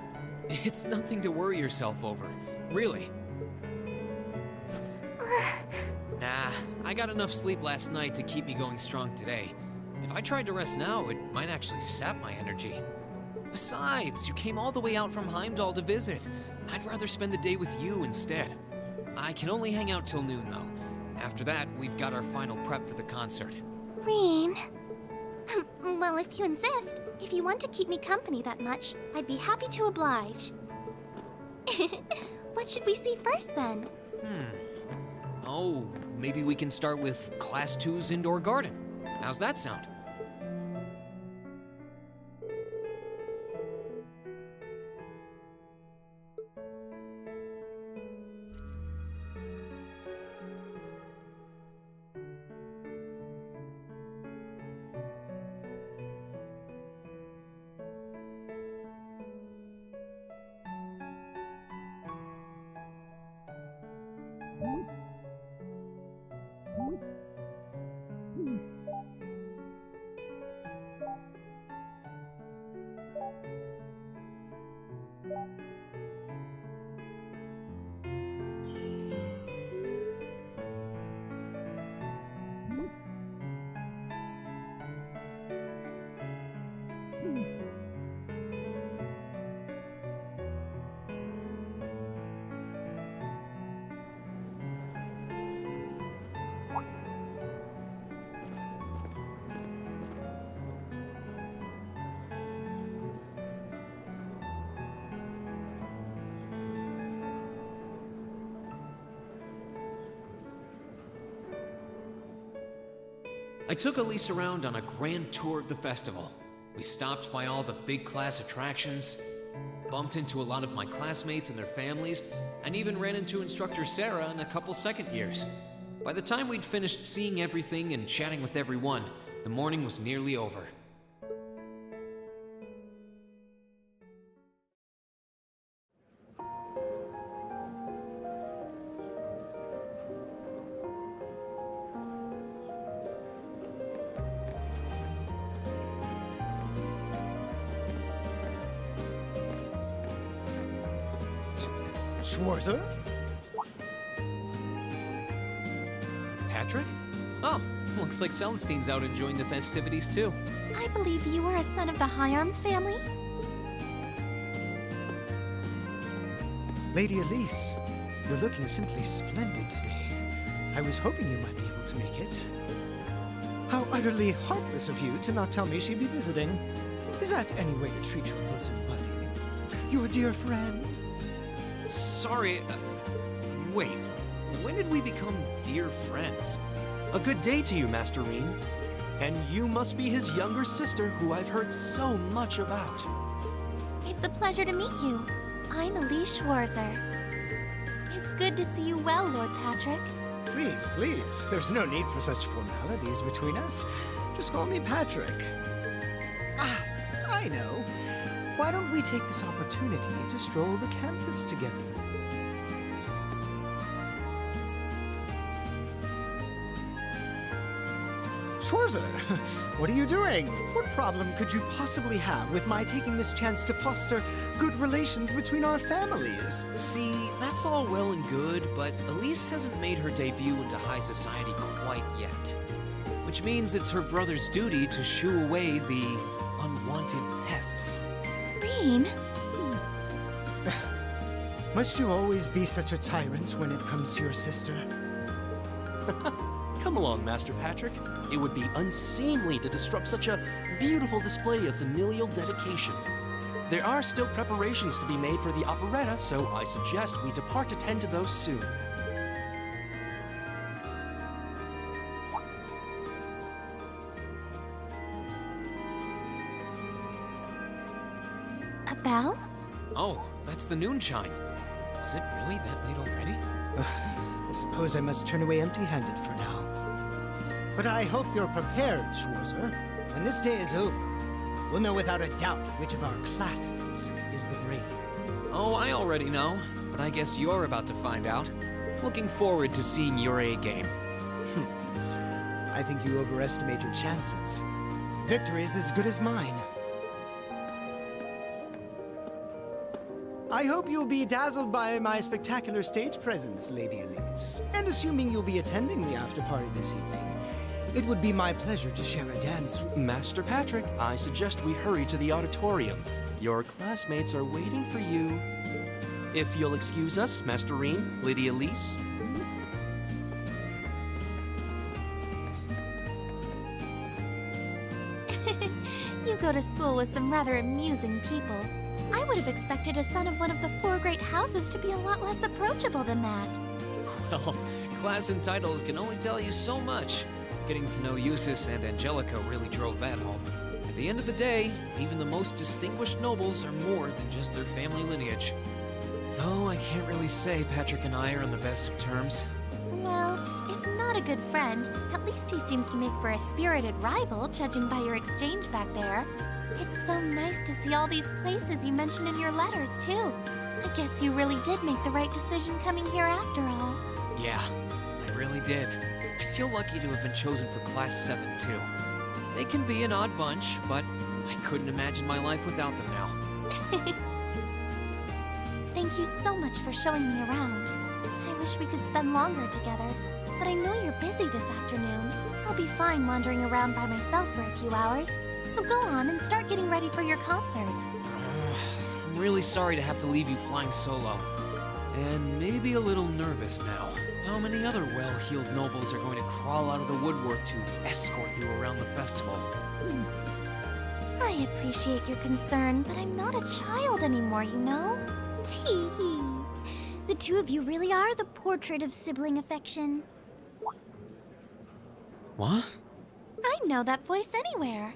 Speaker 10: It's nothing to worry yourself over, really. Nah, I got enough sleep last night to keep me going strong today. If I tried to rest now, it might actually sap my energy. Besides, you came all the way out from Heimdall to visit. I'd rather spend the day with you instead. I can only hang out till noon, though. After that, we've got our final prep for the concert.
Speaker 4: Reen. Well, if you insist, if you want to keep me company that much, I'd be happy to oblige. What should we see first, then?
Speaker 10: Oh, maybe we can start with Class II's indoor garden. How's that sound? I took Elise around on a grand tour of the festival. We stopped by all the big class attractions, bumped into a lot of my classmates and their families, and even ran into instructor Sarah and a couple second years. By the time we'd finished seeing everything and chatting with everyone, the morning was nearly over.
Speaker 11: Schwarzer?
Speaker 10: Patrick? Oh, looks like Celestine's out enjoying the festivities too.
Speaker 4: I believe you are a son of the High Arms family?
Speaker 16: Lady Elise, you're looking simply splendid today. I was hoping you might be able to make it. How utterly heartless of you to not tell me she'd be visiting. Is that any way to treat your bosom buddy? Your dear friend?
Speaker 10: Sorry, wait. When did we become dear friends?
Speaker 5: A good day to you, Master Reen. And you must be his younger sister, who I've heard so much about.
Speaker 4: It's a pleasure to meet you. I'm Elise Schwarzer. It's good to see you well, Lord Patrick.
Speaker 16: Please, please. There's no need for such formalities between us. Just call me Patrick. Ah, I know. Why don't we take this opportunity to stroll the campus together? Schwarzer, what are you doing? What problem could you possibly have with my taking this chance to foster good relations between our families?
Speaker 10: See, that's all well and good, but Elise hasn't made her debut into high society quite yet. Which means it's her brother's duty to shoo away the unwanted pests.
Speaker 4: Reen?
Speaker 16: Must you always be such a tyrant when it comes to your sister?
Speaker 5: Come along, Master Patrick. It would be unseemly to disrupt such a beautiful display of familial dedication.
Speaker 17: There are still preparations to be made for the operetta, so I suggest we depart to tend to those soon.
Speaker 3: A bell?
Speaker 10: Oh, that's the noon chime. Was it really that late already?
Speaker 16: I suppose I must turn away empty-handed for now. But I hope you're prepared, Schwarzer. When this day is over, we'll know without a doubt which of our classes is the brain.
Speaker 10: Oh, I already know, but I guess you're about to find out. Looking forward to seeing your A game.
Speaker 16: I think you overestimate your chances. Victory is as good as mine. I hope you'll be dazzled by my spectacular stage presence, Lady Elise. And assuming you'll be attending the after-party this evening, it would be my pleasure to share a dance with...
Speaker 17: Master Patrick, I suggest we hurry to the auditorium. Your classmates are waiting for you. If you'll excuse us, Master Reem, Lady Elise.
Speaker 2: You go to school with some rather amusing people. I would have expected a son of one of the 4 great houses to be a lot less approachable than that.
Speaker 10: Well, class and titles can only tell you so much. Getting to know Eustace and Angelica really drove that home. At the end of the day, even the most distinguished nobles are more than just their family lineage. Though I can't really say Patrick and I are on the best of terms.
Speaker 2: Well, if not a good friend, at least he seems to make for a spirited rival, judging by your exchange back there. It's so nice to see all these places you mentioned in your letters, too. I guess you really did make the right decision coming here after all.
Speaker 10: Yeah, I really did. I feel lucky to have been chosen for Class 7, too. They can be an odd bunch, but I couldn't imagine my life without them now.
Speaker 2: Thank you so much for showing me around. I wish we could spend longer together, but I know you're busy this afternoon. I'll be fine wandering around by myself for a few hours. So go on and start getting ready for your concert.
Speaker 10: I'm really sorry to have to leave you flying solo. And maybe a little nervous now. How many other well-heeled nobles are going to crawl out of the woodwork to escort you around the festival?
Speaker 2: I appreciate your concern, but I'm not a child anymore, you know?
Speaker 4: Tee-hee. The two of you really are the portrait of sibling affection.
Speaker 10: What?
Speaker 2: I know that voice anywhere.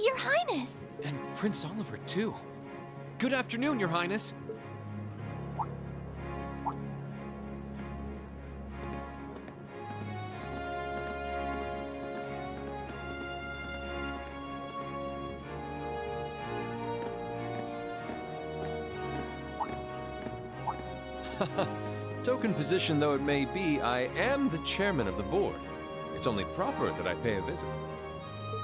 Speaker 2: Your Highness!
Speaker 10: And Prince Oliver, too. Good afternoon, Your Highness.
Speaker 12: Token position though it may be, I am the chairman of the board. It's only proper that I pay a visit.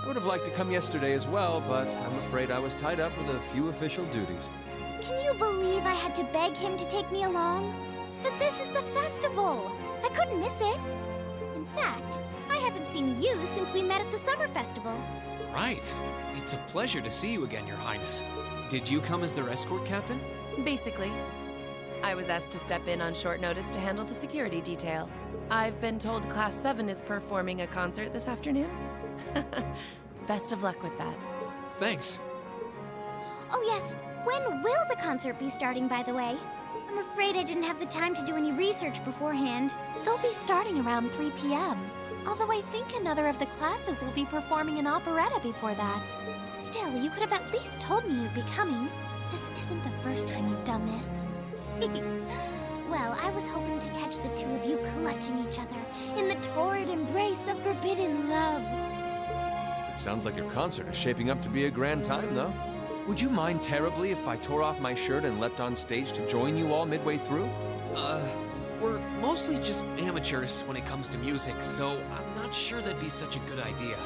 Speaker 12: I would have liked to come yesterday as well, but I'm afraid I was tied up with a few official duties.
Speaker 4: Can you believe I had to beg him to take me along? But this is the festival! I couldn't miss it. In fact, I haven't seen you since we met at the summer festival.
Speaker 10: Right. It's a pleasure to see you again, Your Highness. Did you come as their escort captain?
Speaker 1: Basically. I was asked to step in on short notice to handle the security detail. I've been told Class 7 is performing a concert this afternoon. Best of luck with that.
Speaker 10: Thanks.
Speaker 4: Oh yes, when will the concert be starting, by the way? I'm afraid I didn't have the time to do any research beforehand.
Speaker 2: They'll be starting around 3 p.m. Although I think another of the classes will be performing an operetta before that. Still, you could have at least told me you'd be coming. This isn't the first time you've done this.
Speaker 4: Well, I was hoping to catch the two of you clutching each other in the torrid embrace of forbidden love.
Speaker 12: It sounds like your concert is shaping up to be a grand time, though. Would you mind terribly if I tore off my shirt and leapt on stage to join you all midway through?
Speaker 10: We're mostly just amateurs when it comes to music, so I'm not sure that'd be such a good idea.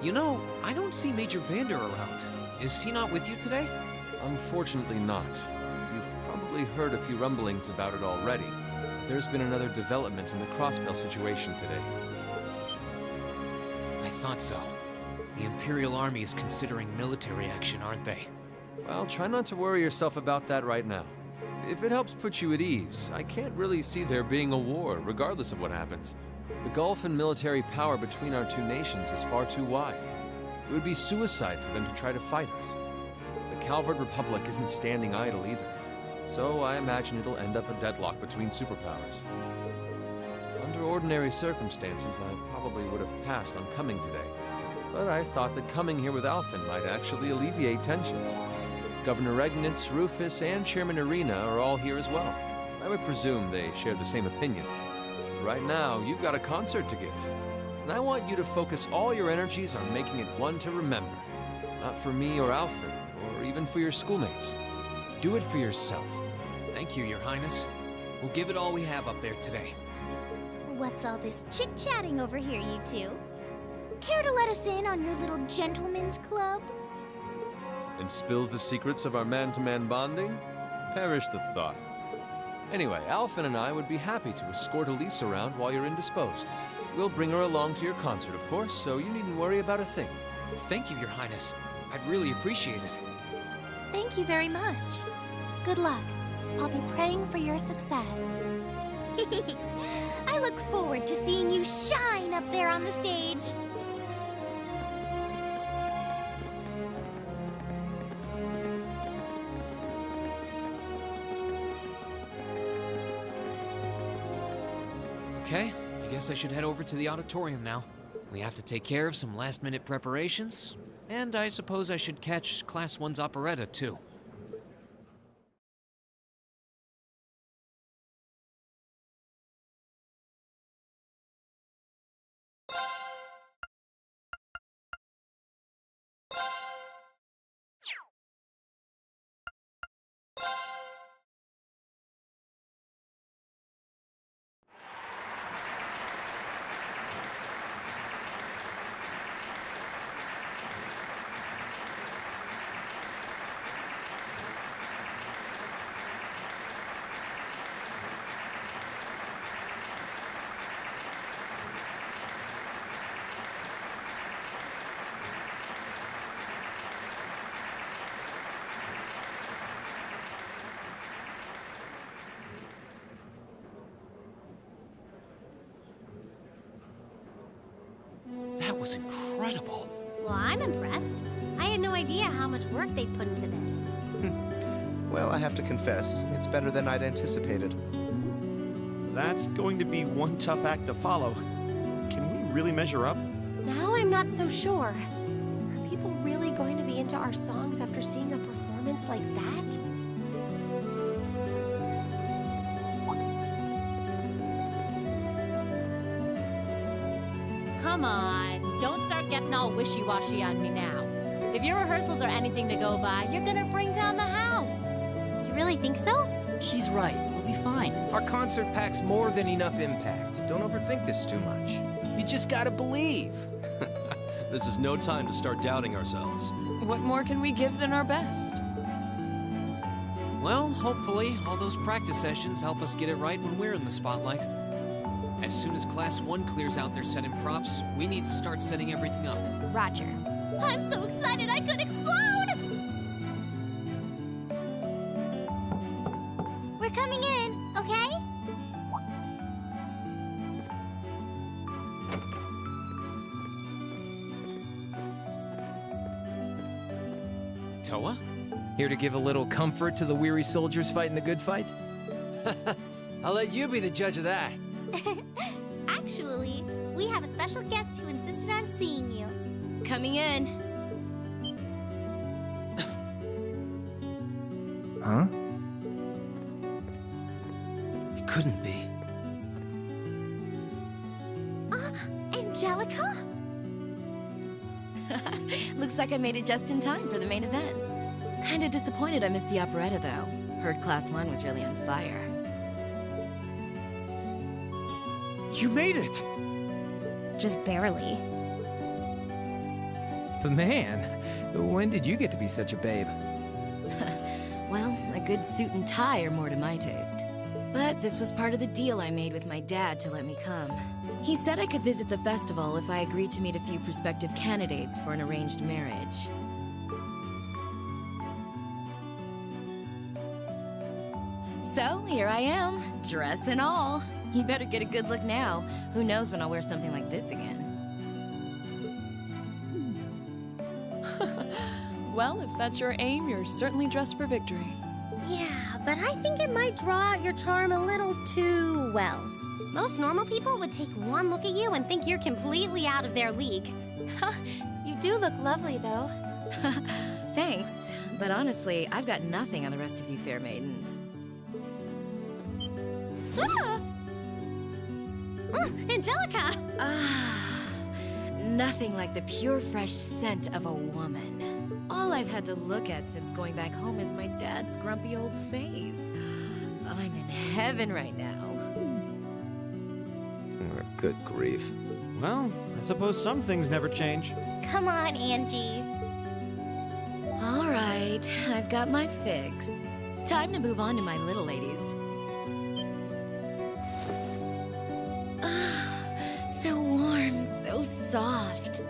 Speaker 10: You know, I don't see Major Vander around. Is he not with you today?
Speaker 12: Unfortunately not. You've probably heard a few rumblings about it already. There's been another development in the Crossbell situation today.
Speaker 10: I thought so. The Imperial Army is considering military action, aren't they?
Speaker 12: Well, try not to worry yourself about that right now. If it helps put you at ease, I can't really see there being a war, regardless of what happens. The gulf in military power between our two nations is far too wide. It would be suicide for them to try to fight us. The Calvard Republic isn't standing idle either, so I imagine it'll end up a deadlock between superpowers. Under ordinary circumstances, I probably would have passed on coming today, but I thought that coming here with Alphen might actually alleviate tensions. Governor Regnitz, Rufus, and Chairman Arena are all here as well. I would presume they share the same opinion. Right now, you've got a concert to give, and I want you to focus all your energies on making it one to remember. Not for me or Alphen, or even for your schoolmates. Do it for yourself.
Speaker 10: Thank you, Your Highness. We'll give it all we have up there today.
Speaker 4: What's all this chit-chatting over here, you two? Care to let us in on your little gentleman's club?
Speaker 12: And spill the secrets of our man-to-man bonding? Perish the thought. Anyway, Alphen and I would be happy to escort Elise around while you're indisposed. We'll bring her along to your concert, of course, so you needn't worry about a thing.
Speaker 10: Thank you, Your Highness. I'd really appreciate it.
Speaker 2: Thank you very much. Good luck. I'll be praying for your success.
Speaker 4: I look forward to seeing you shine up there on the stage.
Speaker 10: Okay, I guess I should head over to the auditorium now. We have to take care of some last-minute preparations, and I suppose I should catch Class 1's operetta, too. That was incredible.
Speaker 3: Well, I'm impressed. I had no idea how much work they'd put into this.
Speaker 9: Well, I have to confess, it's better than I'd anticipated.
Speaker 17: That's going to be one tough act to follow. Can we really measure up?
Speaker 3: Now I'm not so sure. Are people really going to be into our songs after seeing a performance like that?
Speaker 8: Come on, don't start getting all wishy-washy on me now. If your rehearsals are anything to go by, you're gonna bring down the house.
Speaker 3: You really think so?
Speaker 14: She's right. We'll be fine.
Speaker 15: Our concert packs more than enough impact. Don't overthink this too much. You just gotta believe.
Speaker 5: This is no time to start doubting ourselves.
Speaker 1: What more can we give than our best?
Speaker 10: Well, hopefully, all those practice sessions help us get it right when we're in the spotlight. As soon as Class 1 clears out their set and props, we need to start setting everything up.
Speaker 2: Roger.
Speaker 4: I'm so excited I could explode! We're coming in, okay?
Speaker 10: Toa?
Speaker 15: Here to give a little comfort to the weary soldiers fighting the good fight?
Speaker 12: I'll let you be the judge of that.
Speaker 4: Actually, we have a special guest who insisted on seeing you.
Speaker 1: Coming in.
Speaker 15: Huh?
Speaker 12: It couldn't be.
Speaker 4: Angelica?
Speaker 1: Looks like I made it just in time for the main event. Kinda disappointed I missed the operetta, though. Heard Class 1 was really on fire.
Speaker 12: You made it!
Speaker 2: Just barely.
Speaker 15: But man, when did you get to be such a babe?
Speaker 1: Well, a good suit and tie are more to my taste. But this was part of the deal I made with my dad to let me come. He said I could visit the festival if I agreed to meet a few prospective candidates for an arranged marriage. So, here I am, dress and all. You better get a good look now. Who knows when I'll wear something like this again.
Speaker 18: Well, if that's your aim, you're certainly dressed for victory.
Speaker 4: Yeah, but I think it might draw out your charm a little too well. Most normal people would take one look at you and think you're completely out of their league.
Speaker 3: You do look lovely, though.
Speaker 1: Thanks, but honestly, I've got nothing on the rest of you fair maidens.
Speaker 4: Angelica!
Speaker 1: Nothing like the pure, fresh scent of a woman. All I've had to look at since going back home is my dad's grumpy old face. I'm in heaven right now.
Speaker 9: Good grief.
Speaker 11: Well, I suppose some things never change.
Speaker 4: Come on, Angie.
Speaker 1: All right, I've got my fix. Time to move on to my little ladies. So warm, so soft.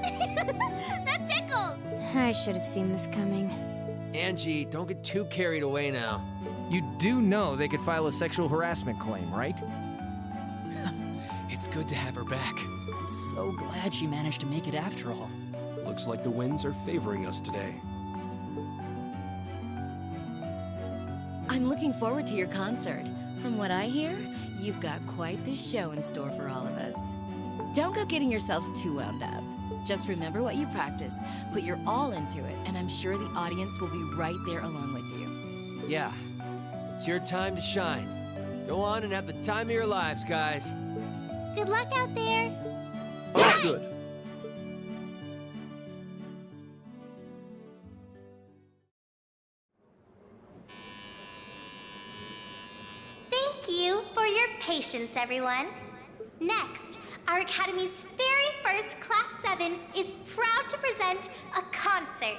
Speaker 4: That tickles!
Speaker 19: I should have seen this coming.
Speaker 12: Angie, don't get too carried away now.
Speaker 15: You do know they could file a sexual harassment claim, right?
Speaker 10: It's good to have her back.
Speaker 14: I'm so glad she managed to make it after all.
Speaker 5: Looks like the winds are favoring us today.
Speaker 1: I'm looking forward to your concert. From what I hear, you've got quite the show in store for all of us. Don't go getting yourselves too wound up. Just remember what you practice, put your all into it, and I'm sure the audience will be right there along with you.
Speaker 12: Yeah, it's your time to shine. Go on and have the time of your lives, guys.
Speaker 4: Good luck out there.
Speaker 5: Understood.
Speaker 4: Thank you for your patience, everyone. Next, our Academy's very first Class 7 is proud to present a concert.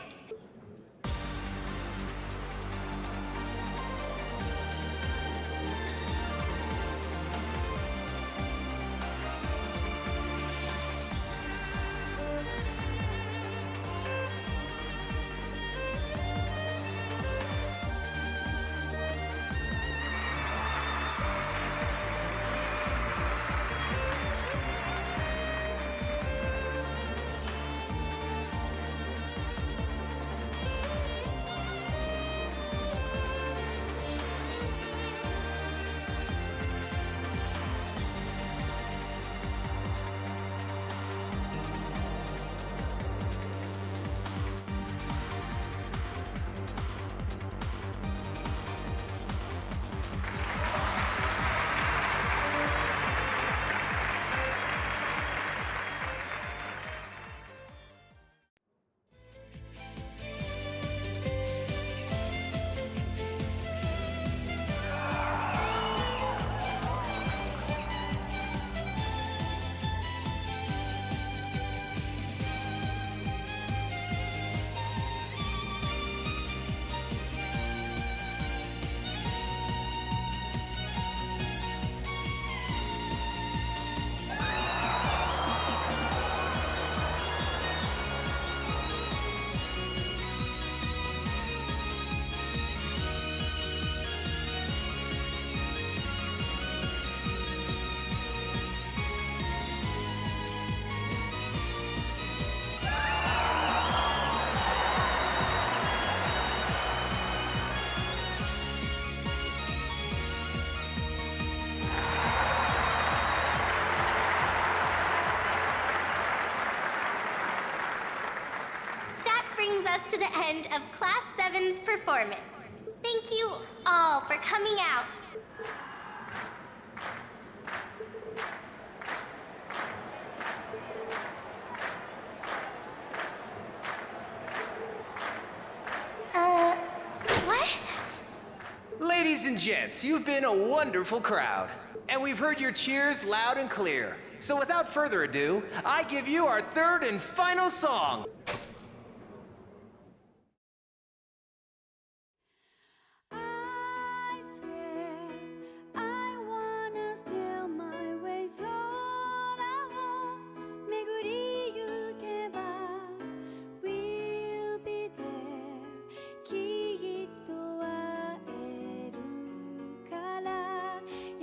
Speaker 4: To the end of Class 7's performance. Thank you all for coming out. What?
Speaker 15: Ladies and gents, you've been a wonderful crowd. And we've heard your cheers loud and clear. So without further ado, I give you our third and final song.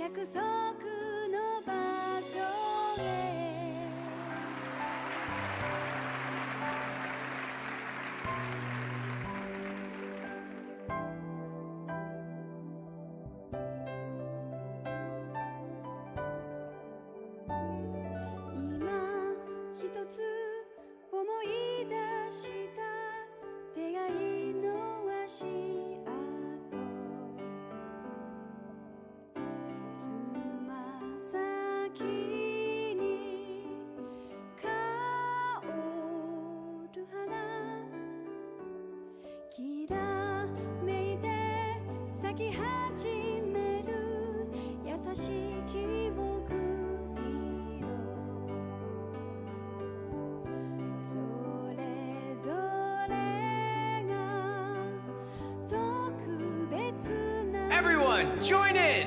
Speaker 20: 約束の場所へ今一つ思い出した出会いの足跡つま先に香る花きらめいて咲き始める優しい記憶色それぞれが特別な
Speaker 15: Everyone, join in!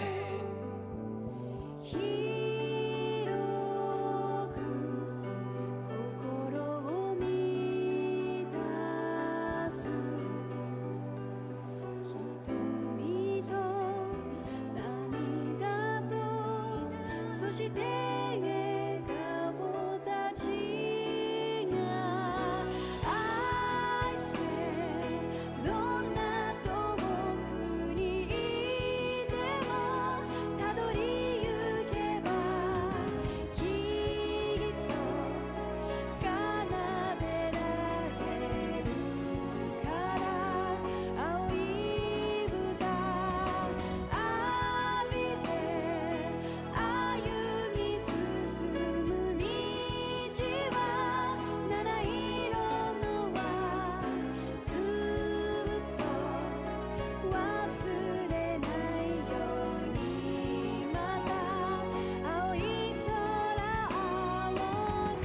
Speaker 20: 広く心を満たす瞳と涙とそして笑顔たちが愛せどんな遠くにいてもたどり行けばきっと奏でられるから青い豚浴びて歩み進む道は七色のはずっと忘れないようにまた青い空青く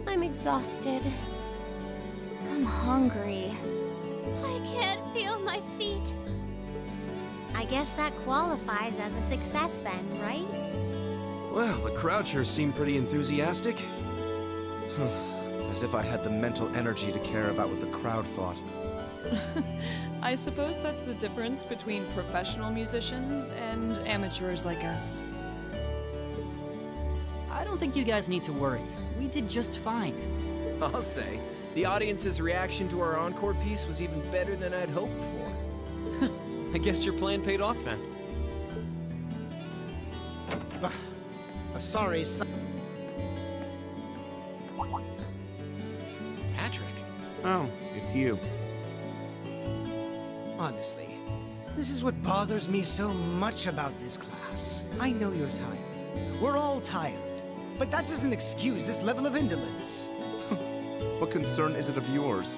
Speaker 3: I'm exhausted. I'm hungry.
Speaker 2: I can't feel my feet.
Speaker 4: I guess that qualifies as a success then, right?
Speaker 17: Well, the crowd sure seemed pretty enthusiastic.
Speaker 9: As if I had the mental energy to care about what the crowd thought.
Speaker 18: I suppose that's the difference between professional musicians and amateurs like us.
Speaker 14: I don't think you guys need to worry. We did just fine.
Speaker 15: I'll say, the audience's reaction to our encore piece was even better than I'd hoped for.
Speaker 10: I guess your plan paid off then.
Speaker 16: Sorry, son.
Speaker 10: Patrick.
Speaker 17: Oh, it's you.
Speaker 16: Honestly, this is what bothers me so much about this class. I know you're tired. We're all tired. But that doesn't excuse this level of indolence.
Speaker 9: What concern is it of yours?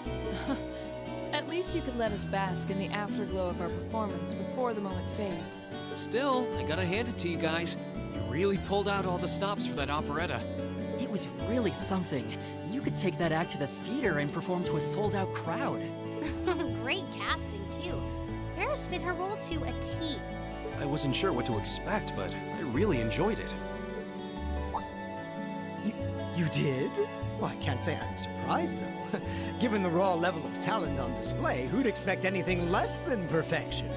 Speaker 18: At least you could let us bask in the afterglow of our performance before the moment fades.
Speaker 10: Still, I gotta hand it to you guys. You really pulled out all the stops for that operetta.
Speaker 14: It was really something. You could take that act to the theater and perform to a sold-out crowd.
Speaker 4: Great casting, too. Paris fit her role to a T.
Speaker 17: I wasn't sure what to expect, but I really enjoyed it.
Speaker 16: You did? Well, I can't say I'm surprised, though. Given the raw level of talent on display, who'd expect anything less than perfection?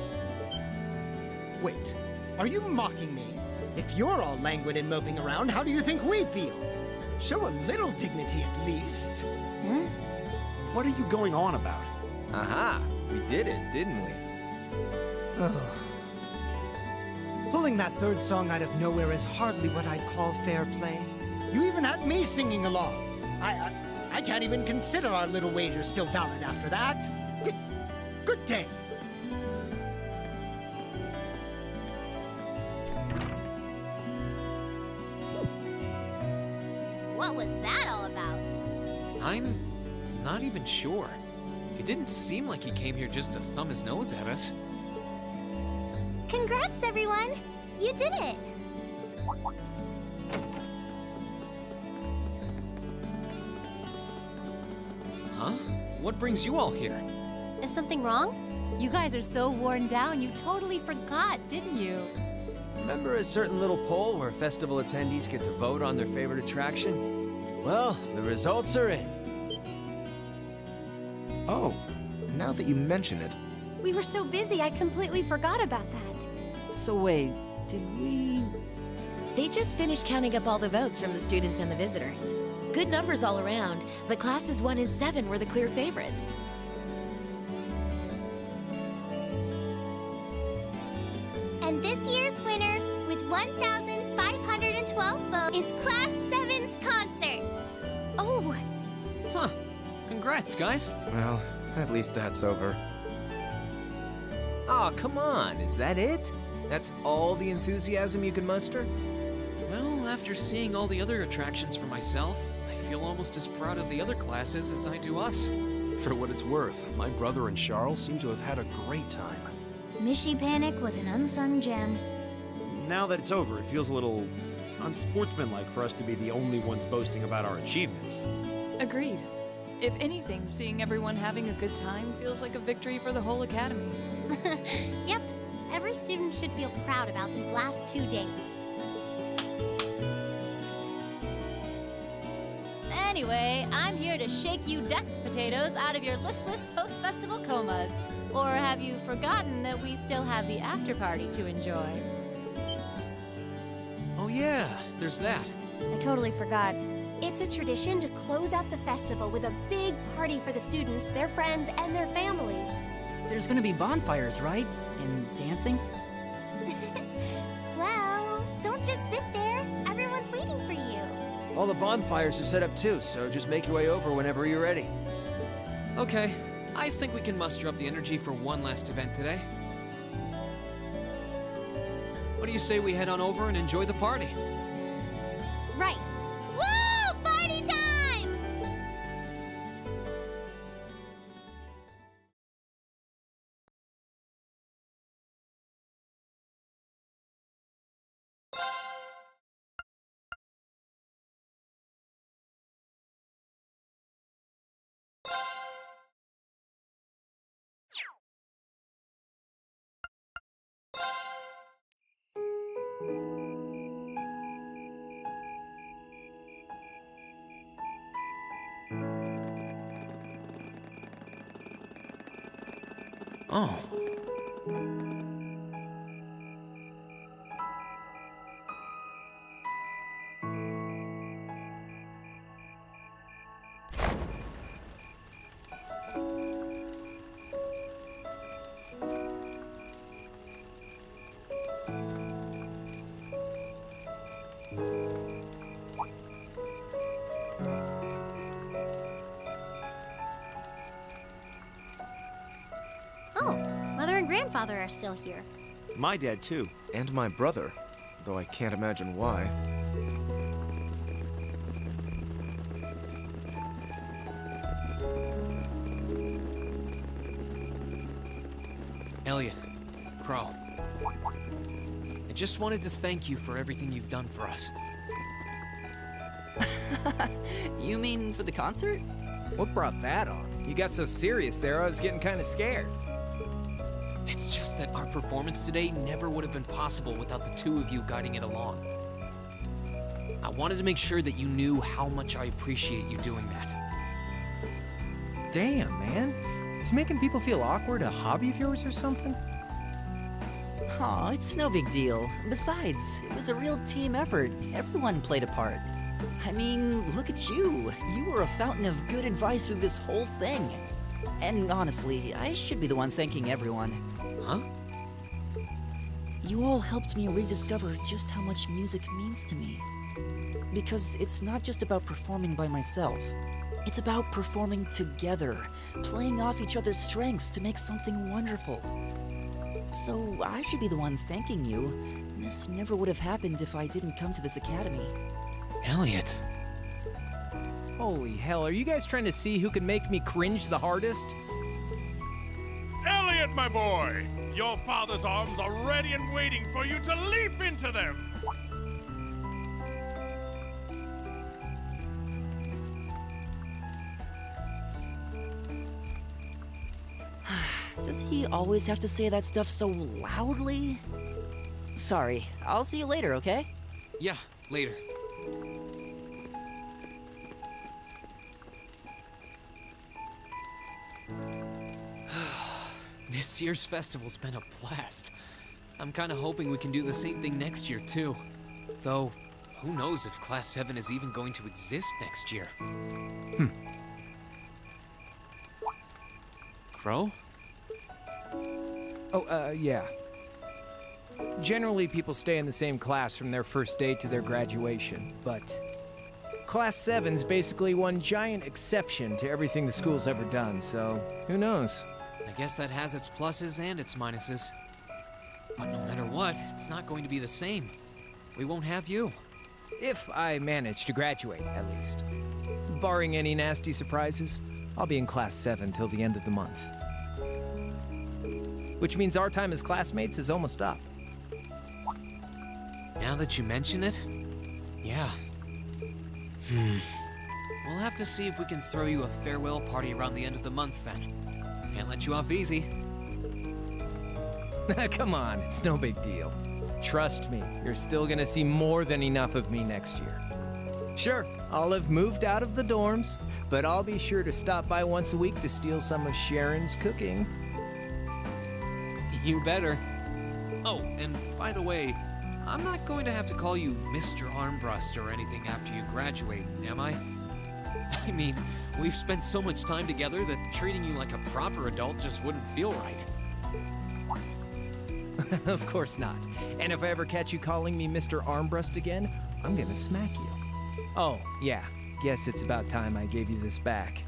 Speaker 16: Wait, are you mocking me? If you're all languid and moping around, how do you think we feel? Show a little dignity at least.
Speaker 17: What are you going on about?
Speaker 15: Aha! We did it, didn't we?
Speaker 16: Pulling that third song out of nowhere is hardly what I'd call fair play. You even had me singing along. I can't even consider our little wager still valid after that. Good day.
Speaker 4: What was that all about?
Speaker 10: I'm not even sure. It didn't seem like he came here just to thumb his nose at us.
Speaker 4: Congrats, everyone! You did it!
Speaker 10: Huh? What brings you all here?
Speaker 2: Is something wrong?
Speaker 8: You guys are so worn down, you totally forgot, didn't you?
Speaker 12: Remember a certain little poll where festival attendees get to vote on their favorite attraction? Well, the results are in.
Speaker 9: Oh, now that you mention it.
Speaker 3: We were so busy, I completely forgot about that.
Speaker 14: So wait, did we...
Speaker 1: They just finished counting up all the votes from the students and the visitors. Good numbers all around, but classes 1 and 7 were the clear favorites.
Speaker 4: And this year's winner, with 1,512 votes, is Class 7's concert.
Speaker 3: Oh!
Speaker 10: Huh. Congrats, guys.
Speaker 9: Well, at least that's over.
Speaker 15: Aw, come on, is that it? That's all the enthusiasm you can muster?
Speaker 10: Well, after seeing all the other attractions for myself, I feel almost as proud of the other classes as I do us.
Speaker 5: For what it's worth, my brother and Charles seem to have had a great time.
Speaker 2: Mishy Panic was an unsung gem.
Speaker 17: Now that it's over, it feels a little unsportsmanlike for us to be the only ones boasting about our achievements.
Speaker 18: Agreed. If anything, seeing everyone having a good time feels like a victory for the whole academy.
Speaker 4: Yep, every student should feel proud about these last 2 days.
Speaker 8: Anyway, I'm here to shake you desk potatoes out of your listless post-festival comas. Or have you forgotten that we still have the after-party to enjoy?
Speaker 10: Oh yeah, there's that.
Speaker 2: I totally forgot.
Speaker 3: It's a tradition to close out the festival with a big party for the students, their friends, and their families.
Speaker 14: There's gonna be bonfires, right? And dancing?
Speaker 4: Well, don't just sit there. Everyone's waiting for you.
Speaker 12: All the bonfires are set up too, so just make your way over whenever you're ready.
Speaker 10: Okay, I think we can muster up the energy for one last event today. What do you say we head on over and enjoy the party?
Speaker 4: Right. Woo! Party time!
Speaker 10: Oh.
Speaker 3: Oh, Mother and Grandfather are still here.
Speaker 17: My dad, too.
Speaker 9: And my brother, though I can't imagine why.
Speaker 10: Elliot, Crow. I just wanted to thank you for everything you've done for us.
Speaker 14: You mean for the concert?
Speaker 15: What brought that on? You got so serious there, I was getting kind of scared.
Speaker 10: It's just that our performance today never would have been possible without the two of you guiding it along. I wanted to make sure that you knew how much I appreciate you doing that.
Speaker 15: Damn, man. Is making people feel awkward a hobby of yours or something?
Speaker 14: Aw, it's no big deal. Besides, it was a real team effort. Everyone played a part. I mean, look at you. You were a fountain of good advice through this whole thing. And honestly, I should be the one thanking everyone.
Speaker 10: Huh?
Speaker 14: You all helped me rediscover just how much music means to me. Because it's not just about performing by myself. It's about performing together, playing off each other's strengths to make something wonderful. So I should be the one thanking you. This never would have happened if I didn't come to this academy.
Speaker 10: Elliot.
Speaker 15: Holy hell, are you guys trying to see who can make me cringe the hardest?
Speaker 7: Elliot, my boy! Your father's arms are ready and waiting for you to leap into them!
Speaker 14: Does he always have to say that stuff so loudly? Sorry, I'll see you later, okay?
Speaker 10: Yeah, later. This year's festival's been a blast. I'm kinda hoping we can do the same thing next year, too. Though, who knows if Class 7 is even going to exist next year? Crow?
Speaker 15: Oh, yeah. Generally, people stay in the same class from their first day to their graduation, but Class 7's basically one giant exception to everything the school's ever done, so who knows?
Speaker 10: I guess that has its pluses and its minuses. But no matter what, it's not going to be the same. We won't have you.
Speaker 15: If I manage to graduate, at least. Barring any nasty surprises, I'll be in Class 7 till the end of the month. Which means our time as classmates is almost up.
Speaker 10: Now that you mention it, yeah. We'll have to see if we can throw you a farewell party around the end of the month then. Can't let you off easy.
Speaker 15: Come on, it's no big deal. Trust me, you're still gonna see more than enough of me next year. Sure, I'll have moved out of the dorms, but I'll be sure to stop by once a week to steal some of Sharon's cooking.
Speaker 10: You better. Oh, and by the way, I'm not going to have to call you Mr. Armbrust or anything after you graduate, am I? I mean, we've spent so much time together that treating you like a proper adult just wouldn't feel right.
Speaker 15: Of course not. And if I ever catch you calling me Mr. Armbrust again, I'm gonna smack you. Oh, yeah. Guess it's about time I gave you this back.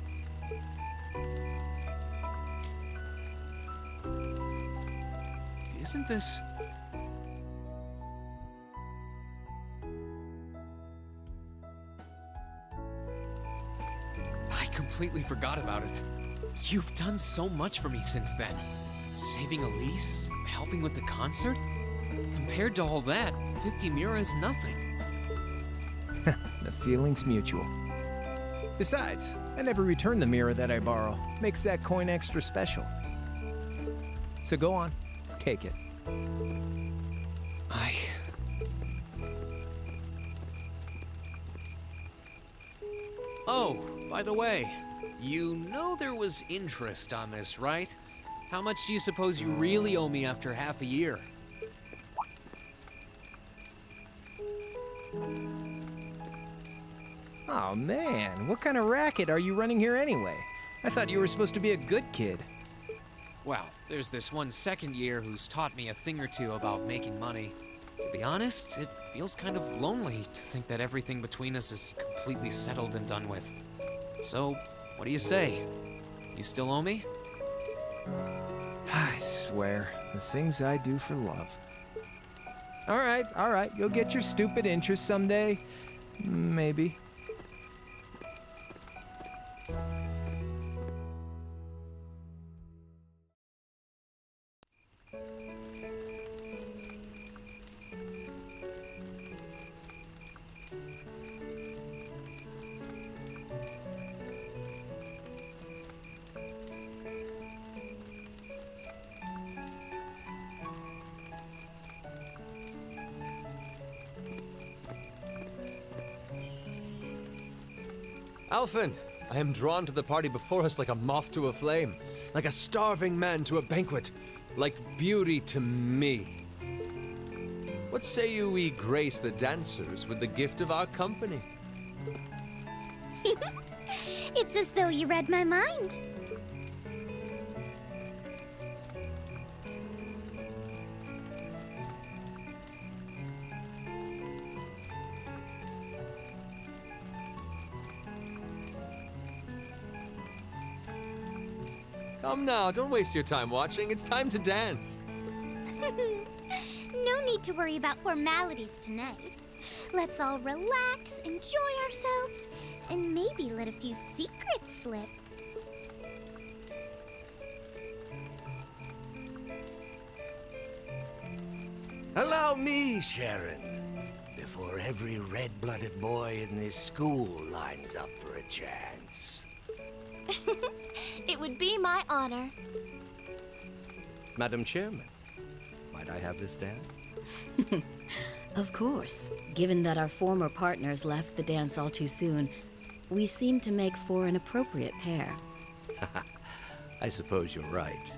Speaker 10: Isn't this... I completely forgot about it. You've done so much for me since then. Saving Elise, helping with the concert. Compared to all that, 50 Mira is nothing.
Speaker 15: The feeling's mutual. Besides, I never return the mirror that I borrow. Makes that coin extra special. So go on, take it.
Speaker 10: Oh, by the way, you know there was interest on this, right? How much do you suppose you really owe me after half a year?
Speaker 15: Oh man, what kind of racket are you running here anyway? I thought you were supposed to be a good kid.
Speaker 10: Well, there's this one second year who's taught me a thing or two about making money. To be honest, it feels kind of lonely to think that everything between us is completely settled and done with. So, what do you say? You still owe me?
Speaker 15: I swear, the things I do for love. All right, you'll get your stupid interest someday. Maybe.
Speaker 9: Alphen, I am drawn to the party before us like a moth to a flame, like a starving man to a banquet, like beauty to me. What say you we grace the dancers with the gift of our company?
Speaker 4: It's as though you read my mind.
Speaker 9: Come now, don't waste your time watching. It's time to dance.
Speaker 4: No need to worry about formalities tonight. Let's all relax, enjoy ourselves, and maybe let a few secrets slip.
Speaker 21: Allow me, Sharon, before every red-blooded boy in this school lines up for a chance.
Speaker 3: It would be my honor.
Speaker 15: Madam Chairman, might I have this dance?
Speaker 22: Of course. Given that our former partners left the dance all too soon, we seem to make for an appropriate pair.
Speaker 21: I suppose you're right.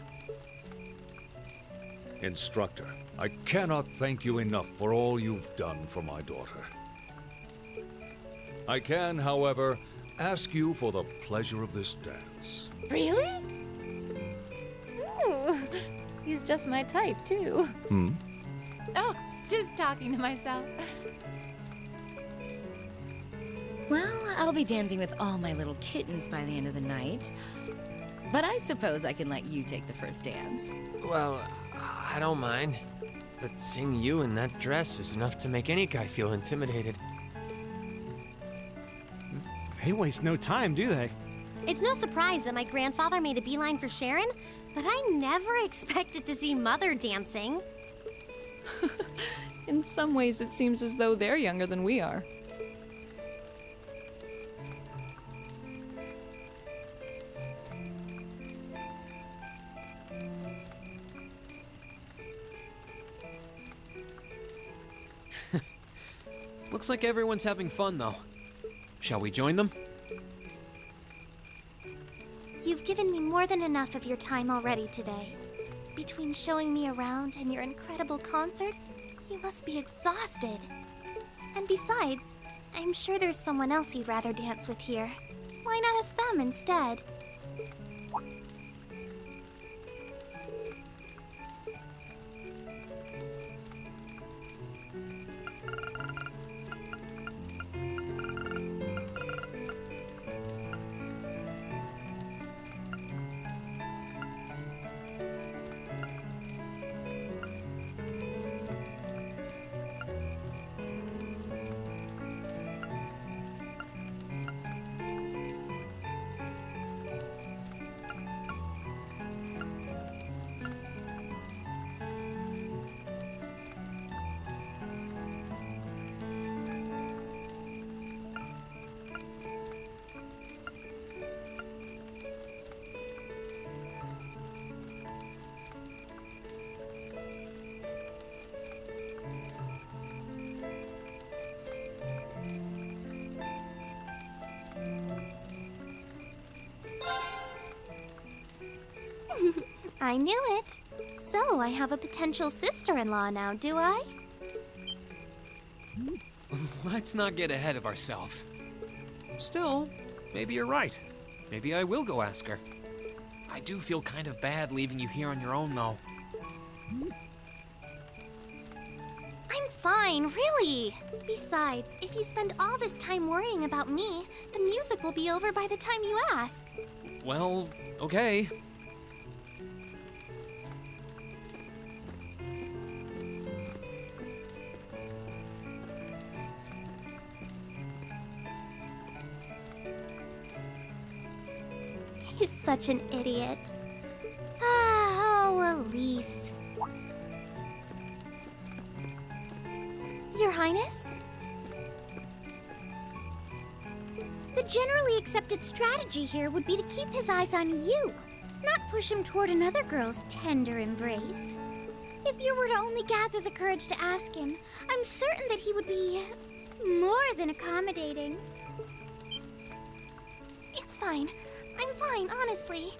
Speaker 7: Instructor, I cannot thank you enough for all you've done for my daughter. I can, however, ask you for the pleasure of this dance.
Speaker 8: Really? Ooh, he's just my type, too.
Speaker 7: Hmm?
Speaker 8: Oh, just talking to myself.
Speaker 1: Well, I'll be dancing with all my little kittens by the end of the night. But I suppose I can let you take the first dance.
Speaker 12: Well, I don't mind. But seeing you in that dress is enough to make any guy feel intimidated.
Speaker 11: They waste no time, do they?
Speaker 3: It's no surprise that my grandfather made a beeline for Sharon, but I never expected to see Mother dancing.
Speaker 18: In some ways, it seems as though they're younger than we are.
Speaker 10: Looks like everyone's having fun, though. Shall we join them?
Speaker 4: You've given me more than enough of your time already today. Between showing me around and your incredible concert, you must be exhausted. And besides, I'm sure there's someone else you'd rather dance with here. Why not ask them instead? I knew it. So, I have a potential sister-in-law now, do I?
Speaker 10: Let's not get ahead of ourselves. Still, maybe you're right. Maybe I will go ask her. I do feel kind of bad leaving you here on your own, though.
Speaker 4: I'm fine, really. Besides, if you spend all this time worrying about me, the music will be over by the time you ask.
Speaker 10: Well, okay.
Speaker 4: He's such an idiot. Oh, Elise. Your Highness? The generally accepted strategy here would be to keep his eyes on you, not push him toward another girl's tender embrace. If you were to only gather the courage to ask him, I'm certain that he would be more than accommodating. It's fine. I'm fine, honestly.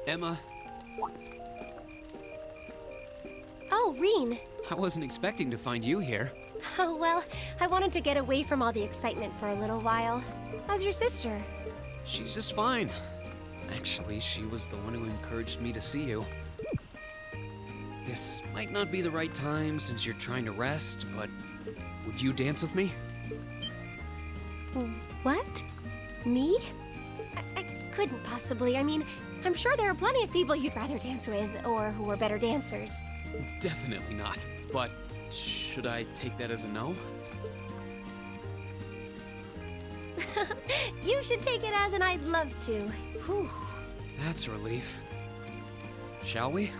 Speaker 10: Emma,
Speaker 3: Oh, Reen.
Speaker 10: I wasn't expecting to find you here.
Speaker 3: Oh, well, I wanted to get away from all the excitement for a little while. How's your sister?
Speaker 10: She's just fine. Actually, she was the one who encouraged me to see you. This might not be the right time since you're trying to rest, but would you dance with me?
Speaker 3: What? Me? I couldn't possibly. I mean, I'm sure there are plenty of people you'd rather dance with, or who are better dancers.
Speaker 10: Definitely not. But should I take that as a no?
Speaker 3: You should take it as an I'd love to.
Speaker 10: Whew. That's a relief. Shall we?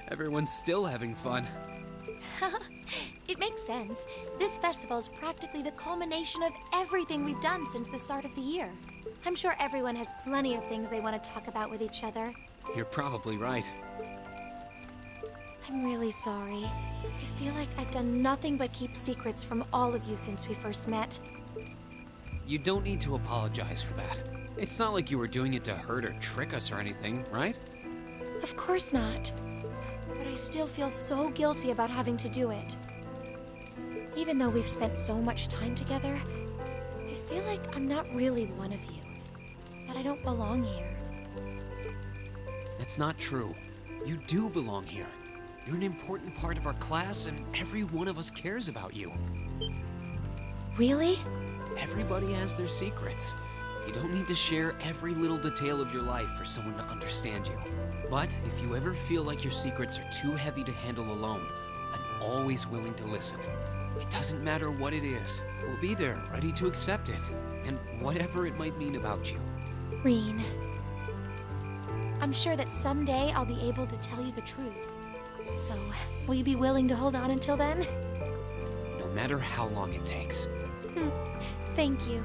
Speaker 10: Everyone's still having fun.
Speaker 3: It makes sense. This festival is practically the culmination of everything we've done since the start of the year. I'm sure everyone has plenty of things they want to talk about with each other.
Speaker 10: You're probably right.
Speaker 3: I'm really sorry. I feel like I've done nothing but keep secrets from all of you since we first met.
Speaker 10: You don't need to apologize for that. It's not like you were doing it to hurt or trick us or anything, right?
Speaker 3: Of course not. But I still feel so guilty about having to do it. Even though we've spent so much time together, I feel like I'm not really one of you. That I don't belong here.
Speaker 10: That's not true. You do belong here. You're an important part of our class, and every one of us cares about you.
Speaker 3: Really?
Speaker 10: Everybody has their secrets. You don't need to share every little detail of your life for someone to understand you. But if you ever feel like your secrets are too heavy to handle alone, I'm always willing to listen. It doesn't matter what it is. We'll be there, ready to accept it, and whatever it might mean about you.
Speaker 3: Reen, I'm sure that someday I'll be able to tell you the truth. So, will you be willing to hold on until then?
Speaker 10: No matter how long it takes.
Speaker 3: Thank you.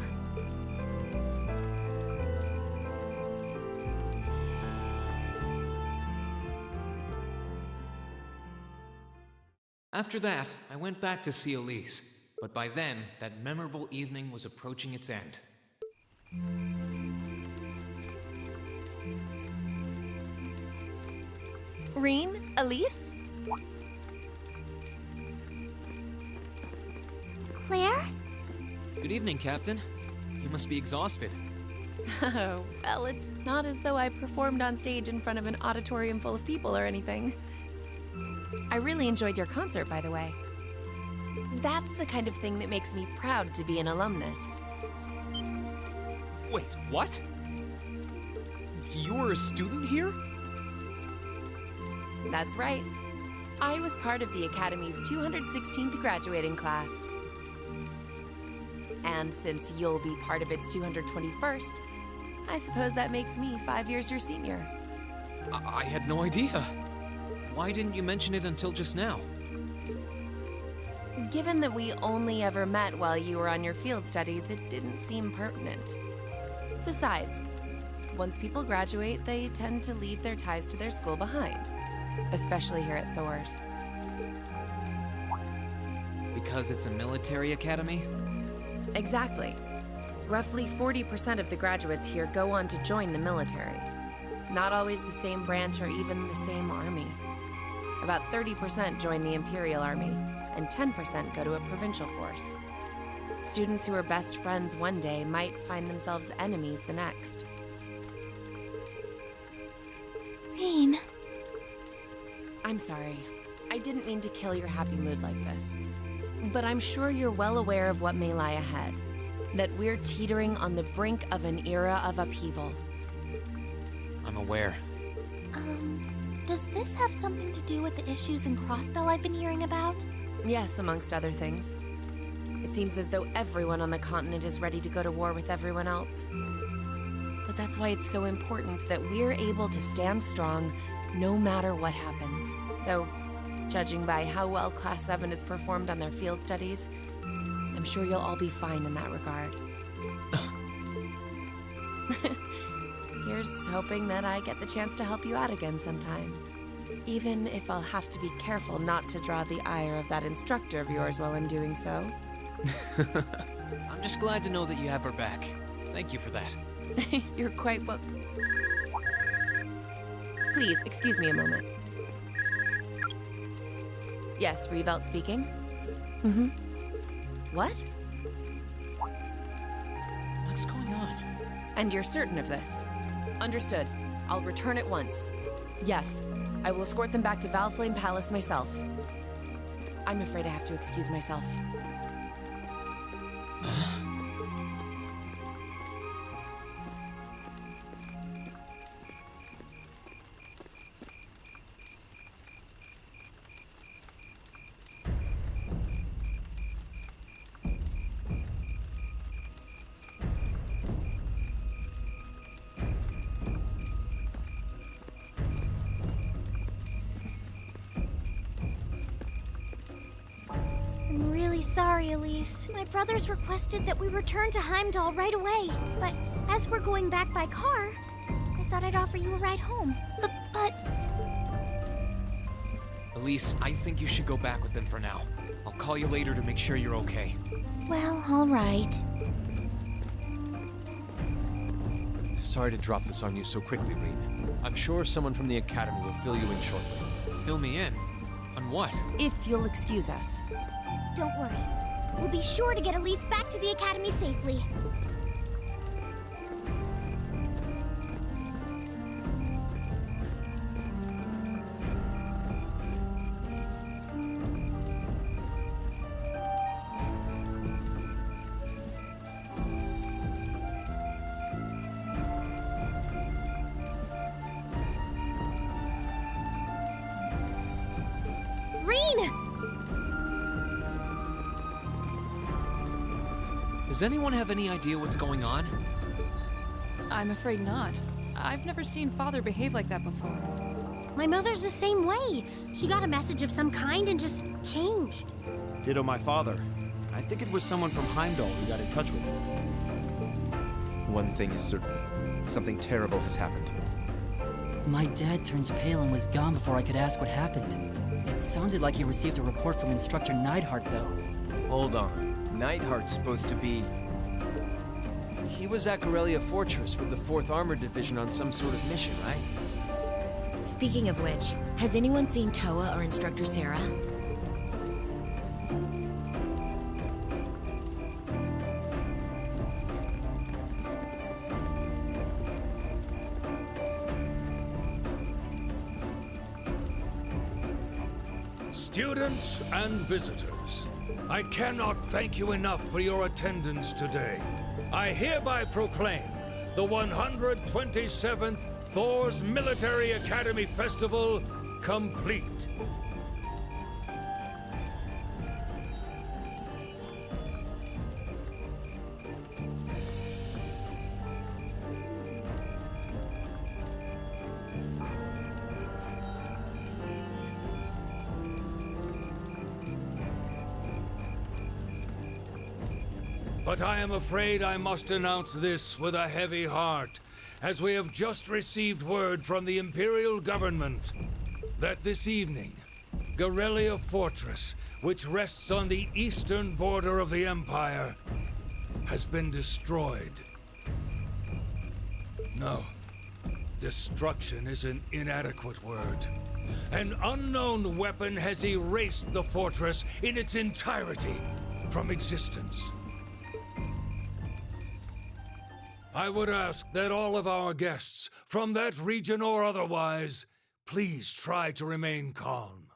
Speaker 10: After that, I went back to see Elise, but by then, that memorable evening was approaching its end.
Speaker 6: Reen? Elise?
Speaker 4: Claire?
Speaker 10: Good evening, Captain. You must be exhausted.
Speaker 6: Oh, well, it's not as though I performed on stage in front of an auditorium full of people or anything. I really enjoyed your concert, by the way. That's the kind of thing that makes me proud to be an alumnus.
Speaker 10: Wait, what? You're a student here?
Speaker 6: That's right. I was part of the Academy's 216th graduating class. And since you'll be part of its 221st, I suppose that makes me 5 years your senior.
Speaker 10: I had no idea. Why didn't you mention it until just now?
Speaker 6: Given that we only ever met while you were on your field studies, it didn't seem pertinent. Besides, once people graduate, they tend to leave their ties to their school behind. Especially here at Thor's.
Speaker 10: Because it's a military academy?
Speaker 6: Exactly. Roughly 40% of the graduates here go on to join the military. Not always the same branch or even the same army. About 30% join the Imperial Army, and 10% go to a provincial force. Students who are best friends one day might find themselves enemies the next.
Speaker 4: Reen.
Speaker 6: I'm sorry. I didn't mean to kill your happy mood like this. But I'm sure you're well aware of what may lie ahead. That we're teetering on the brink of an era of upheaval.
Speaker 10: I'm aware.
Speaker 4: Does this have something to do with the issues in Crossbell I've been hearing about?
Speaker 6: Yes, amongst other things. It seems as though everyone on the continent is ready to go to war with everyone else. But that's why it's so important that we're able to stand strong no matter what happens. Though, judging by how well Class 7 has performed on their field studies, I'm sure you'll all be fine in that regard. Here's hoping that I get the chance to help you out again sometime. Even if I'll have to be careful not to draw the ire of that instructor of yours while I'm doing so.
Speaker 10: I'm just glad to know that you have her back. Thank you for that.
Speaker 6: You're quite well. Please, excuse me a moment. Yes, Revelt speaking. Mm-hmm. What?
Speaker 10: What's going on?
Speaker 6: And you're certain of this? Understood. I'll return at once. Yes, I will escort them back to Valflame Palace myself. I'm afraid I have to excuse myself.
Speaker 4: I'm really sorry, Elise. My brothers requested that we return to Heimdall right away. But as we're going back by car, I thought I'd offer you a ride home. But...
Speaker 10: Elise, I think you should go back with them for now. I'll call you later to make sure you're okay.
Speaker 4: Well, all right.
Speaker 9: Sorry to drop this on you so quickly, Rean. I'm sure someone from the Academy will fill you in shortly.
Speaker 10: Fill me in? On what?
Speaker 6: If you'll excuse us.
Speaker 4: Don't worry. We'll be sure to get Elise back to the Academy safely.
Speaker 10: Does anyone have any idea what's going on?
Speaker 18: I'm afraid not. I've never seen Father behave like that before.
Speaker 4: My mother's the same way. She got a message of some kind and just changed.
Speaker 11: Ditto my father. I think it was someone from Heimdall who got in touch with him.
Speaker 17: One thing is certain. Something terrible has happened.
Speaker 14: My dad turned pale and was gone before I could ask what happened. It sounded like he received a report from Instructor Neidhart, though.
Speaker 15: Hold on. Neidhart's supposed to be...
Speaker 9: He was at Corellia Fortress with the 4th Armored Division on some sort of mission, right?
Speaker 1: Speaking of which, has anyone seen Toa or Instructor Sarah?
Speaker 7: Students and visitors, I cannot thank you enough for your attendance today. I hereby proclaim the 127th Thor's Military Academy Festival complete. But I am afraid I must announce this with a heavy heart, as we have just received word from the Imperial Government that this evening, Corellia Fortress, which rests on the eastern border of the Empire, has been destroyed. No, destruction is an inadequate word. An unknown weapon has erased the fortress in its entirety from existence. I would ask that all of our guests, from that region or otherwise, please try to remain calm.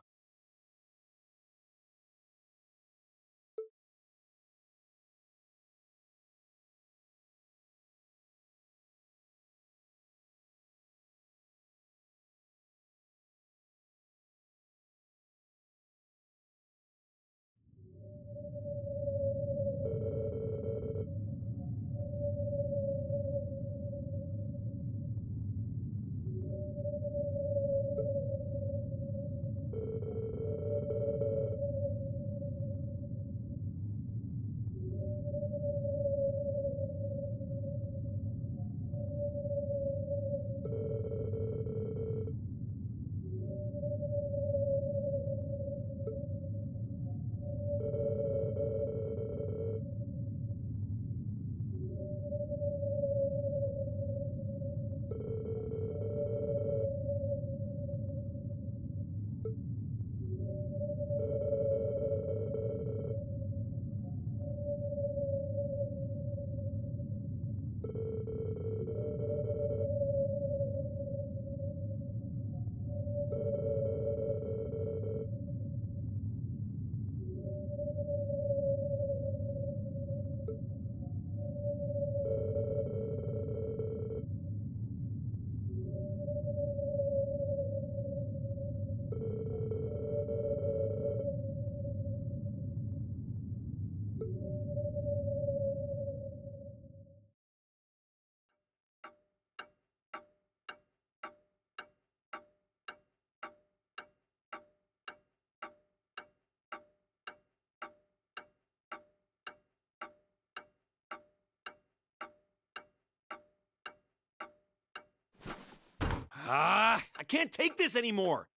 Speaker 17: I can't take this anymore.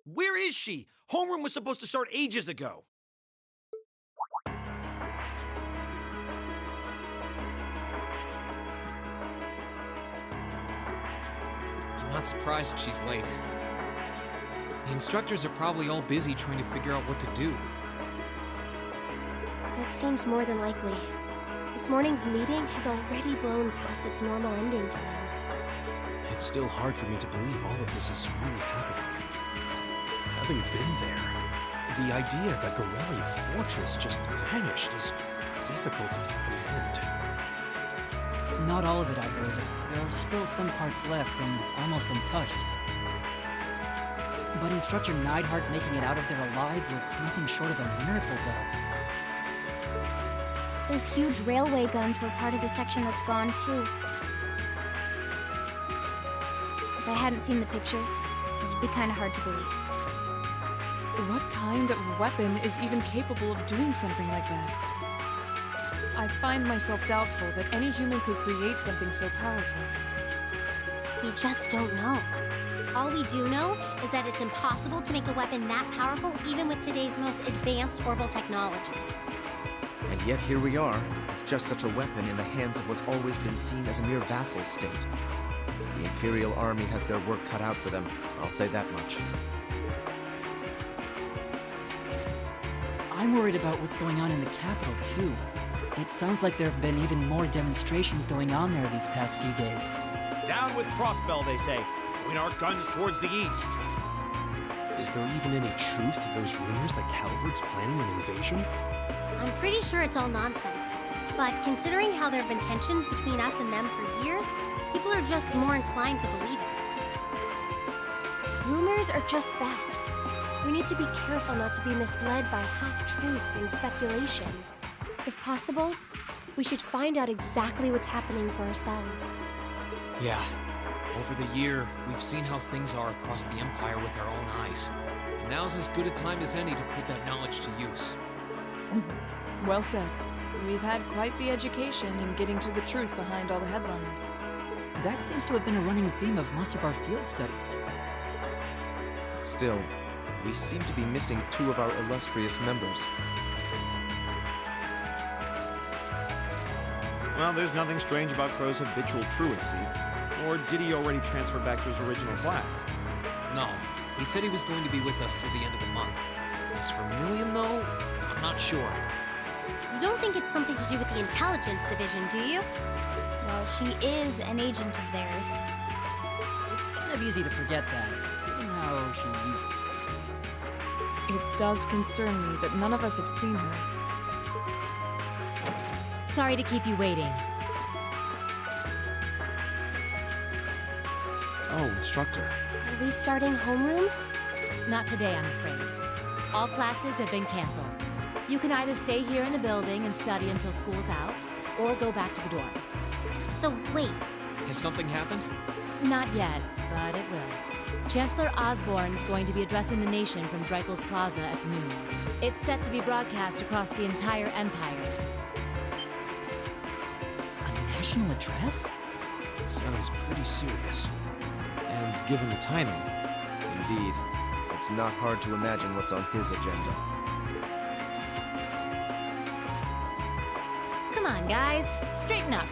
Speaker 17: Where is she? Homeroom was supposed to start ages ago.
Speaker 10: I'm not surprised she's late. The instructors are probably all busy trying to figure out what to do.
Speaker 3: That seems more than likely. This morning's meeting has already blown past its normal ending time.
Speaker 17: It's still hard for me to believe all of this is really happening. Having been there, the idea that Gorelia Fortress just vanished is difficult to comprehend.
Speaker 14: Not all of it, I heard. There are still some parts left and almost untouched. But Instructor Neidhart making it out of there alive was nothing short of a miracle, though.
Speaker 2: Those huge railway guns were part of the section that's gone, too. If I hadn't seen the pictures, it'd be kind of hard to believe.
Speaker 18: What kind of weapon is even capable of doing something like that? I find myself doubtful that any human could create something so powerful.
Speaker 4: We just don't know. All we do know is that it's impossible to make a weapon that powerful even with today's most advanced orbital technology.
Speaker 15: And yet here we are, with just such a weapon in the hands of what's always been seen as a mere vassal state. The Imperial Army has their work cut out for them, I'll say that much.
Speaker 14: I'm worried about what's going on in the capital, too. It sounds like there have been even more demonstrations going on there these past few days.
Speaker 17: Down with Crossbell, they say. Point our guns towards the east. Is there even any truth to those rumors that Calvard's planning an invasion?
Speaker 4: I'm pretty sure it's all nonsense. But considering how there have been tensions between us and them for years, people are just more inclined to believe it.
Speaker 3: Rumors are just that. We need to be careful not to be misled by half-truths and speculation. If possible, we should find out exactly what's happening for ourselves.
Speaker 10: Yeah. Over the year, we've seen how things are across the Empire with our own eyes. And now's as good a time as any to put that knowledge to use.
Speaker 18: Well said. We've had quite the education in getting to the truth behind all the headlines.
Speaker 14: That seems to have been a running theme of most of our field studies.
Speaker 15: Still, we seem to be missing two of our illustrious members.
Speaker 17: Well, there's nothing strange about Crow's habitual truancy. Or did he already transfer back to his original class?
Speaker 10: No. He said he was going to be with us through the end of the month. As for Milliam, though, I'm not sure.
Speaker 4: You don't think it's something to do with the intelligence division, do you?
Speaker 2: Well, she is an agent of theirs.
Speaker 14: It's kind of easy to forget that, given how she usually is.
Speaker 18: It does concern me that none of us have seen her.
Speaker 8: Sorry to keep you waiting.
Speaker 17: Oh, Instructor.
Speaker 3: Are we starting homeroom?
Speaker 8: Not today, I'm afraid. All classes have been canceled. You can either stay here in the building and study until school's out, or go back to the dorm.
Speaker 4: So wait.
Speaker 10: Has something happened?
Speaker 8: Not yet, but it will. Chancellor Osborne's going to be addressing the nation from Dreichel's Plaza at noon. It's set to be broadcast across the entire Empire.
Speaker 14: A national address?
Speaker 17: Sounds pretty serious. And given the timing...
Speaker 15: Indeed. It's not hard to imagine what's on his agenda.
Speaker 8: Come on, guys. Straighten up.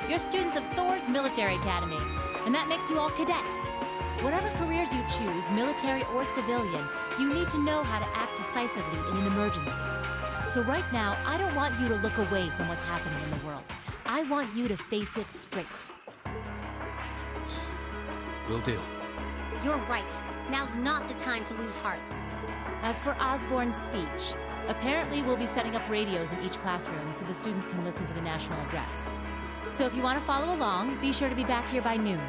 Speaker 8: You're students of Thor's Military Academy, and that makes you all cadets. Whatever careers you choose, military or civilian, you need to know how to act decisively in an emergency. So right now, I don't want you to look away from what's happening in the world. I want you to face it straight.
Speaker 10: Will do.
Speaker 4: You're right. Now's not the time to lose heart.
Speaker 8: As for Osborne's speech, apparently we'll be setting up radios in each classroom so the students can listen to the national address. So if you want to follow along, be sure to be back here by noon.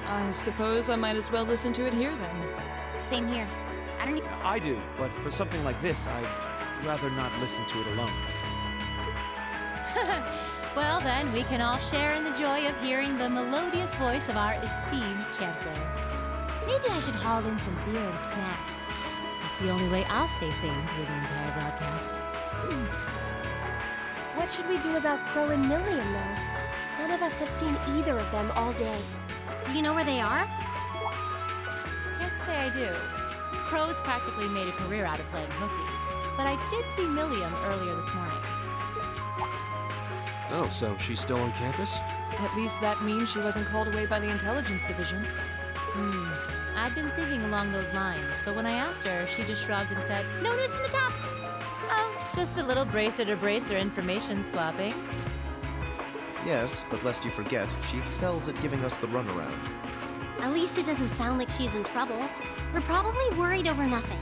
Speaker 18: I suppose I might as well listen to it here then.
Speaker 2: Same here.
Speaker 17: I do, but for something like this, I'd rather not listen to it alone.
Speaker 8: Well then, we can all share in the joy of hearing the melodious voice of our esteemed Chancellor. Maybe I should haul in some beer and snacks. That's the only way I'll stay sane through the entire broadcast.
Speaker 3: What should we do about Crow and Milliam, though? None of us have seen either of them all day.
Speaker 4: Do you know where they are?
Speaker 8: Can't say I do. Crow's practically made a career out of playing hooky, but I did see Milliam earlier this morning.
Speaker 17: Oh, so she's still on campus?
Speaker 18: At least that means she wasn't called away by the intelligence division.
Speaker 8: I'd been thinking along those lines, but when I asked her, she just shrugged and said, "No news from the top." Oh, just a little bracer-to-bracer information swapping.
Speaker 13: Yes, but lest you forget, she excels at giving us the runaround.
Speaker 4: At least it doesn't sound like she's in trouble. We're probably worried over nothing.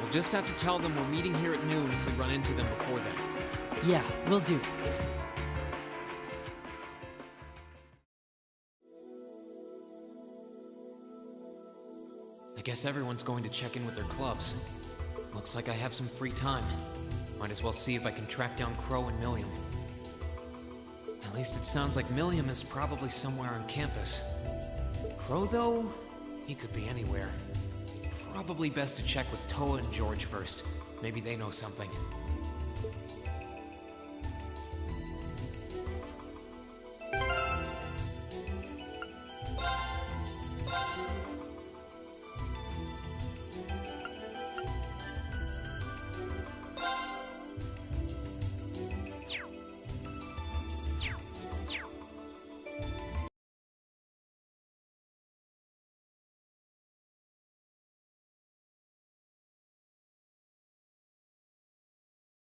Speaker 10: We'll just have to tell them we're meeting here at noon if we run into them before then.
Speaker 14: Yeah, will do.
Speaker 10: I guess everyone's going to check in with their clubs. Looks like I have some free time. Might as well see if I can track down Crow and Milliam. At least it sounds like Milliam is probably somewhere on campus. Crow, though, he could be anywhere. Probably best to check with Toa and George first. Maybe they know something.